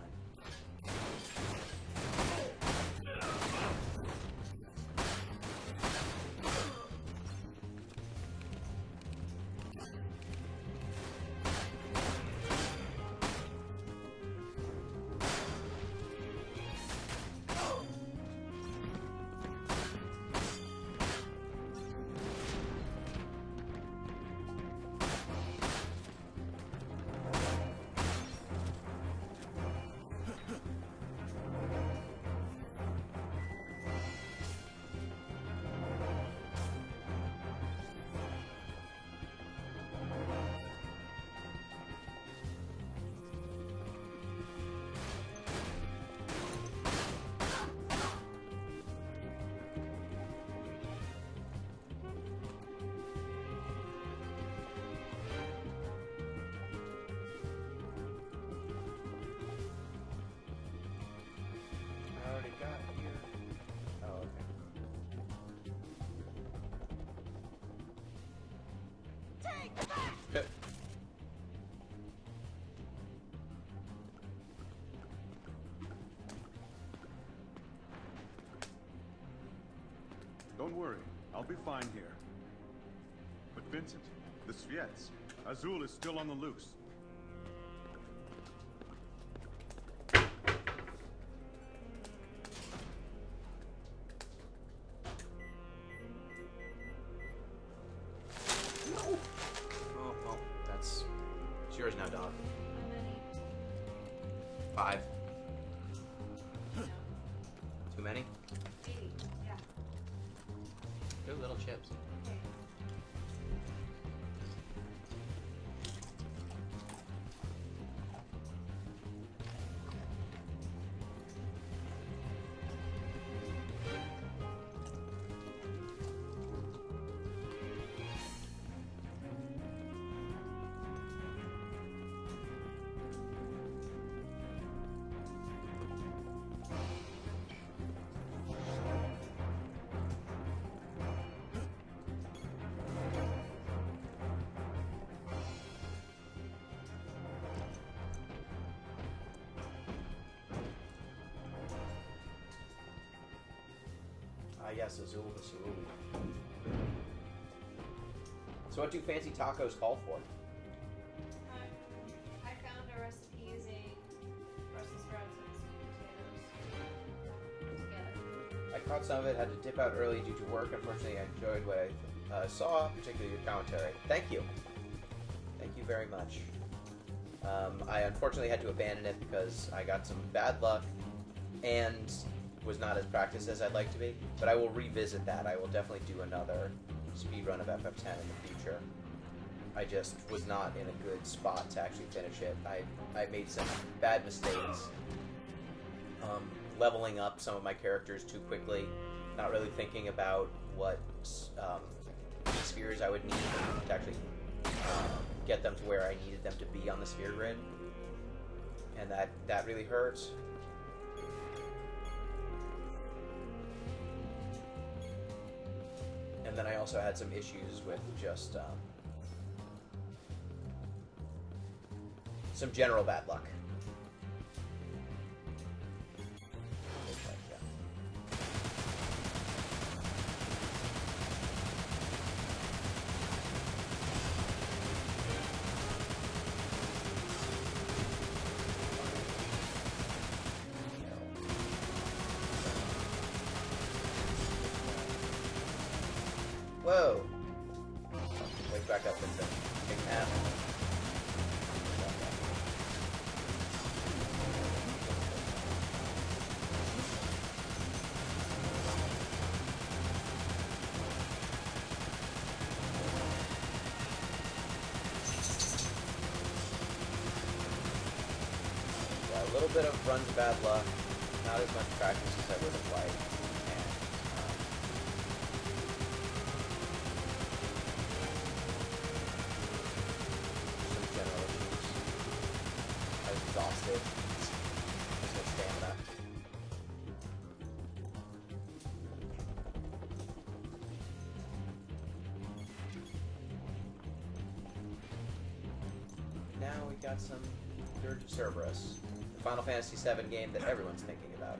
Don't worry, I'll be fine here. But Vincent, the Sviets, Azul is still on the loose. Oh, well, it's yours now, dog. How many? 5. Too many? 80. Yeah. Two little chips. Okay. Ah, yes, Azul the Cerule. So what do fancy tacos call for? I found a recipe using Brussels sprouts and sweet potatoes together. I caught some of it, had to dip out early due to work. Unfortunately, I enjoyed what I saw, particularly your commentary. Thank you. Thank you very much. I unfortunately had to abandon it because I got some bad luck and was not as practiced as I'd like to be. But I will revisit that. I will definitely do another speedrun of FF10 in the future. I just was not in a good spot to actually finish it. I made some bad mistakes. Leveling up some of my characters too quickly, not really thinking about what spheres I would need to actually get them to where I needed them to be on the sphere grid, and that really hurts. And then I also had some issues with just some general bad luck. Whoa! Wake back up, Vincent. Take a nap. Yeah, a little bit of runs of bad luck, not as much practice as I would have liked. Exhausted. There's no stamina. Now we got some Dirge of Cerberus, the Final Fantasy VII game that everyone's thinking about.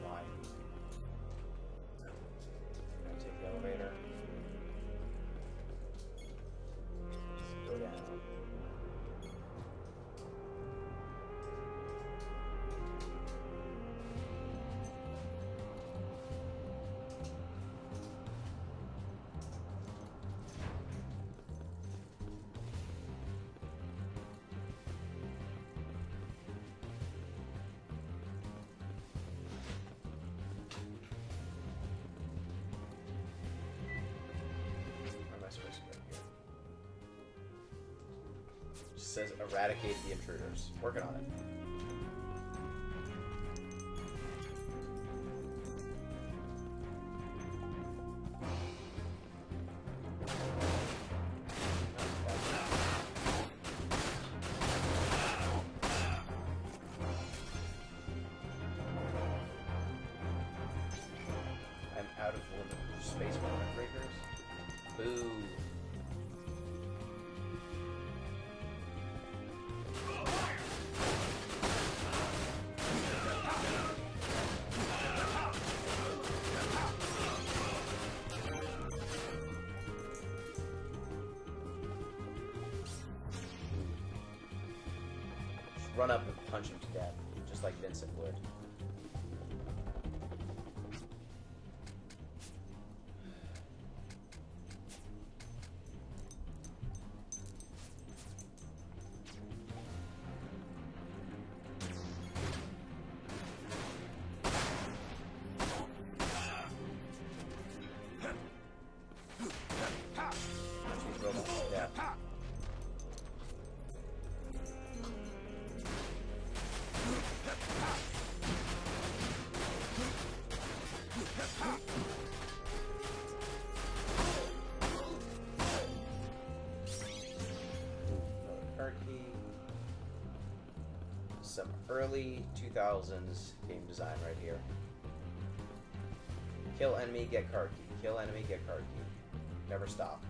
Why? Gonna take the elevator. Let's go down. Where am I supposed to go here? Just says eradicate the intruders. Working on it. out of the limit of space for limit breakers. Boo. Just run up and punch him to death, just like Vincent would. Some early 2000s game design right here. Kill enemy, get card key. Kill enemy, get card key. Never stop.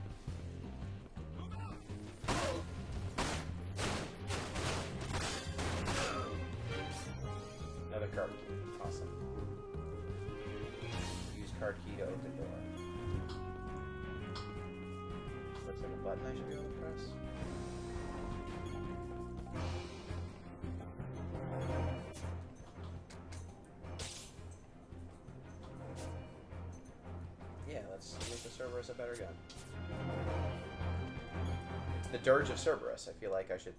Another card key. Awesome. Use card key to open door. Looks like a button I should be able to press. Yeah, let's make the Cerberus a better gun. It's the Dirge of Cerberus. I feel like I should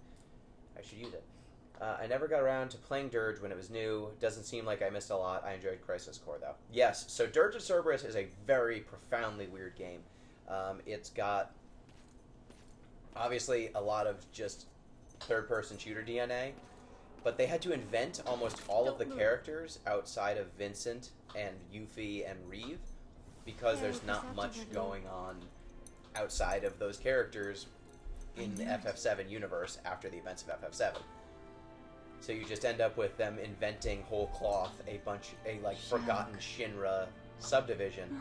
use it. I never got around to playing Dirge when it was new. Doesn't seem like I missed a lot. I enjoyed Crisis Core, though. Yes, so Dirge of Cerberus is a very profoundly weird game. It's got, obviously, a lot of just third-person shooter DNA, but they had to invent almost all of the characters outside of Vincent and Yuffie and Reeve, because there's not much going on outside of those characters in the FF7 universe after the events of FF7. So you just end up with them inventing whole cloth a forgotten Shinra subdivision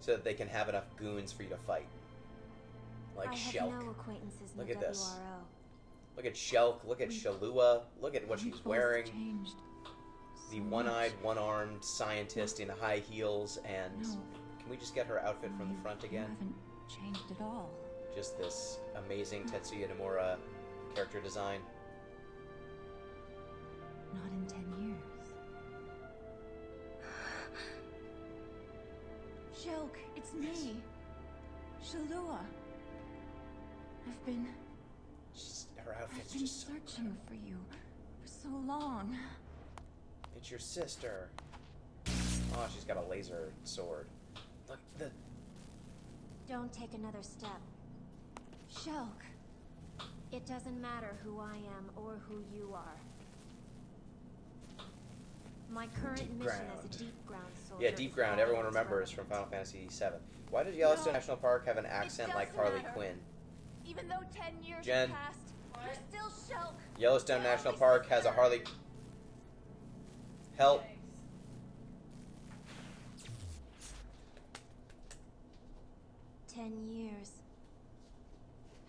so that they can have enough goons for you to fight. Like Shulk. Look at this. Look at Shulk. Look at Shalua. Look at what she's wearing. The one-eyed, one-armed scientist in high heels, and can we just get her outfit from the front again? Haven't changed at all. Just this amazing Tetsuya Nomura character design. Not in 10 years. Shulk, it's me. Shalua. I've been Her outfit's just so searching for you for so long. It's your sister. Oh, she's got a laser sword. Look, Don't take another step. Shulk. It doesn't matter who I am or who you are. My current mission as a deep ground soldier. Yeah, Deep Ground. Everyone remembers from Final Fantasy VII. Why did Yellowstone National Park have an accent like Harley Quinn? Even though 10 years Jen. have passed, you're still Shulk. Yellowstone National Park has a Harley. Help. 10 years.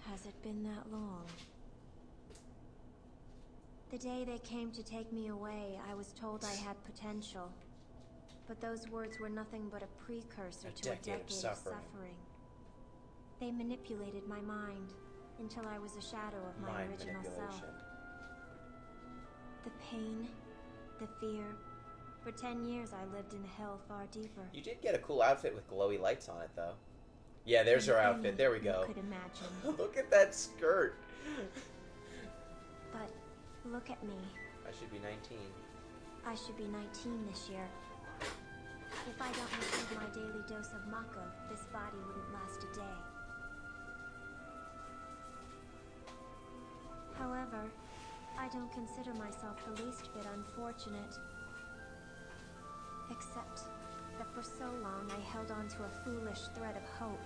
Has it been that long? The day they came to take me away, I was told I had potential. But those words were nothing but a precursor to a decade of suffering. They manipulated my mind until I was a shadow of my original self. The pain, the fear. For 10 years I lived in hell far deeper. You did get a cool outfit with glowy lights on it, though. Yeah, there's her outfit. There we go. Could imagine. Look at that skirt. But look at me. I should be 19. I should be 19 this year. If I don't receive my daily dose of Mako, this body wouldn't last a day. However, I don't consider myself the least bit unfortunate. Except that for so long I held on to a foolish thread of hope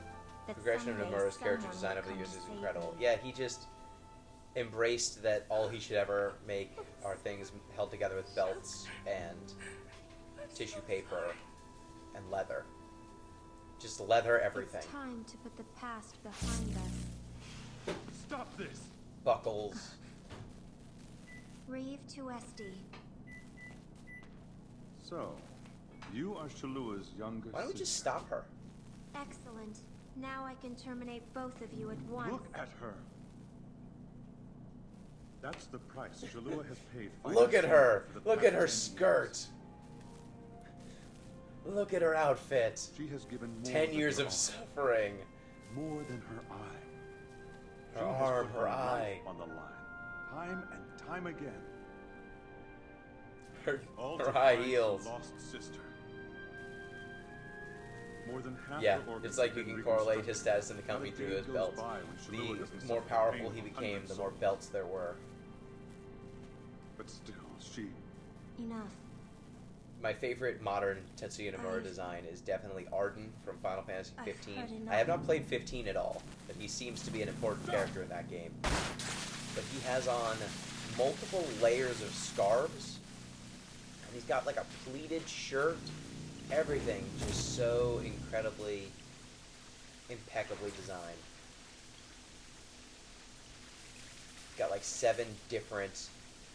that Progression of someday Nomura's character someone design would over the come years to is save incredible. me. Yeah, he just embraced that all he should ever make are things held together with belts and tissue paper and leather. Just leather everything. It's time to put the past behind us. Stop this! Buckles. Reeve to Esti. So, you are Shalua's younger Why don't we sister. just stop her? Excellent. Now I can terminate both of you at once. Look at her. That's the price Shalua has paid. Look at her. for the Look at her past 10 skirt. years. Look at her outfit. She has given more 10 than years her of all, suffering. more than her eye. Her She has arm, put her life eye. on the line, time and time again. All Her to high find heels. her lost sister. More than half Yeah, her organs it's like have you been can correlate his reconstructed. status in the company Not a through day those goes belts. by when Shalua doesn't The more suffer powerful pain he from became, hunger the more souls. belts there were. But still, she... Enough. My favorite modern Tetsuya Nomura design is definitely Arden from Final Fantasy I've 15. heard enough. I have not played 15 at all, but he seems to be an important character in that game. But he has on multiple layers of scarves, and he's got like a pleated shirt. Everything just so incredibly, impeccably designed. Got like 7 different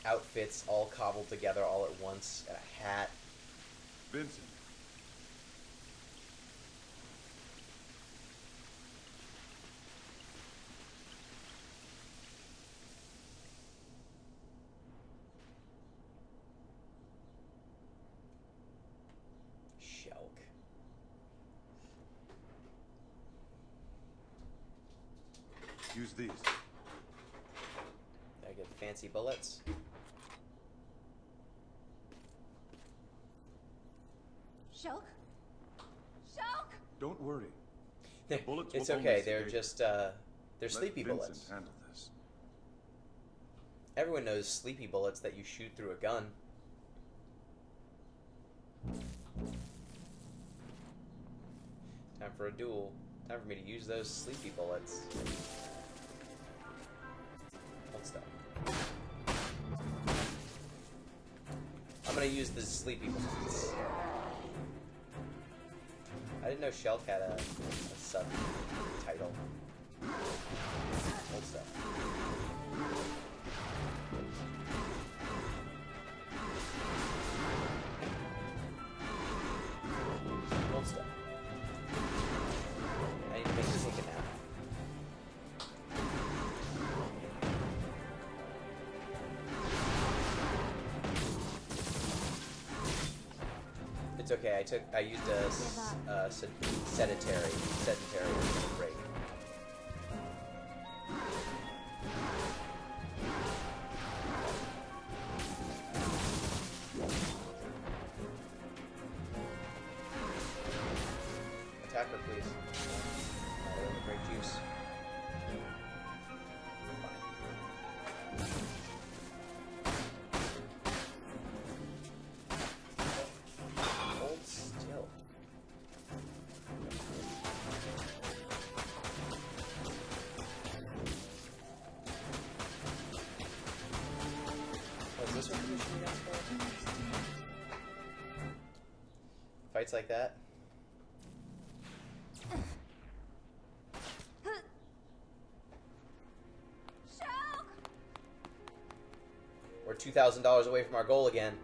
outfits all cobbled together all at once, and a hat. Vincent. Shulk. Use these. I get fancy bullets. Shulk? Shulk! Don't worry. The bullets It's will okay. only They're sedate just her. they're Let sleepy Vincent bullets. handle this. Everyone knows sleepy bullets that you shoot through a gun. Time for a duel. Time for me to use those sleepy bullets. Hold stuff. I'm gonna use the sleepy bullets. I didn't know Shulk had a subtitle. Hold stuff. Hold stuff. I need to make this take a nap. It's okay. I used a sedentary break. Attack her, please. Great juice. Hold still. Oh, is this what the machine gun's for? Fights like that? We're $2,000 away from our goal again.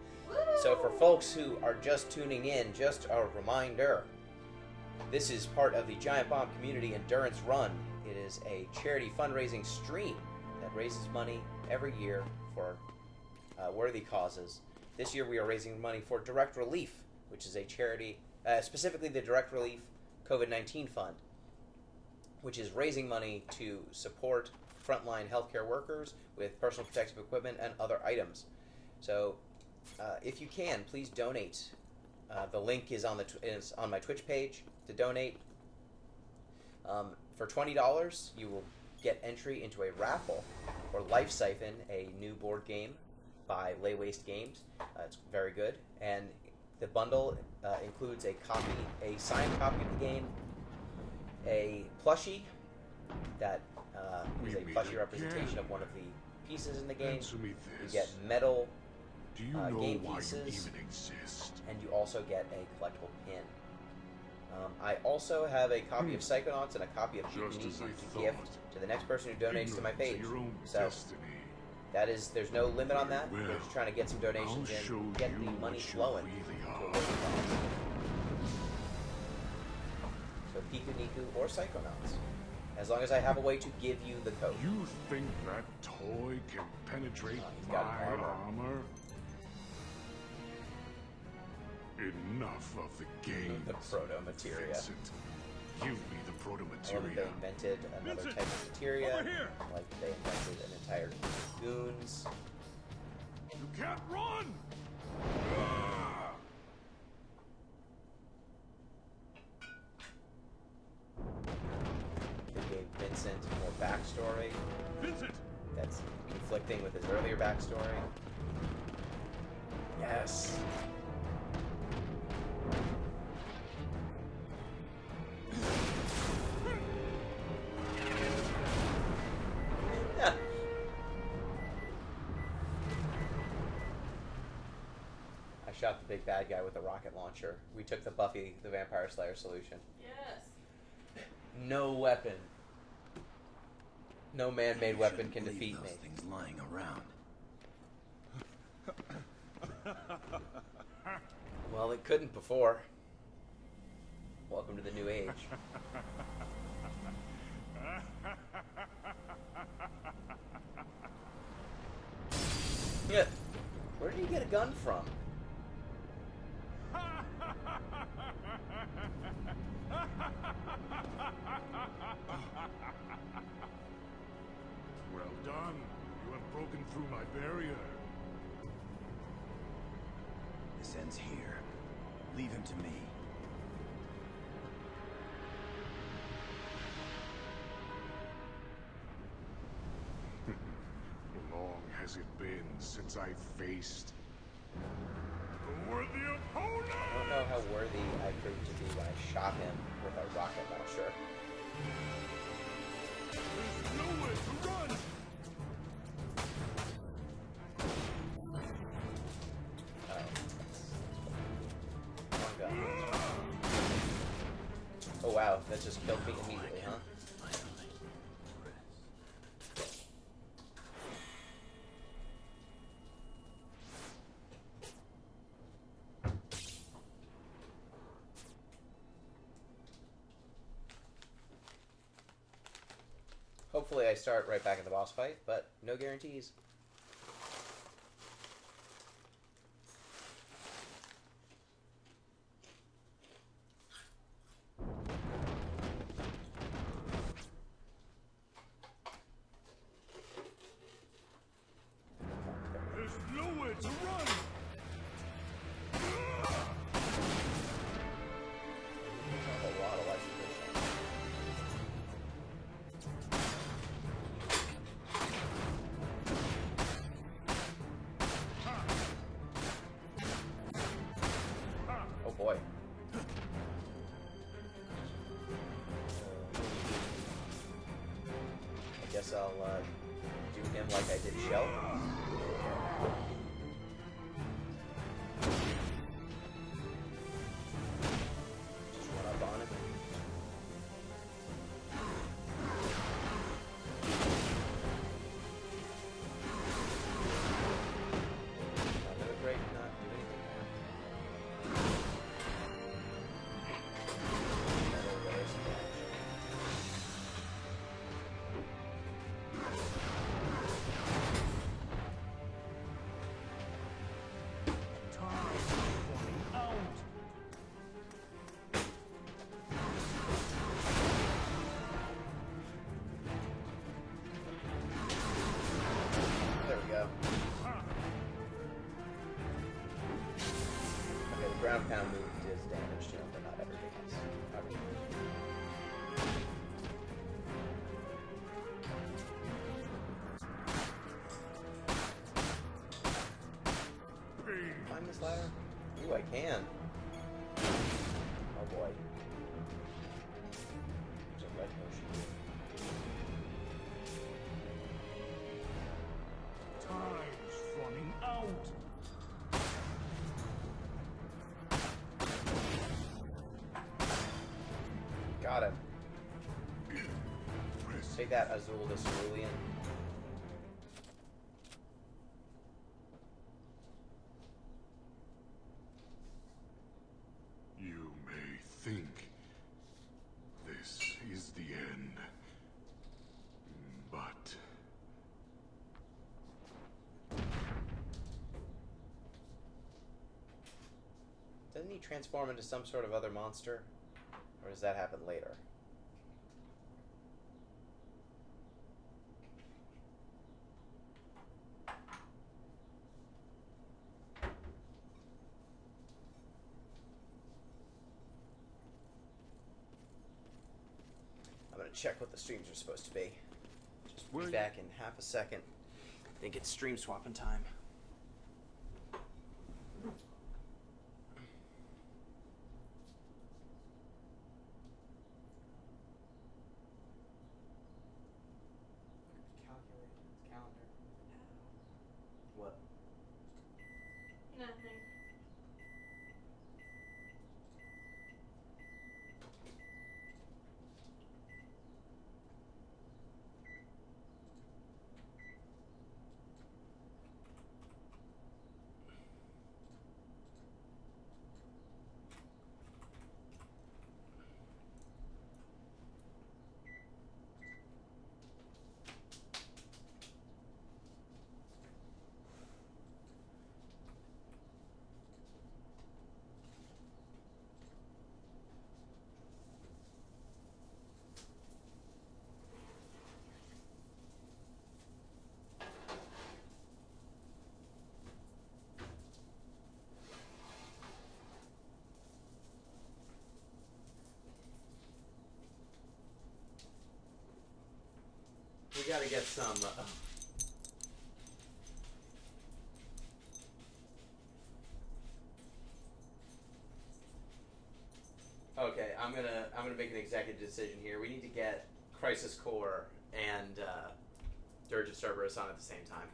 So for folks who are just tuning in, just a reminder, this is part of the Giant Bomb Community Endurance Run. It is a charity fundraising stream that raises money every year for worthy causes. This year we are raising money for Direct Relief, which is a charity, specifically the Direct Relief COVID-19 Fund, which is raising money to support frontline healthcare workers with personal protective equipment and other items. So if you can, please donate. The link is on is on my Twitch page to donate. For $20, you will get entry into a raffle for Life Siphon, a new board game by Lay Waste Games. It's very good, and the bundle includes a signed copy of the game, a plushie that is a plushie representation of one of the pieces in the game. You get metal game pieces, and you also get a collectible pin. I also have a copy of Psychonauts and a copy of GBCERX to gift to the next person who donates to my page. So there's no limit on that. We're just trying to get some donations in, get the money flowing to a worthy cause. So Piku Niku or Psychonauts. As long as I have a way to give you the code. You think that toy can penetrate my armor? Enough of the game. The proto-materia. Vincent, give me the proto-materia. They invented another type of materia. Like they invented an entire goons. You can't run! They gave Vincent more backstory. Vincent! That's conflicting with his earlier backstory. Yes. I shot the big bad guy with a rocket launcher. We took the Buffy the Vampire Slayer solution. Yes. No weapon. No man-made weapon can defeat me. Things lying around. Well, it couldn't before. Welcome to the new age. Yeah. Where did you get a gun from? Well done. You have broken through my barrier. This ends here. Leave him to me. Long has it been since I faced a worthy opponent? I don't know how worthy I proved to be when I shot him with a rocket launcher. There's nowhere to run! Oh wow, that just killed me immediately, huh? Hopefully I start right back in the boss fight, but no guarantees. There's nowhere to run! A lot of life support. Oh boy. I guess I'll do him like I did Shell. Just run up on him. Not doing great, not do anything more. Another rare splash. There we go. Okay, the ground pound move does damage to him, but not everything else. Climb this ladder? Ooh, I can. Oh boy. There's a red motion. Time's running out! Got him. Take that, Azul the Cerulean. You may think this is the end, but Doesn't he transform into some sort of other monster? Or does that happen later? I'm gonna check what the streams are supposed to be. Just be back in half a second. I think it's stream swapping time. What? Nothing. We gotta get some. Okay, I'm gonna make an executive decision here. We need to get Crisis Core and Dirge of Cerberus on at the same time.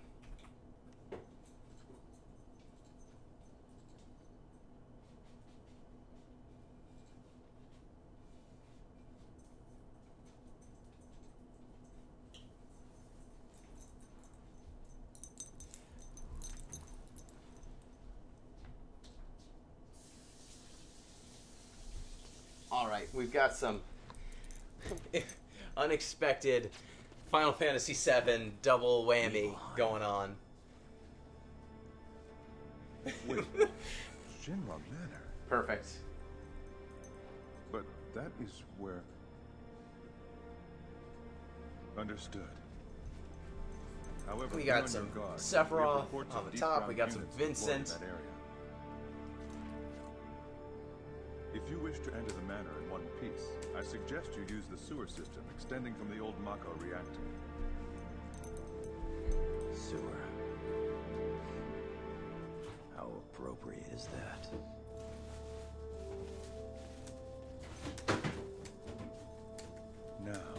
Alright, we've got some unexpected Final Fantasy VII double whammy going on. Wait, Shinra Manor. Perfect. But that is where... Understood. However, We be got on some your guard. We have Sephiroth reports on of the top. We deep-ground got some units deployed in Vincent. that area. If you wish to enter the manor in one piece, I suggest you use the sewer system extending from the old Mako reactor. Sewer. How appropriate is that? Now,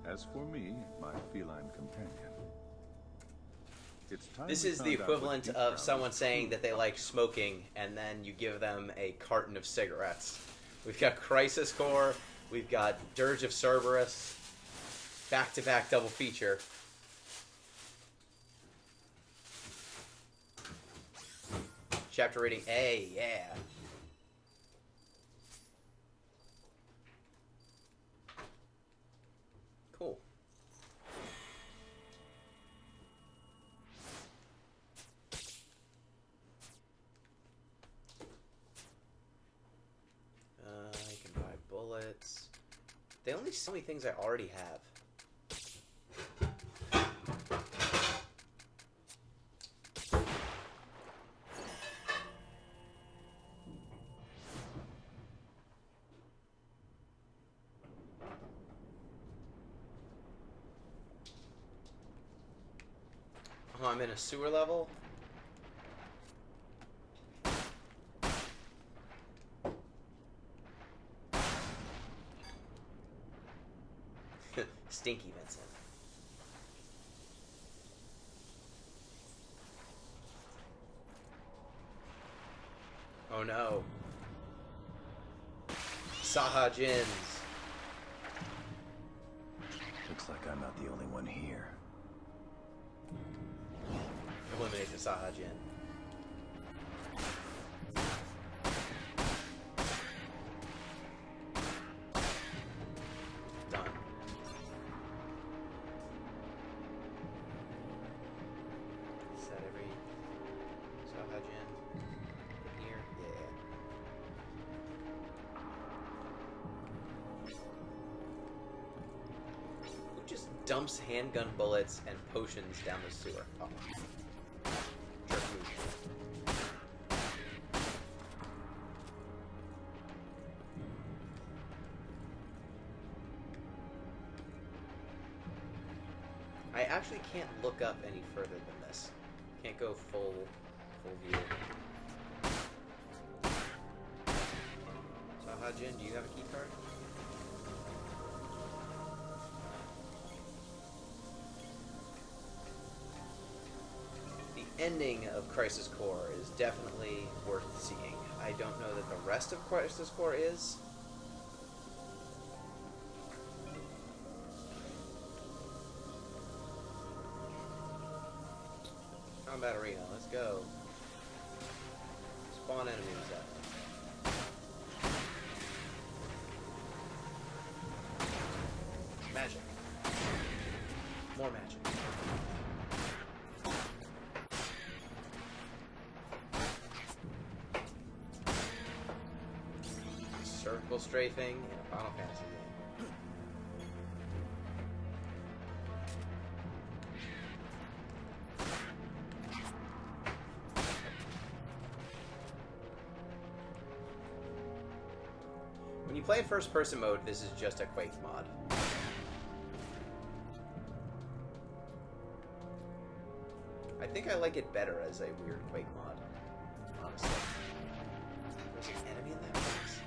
as for me, my feline companion, it's time This we is the found out what equivalent deep of ground someone is saying true. that they like smoking and then you give them a carton of cigarettes. We've got Crisis Core, we've got Dirge of Cerberus, back-to-back double feature. Chapter rating A, yeah. Cool. I can buy bullets. They only sell me things I already have. Oh, I'm in a sewer level? Stinky Vincent. Oh no. Saha Jins. Looks like I'm not the only one here. Eliminate the Sahajin. Done. Set every Sahajin here. Yeah. Who just dumps handgun bullets and potions down the sewer? Oh. Jerk move. I actually can't look up any further than this. Can't go full view. Sahajin, do you have a key card? The ending of Crisis Core is definitely worth seeing. I don't know that the rest of Crisis Core is. Combat arena, let's go. Spawn enemies up. Magic. More magic. Circle strafing in a Final Fantasy game. When you play in first-person mode, this is just a Quake mod. I think I like it better as a weird Quake mod, honestly. There's an enemy in that place?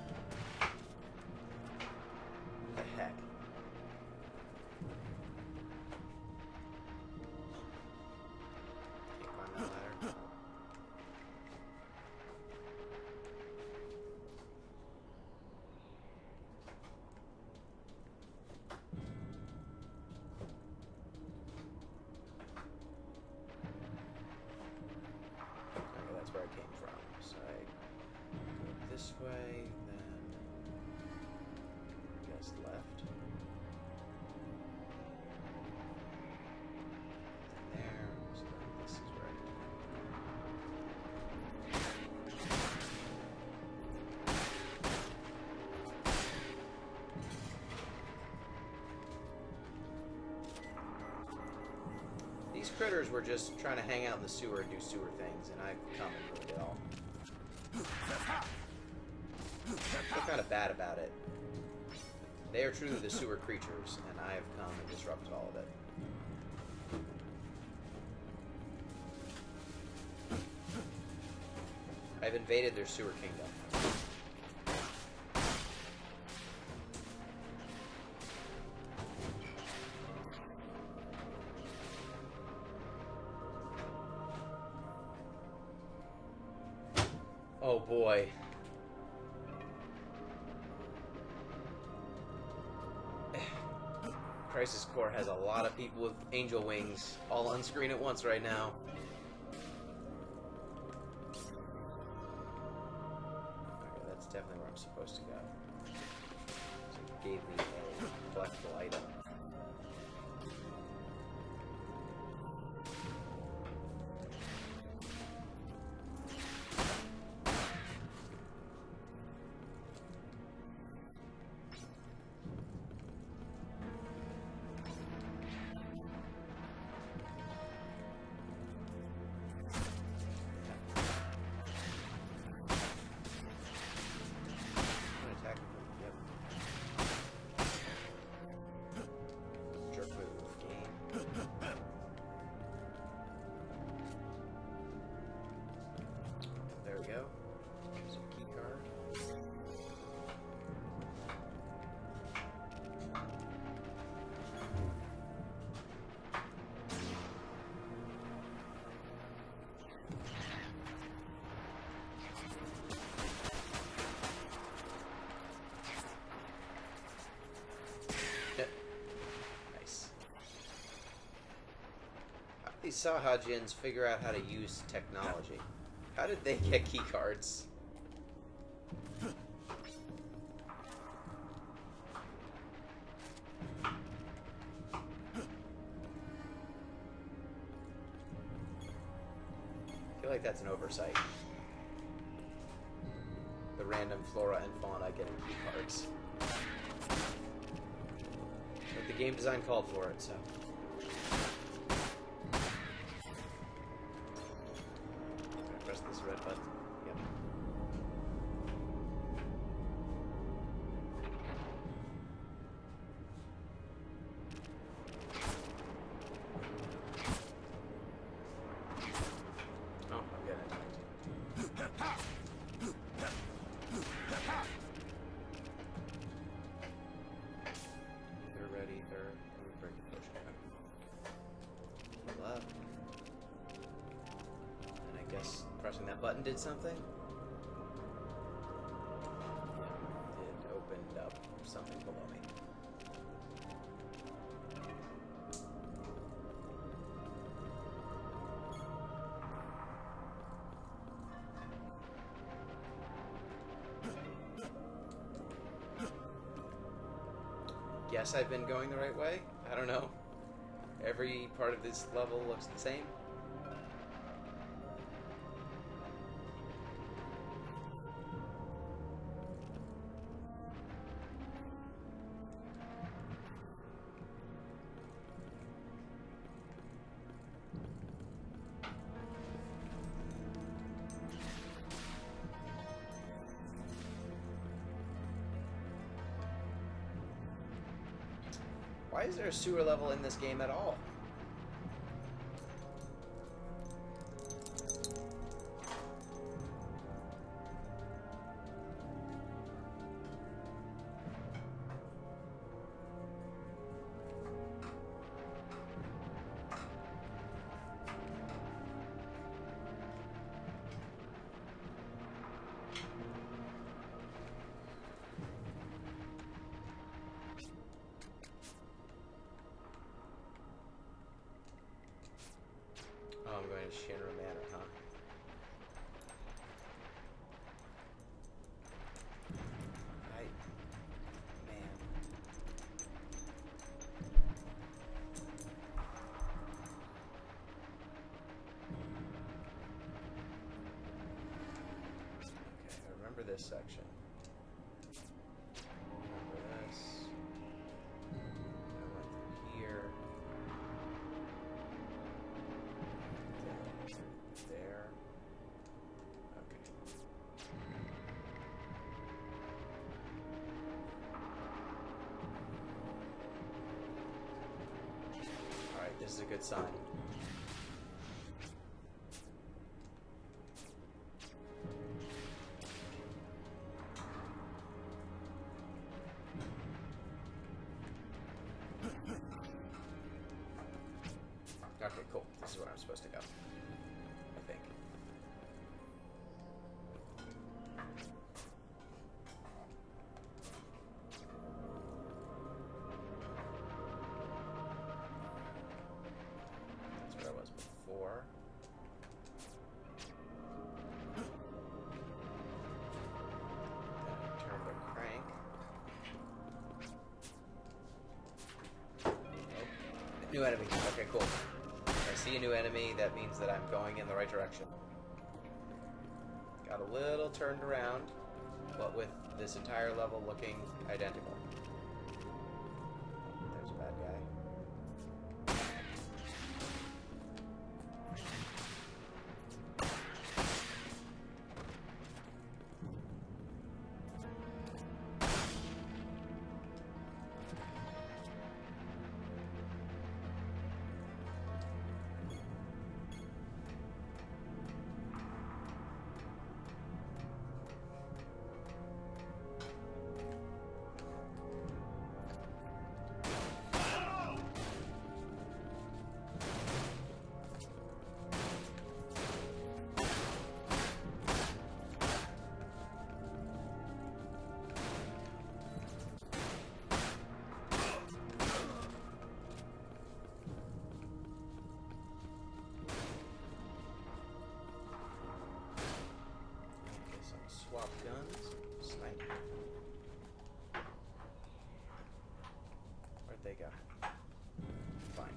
What the heck? Can't climb that ladder. Okay, that's where I came from. So I go this way, then I guess left. And there, so this is where I These critters were just trying to hang out in the sewer and do sewer things, and I've come and ruined it all. I feel kind of bad about it. They are truly the sewer creatures, and I have come and disrupted all of it. I've invaded their sewer kingdom. Oh boy. Crisis Core has a lot of people with angel wings all on screen at once right now. Okay, that's definitely where I'm supposed to go. So it gave me a collectible item. saw how Jinns figure out how to use technology. How did they get key cards? I feel like that's an oversight. The random flora and fauna getting key cards. But the game design called for it, so. Press this red button. Yep. Oh, I'm getting it. Either red ether. Let me break the potion. Pull up. And I guess pressing that button did something? Yeah, it opened up something below me. Guess I've been going the right way? I don't know. Every part of this level looks the same. Why is there a sewer level in this game at all? Oh, I'm going to Shinra Manor, huh? Man. Okay, I remember this section. Remember this. I went through here. There. Okay. Alright, this is a good sign. Okay, cool. This is where I'm supposed to go. I think. That's where I was before. Then I turn the crank. Oh, new enemy. Okay, cool. If I see a new enemy, that means that I'm going in the right direction. Got a little turned around, but with this entire level looking identical. There's a bad guy. swap guns. Snipe. Where'd they go? Fine.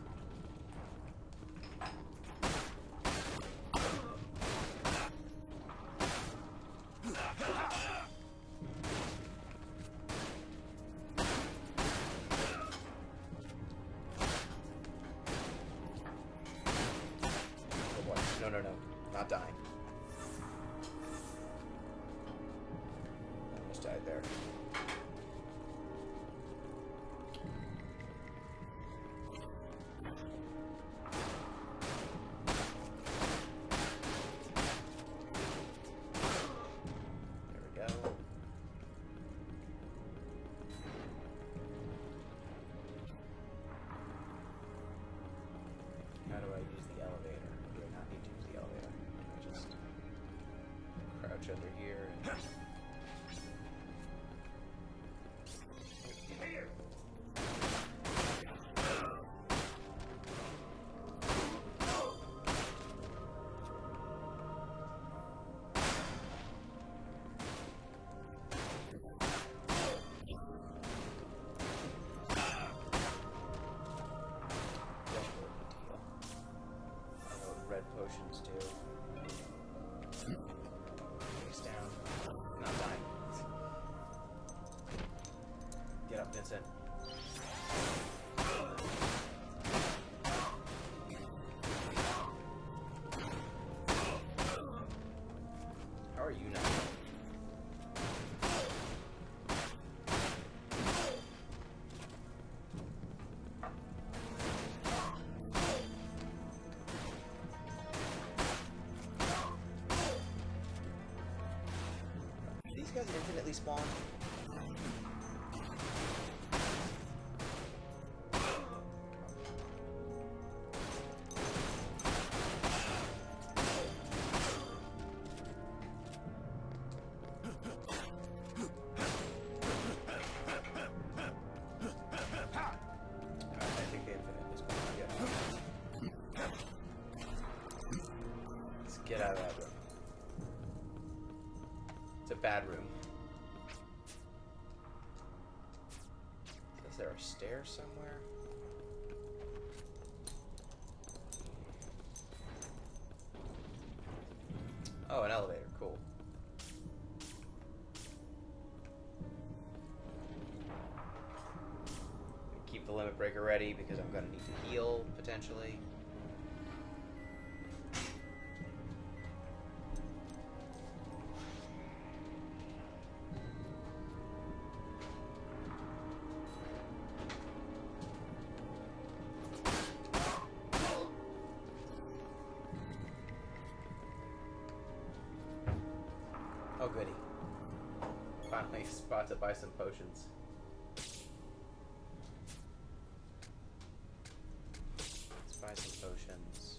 Oh boy. No, no, no. Not dying. Almost died there. There we go. How do I use the elevator? Or do I not need to use the elevator? I just crouch under here and... Red potions do. Face down. Not dying. Get up, Vincent. How are you now? These guys infinitely spawn? I think they infinitely spawn. Let's get out of that room. It's a bad room. Is there a stair somewhere? Oh, an elevator. Cool. Keep the limit breaker ready because I'm going to need to heal, potentially. Oh, goody. Finally, spot to buy some potions. Let's buy some potions.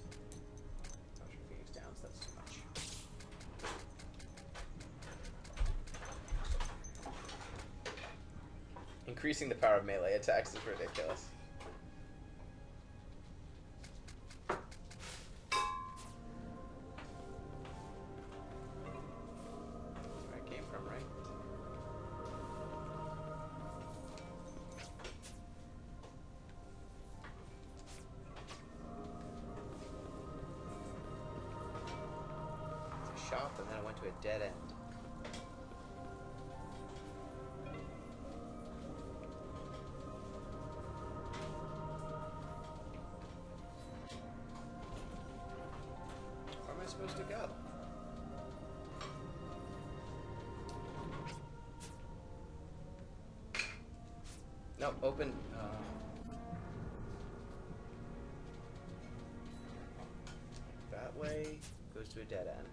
Touch your Phoenix down, so that's too much. Increasing the power of melee attacks is ridiculous. Shop, and then I went to a dead end. Where am I supposed to go? Nope, open. That way goes to a dead end.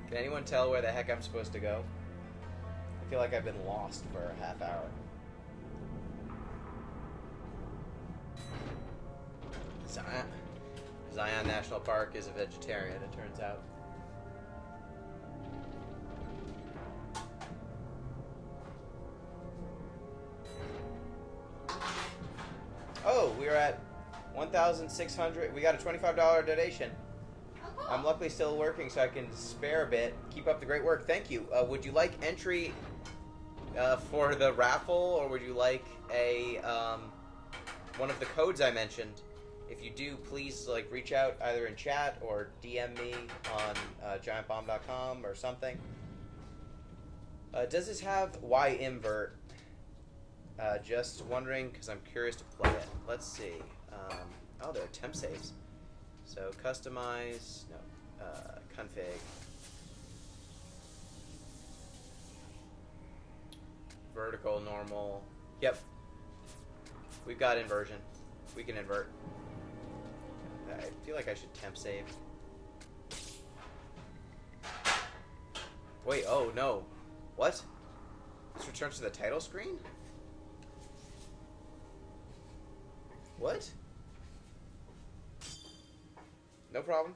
Can anyone tell where the heck I'm supposed to go? I feel like I've been lost for a half hour. Zion National Park is a vegetarian, it turns out. Oh, we were at 1,600. We got a $25 donation. Oh, cool. I'm luckily still working, so I can spare a bit. Keep up the great work. Thank you. Would you like entry for the raffle, or would you like a one of the codes I mentioned? If you do, please like reach out either in chat or DM me on giantbomb.com or something. Does this have Y invert? Just wondering because I'm curious to play it. Let's see. Oh, there are temp saves. So customize, no, config. Vertical, normal. Yep. We've got inversion. We can invert. I feel like I should temp save. Wait, oh no. What? This returns to the title screen? What? No problem.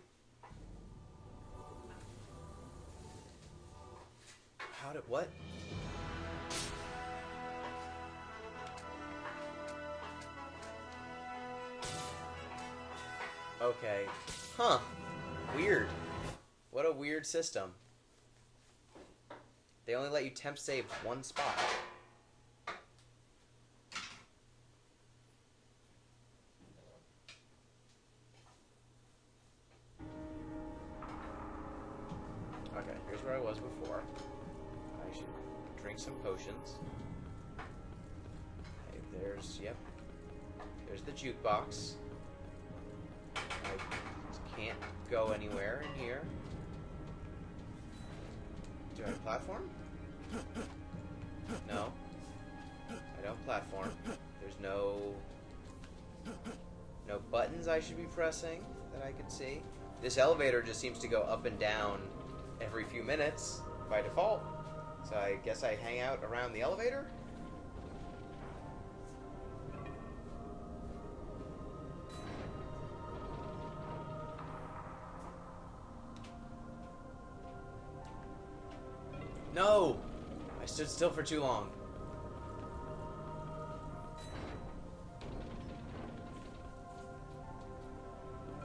How did, what? Okay. Huh. Weird. What a weird system. They only let you temp save one spot. Okay, here's where I was before. I should drink some potions. Okay, there's, yep. There's the jukebox. I can't go anywhere in here. Do I have a platform? No. I don't platform. There's no buttons I should be pressing that I could see. This elevator just seems to go up and down every few minutes by default. So I guess I hang out around the elevator? No! I stood still for too long.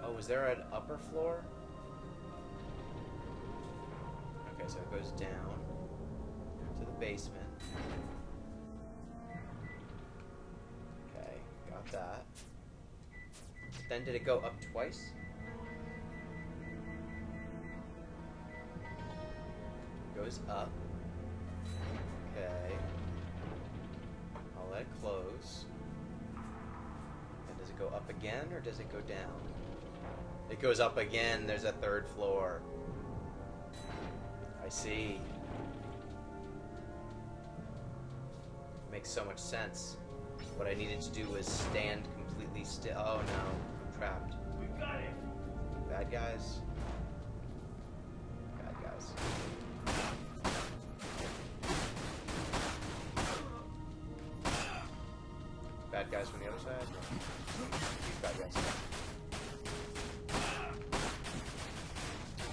Oh, was there an upper floor? Okay, so it goes down to the basement. Okay, got that. Then did it go up twice? Goes up. Okay. I'll let it close. And does it go up again or does it go down? It goes up again. There's a third floor. I see. Makes so much sense. What I needed to do was stand completely still. Oh no, I'm trapped. We got it. Bad guys. Bad guys. Bad guys from the other side? These bad guys.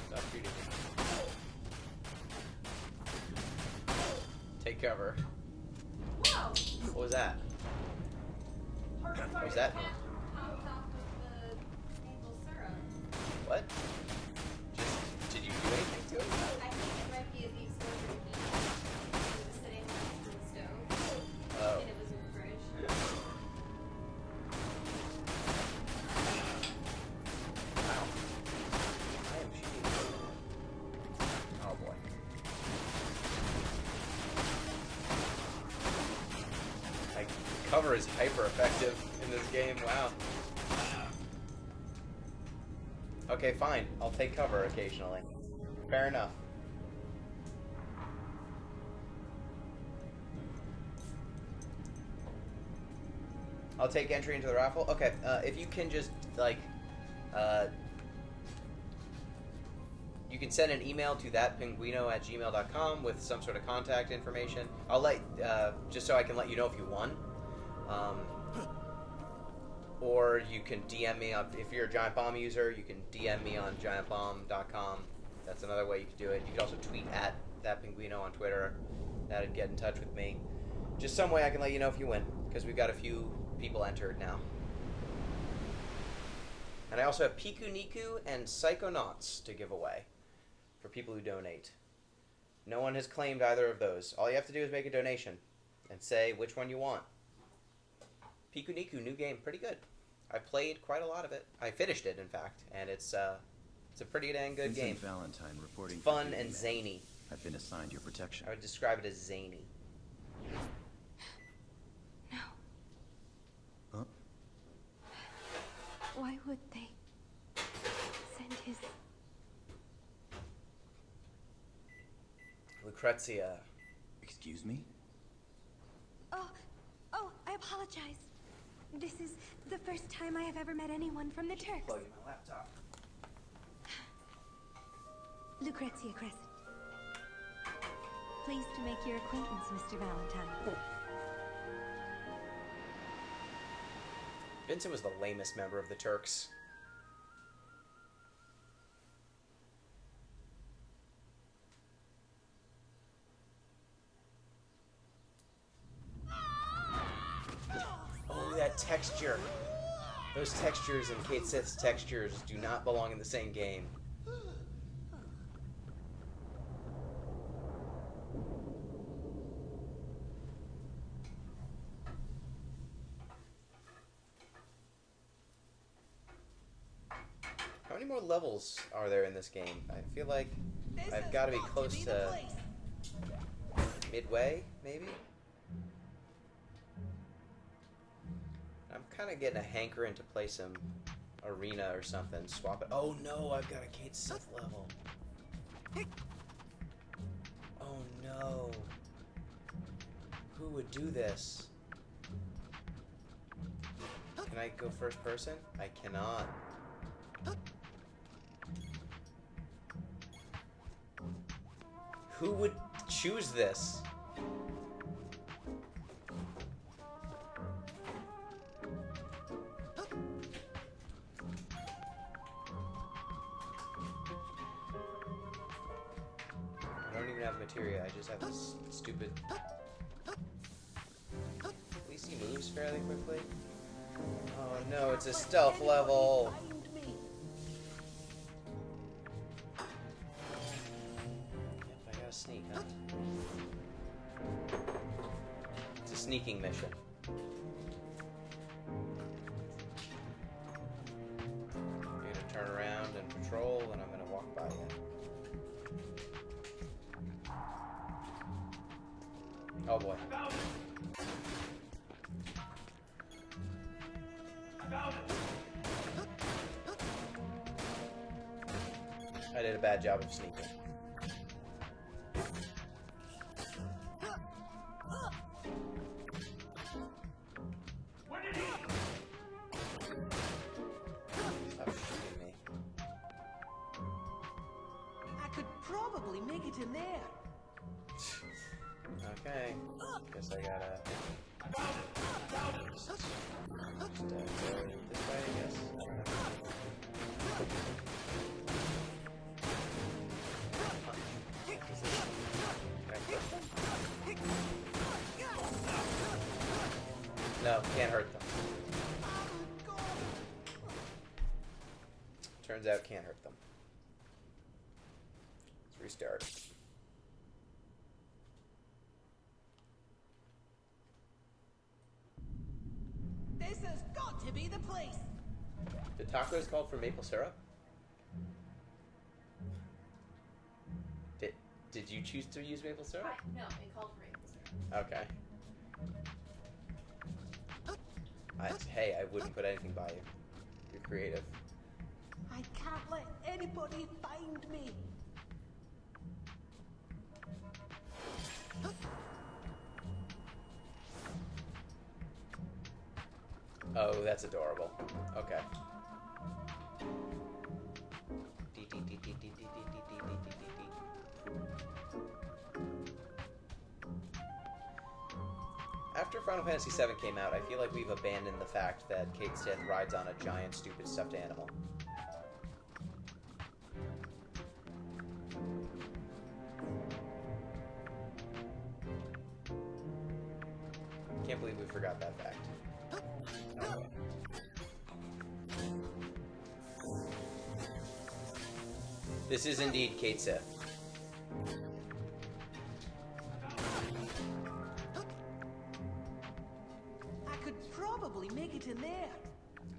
Stop shooting me. Take cover. Whoa! What was that? What was that? What? Just, did you do anything to it? I think it might be the exposure heat. It was sitting next to the stove. Oh. And it was in the fridge. Wow. I am shooting. Oh boy. Like, cover is hyper effective in this game. Wow. Okay, fine. I'll take cover occasionally. Fair enough. I'll take entry into the raffle. Okay, if you can just, like, you can send an email to thatpinguino@gmail.com with some sort of contact information. I'll let, just so I can let you know if you won. Or you can DM me, if you're a Giant Bomb user, you can DM me on giantbomb.com. That's another way you can do it. You can also tweet at thatpinguino on Twitter. That'd get in touch with me. Just some way I can let you know if you win, because we've got a few people entered now. And I also have Piku Niku and Psychonauts to give away for people who donate. No one has claimed either of those. All you have to do is make a donation and say which one you want. Piku Niku, new game, pretty good. I played quite a lot of it. I finished it, in fact, and it's a pretty dang good game. Valentine reporting Fun and zany. I've been assigned your protection. I would describe it as zany. No. Huh? Why would they send his... Lucrezia. Excuse me? Oh, I apologize. This is the first time I have ever met anyone from the Turks. Plug in my laptop. Lucrezia Crescent. Pleased to make your acquaintance, Mr. Valentine. Vincent was the lamest member of the Turks. Oh, that texture. Those textures and Kate Sith's textures do not belong in the same game. How many more levels are there in this game? I feel like I've got to be close to midway, maybe? I'm kind of getting a hankering to play some arena or something. Swap it. Oh no, I've got a Kate Sith level. Oh no. Who would do this? Can I go first person? I cannot. Who would choose this? I don't even have materia, I just have this stupid... At least he moves fairly quickly. Oh no, it's a stealth level! Sneak, huh? It's a sneaking mission. You're gonna turn around and patrol, and I'm gonna walk by you. Oh boy. I did a bad job of sneaking. Okay, guess I gotta just go this way, I guess. No, can't hurt them. Turns out can't hurt them. Let's restart. This has got to be the place. The tacos called for maple syrup? Did you choose to use maple syrup? No, it called for maple syrup. Okay. Hey, I wouldn't put anything by you. You're creative. I can't let anybody find me. Oh, that's adorable. Okay. After Final Fantasy VII came out, I feel like we've abandoned the fact that Kate Sith rides on a giant, stupid, stuffed animal. Can't believe we forgot that fact. Okay. This is indeed Kate Sith. I could probably make it in there.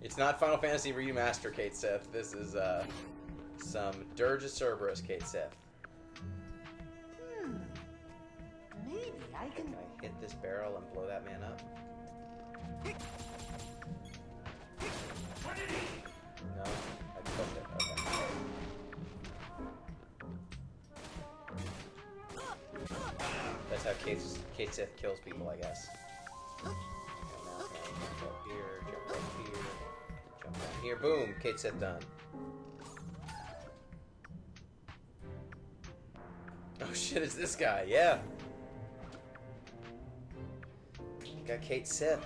It's not Final Fantasy Remaster Kate Sith. This is some Dirge of Cerberus Kate Sith. Maybe I can... Can I hit this barrel and blow that man up? No? I killed it. Okay. That's how Kate Sith kills people, I guess. And now can I jump up here, jump up here, jump down here. Boom! Kate Sith done. Oh shit, it's this guy, yeah. We got Kate Sith.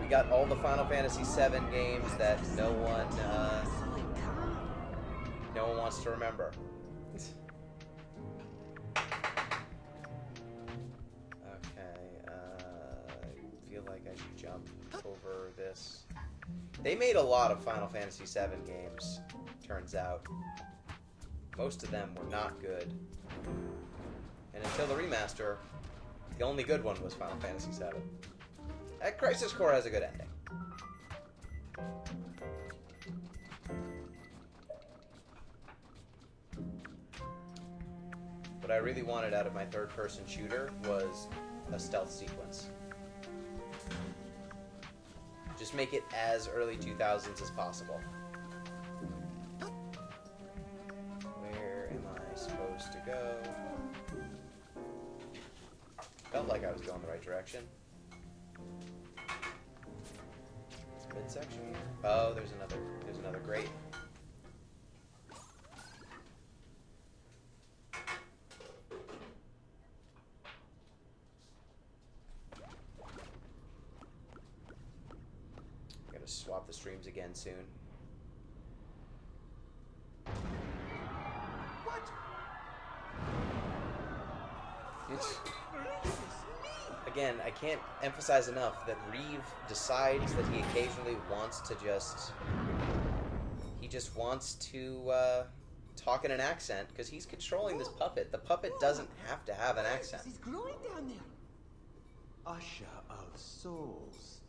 We got all the Final Fantasy VII games that no one wants to remember. Okay, I feel like I should jump over this. They made a lot of Final Fantasy VII games, turns out. Most of them were not good. And until the remaster, the only good one was Final Fantasy VII. That Crisis Core has a good ending. What I really wanted out of my third-person shooter was a stealth sequence. Just make it as early 2000s as possible. Where am I supposed to go? Felt like I was going the right direction. Midsection here. Oh, there's another grate. I'm gonna swap the streams again soon. What? Again, I can't emphasize enough that Reeve decides that he occasionally wants to he just wants to talk in an accent because he's controlling this puppet. The puppet doesn't have to have an accent. He's growing down there. Usher of souls.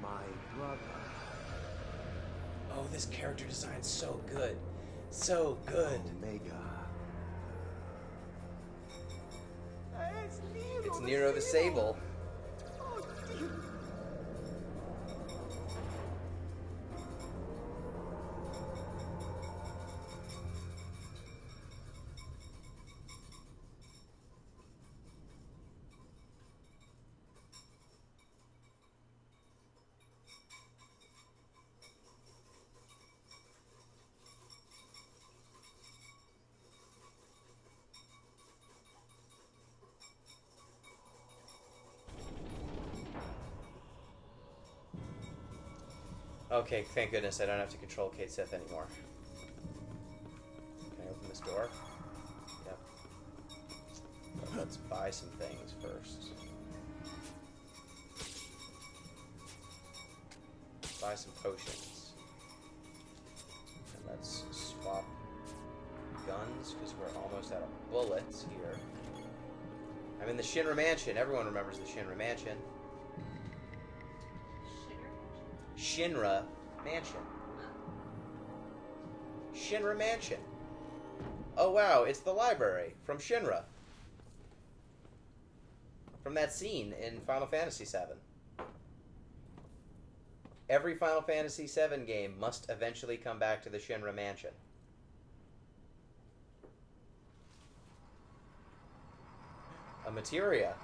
My brother. Oh, this character design's so good. So good. Omega. It's Nero the Sable. Oh, dear. Okay, thank goodness I don't have to control Kate Sith anymore. Can I open this door? Yep. But let's buy some things first. Buy some potions. And let's swap guns, because we're almost out of bullets here. I'm in the Shinra Mansion. Everyone remembers the Shinra Mansion. Shinra Mansion. Shinra Mansion. Oh wow, it's the library from Shinra. From that scene in Final Fantasy VII. Every Final Fantasy VII game must eventually come back to the Shinra Mansion. A materia.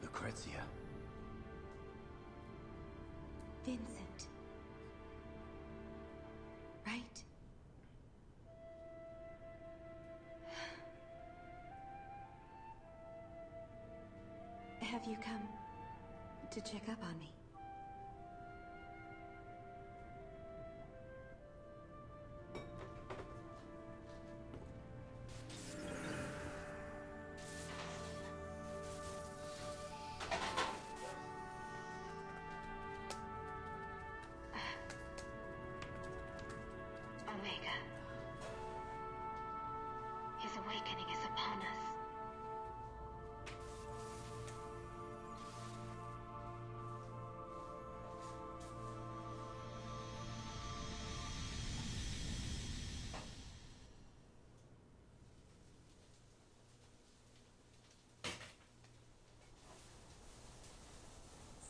Lucrezia. Vincent. Right? Have you come to check up on me? Omega. His awakening is upon us.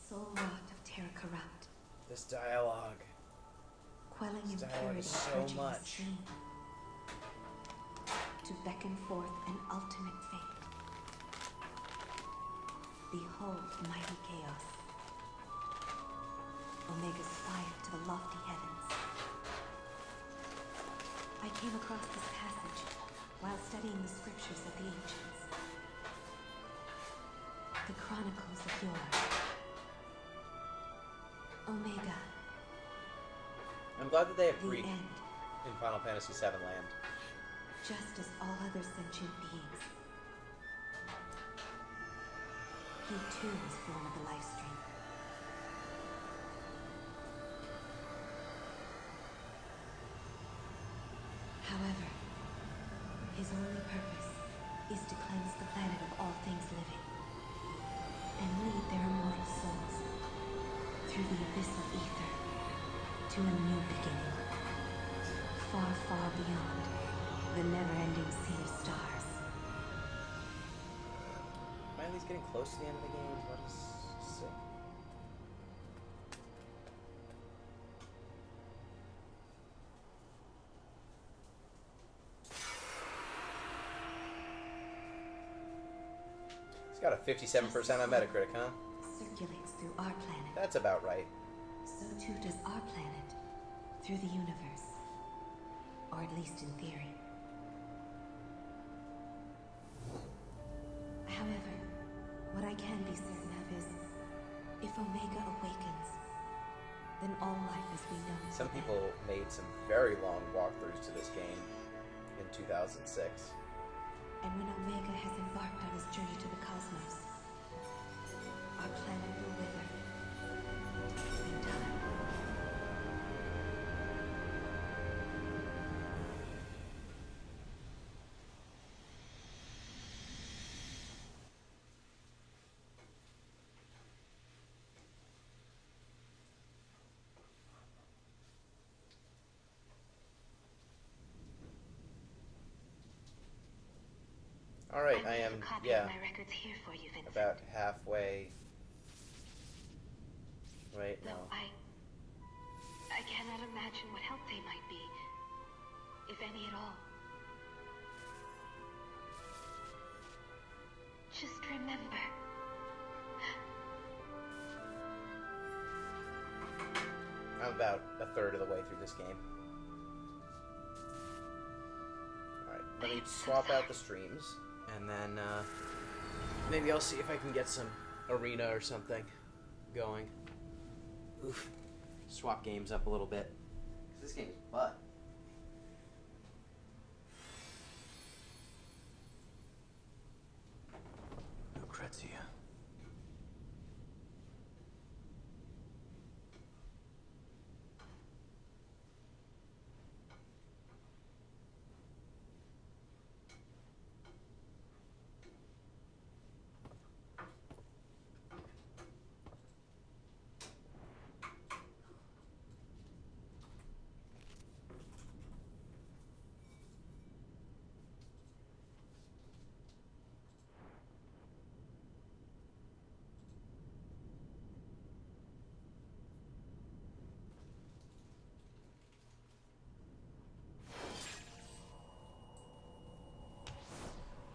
Soul rot of terror corrupt. This dialogue. Quelling This dialogue impurity, is so purging the much. stream. To beckon forth an ultimate fate. Behold mighty chaos. Omega's fire to the lofty heavens. I came across this passage while studying the scriptures of the ancients. The chronicles of yore. Omega. I'm glad that they have The Greek end. in Final Fantasy VII Land. Just as all other sentient beings. He too was born of the life stream. However, his only purpose is to cleanse the planet of all things living and lead their immortal souls through the abyss of ether to a new beginning, far, far beyond the never-ending sea of stars. Am I at least getting close to the end of the game? What is sick? It's got a 57% on Metacritic, huh? Circulates through our planet. That's about right. So too does our planet through the universe, or at least in theory. However, what I can be certain of is, if Omega awakens, then all life as we know it Some will people end. made some very long walkthroughs to this game in 2006. And when Omega has embarked on his journey to the cosmos, our planet will wither in time. Alright, I am, A copy yeah, of my records here for you, Vincent. about halfway. Wait, no. Though I cannot imagine what help they might be, if any at all. Just remember. I'm about a third of the way through this game. Alright, let me swap out the streams, and then maybe I'll see if I can get some arena or something going. Oof. Swap games up a little bit. 'Cause this game is butt. Lucrezia.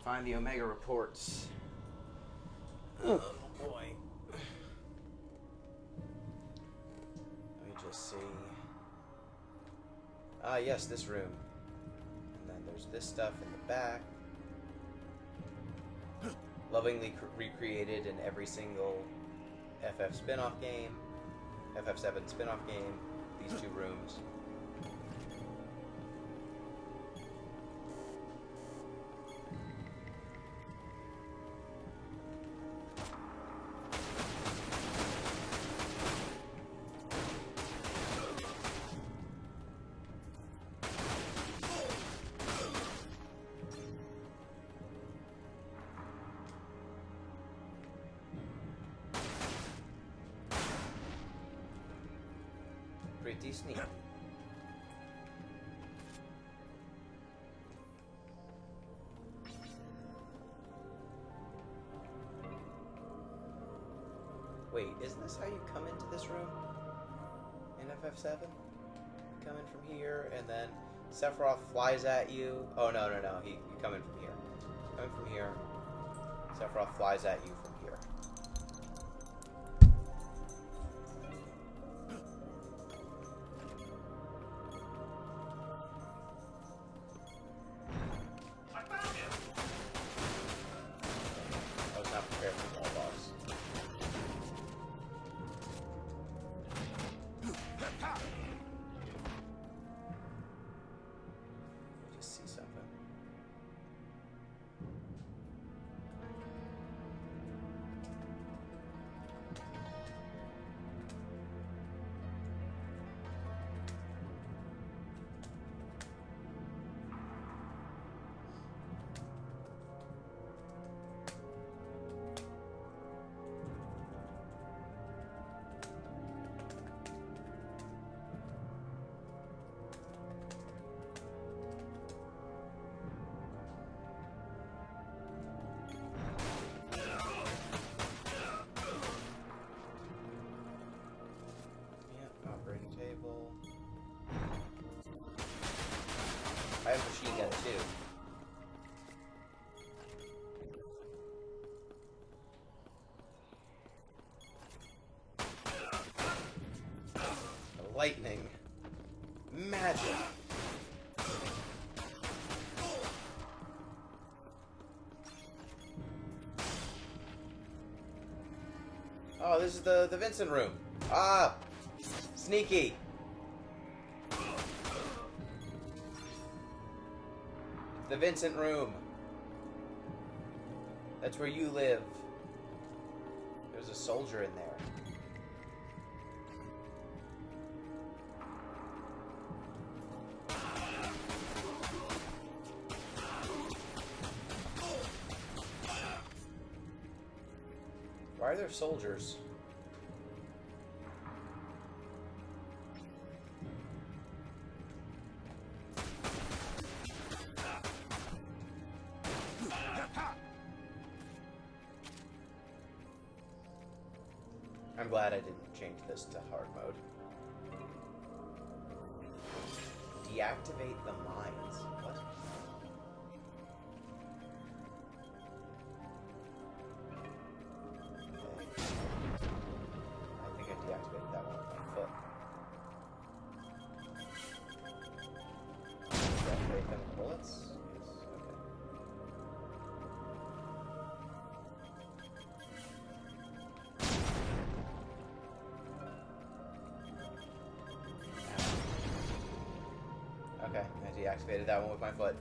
Find the Omega reports. Oh boy. Let me just see. Ah, yes, this room. And then there's this stuff in the back. lovingly recreated in every single FF spin-off game, FF7 spin-off game, these two rooms. Pretty sneaky. Wait, isn't this how you come into this room in FF7? You come in from here, and then Sephiroth flies at you. Oh, no. You come in from here. Come in from here. Sephiroth flies at you from here. I have a machine gun too. Lightning. Magic. Oh, this is the Vincent room. Ah! Sneaky! The Vincent room. That's where you live. There's a soldier in there. Why are there soldiers? I'm glad I didn't change this to hard mode. Deactivate the mines. What? Okay. I think I deactivated that one with my foot. Deactivate them with bullets? Yes, okay. Okay, I deactivated that one with my foot.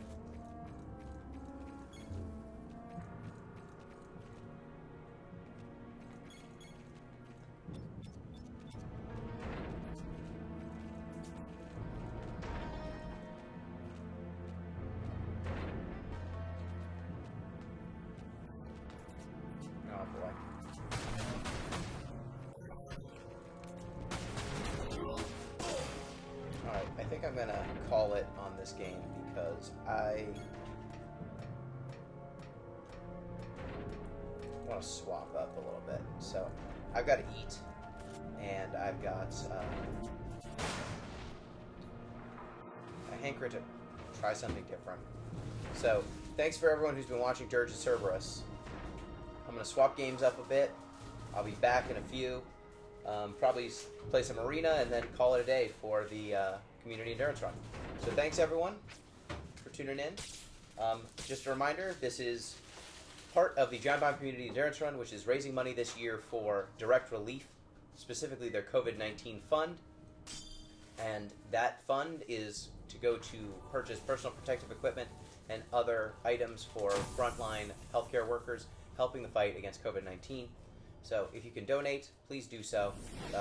Oh boy. Alright, I think I'm gonna call it on this game because I want to swap up a little bit. So, I've got to eat, and I've got a hanker to try something different. So, thanks for everyone who's been watching Dirge of Cerberus. I'm going to swap games up a bit. I'll be back in a few. Probably play some arena and then call it a day for the community endurance run. So thanks everyone for tuning in. Just a reminder, this is part of the Giant Bomb Community Endurance Run, which is raising money this year for direct relief, specifically their COVID-19 fund. And that fund is to go to purchase personal protective equipment and other items for frontline healthcare workers helping the fight against COVID-19. So if you can donate, please do so.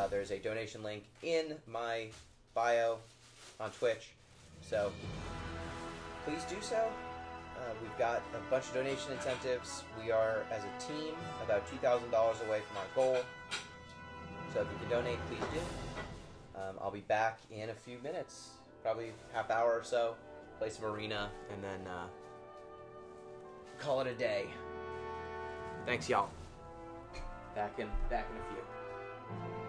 There's a donation link in my bio on Twitch. So please do so. We've got a bunch of donation incentives. We are, as a team, about $2,000 away from our goal. So if you can donate, please do. I'll be back in a few minutes, probably half hour or so. Play some arena, and then call it a day. Thanks, y'all. Back in a few.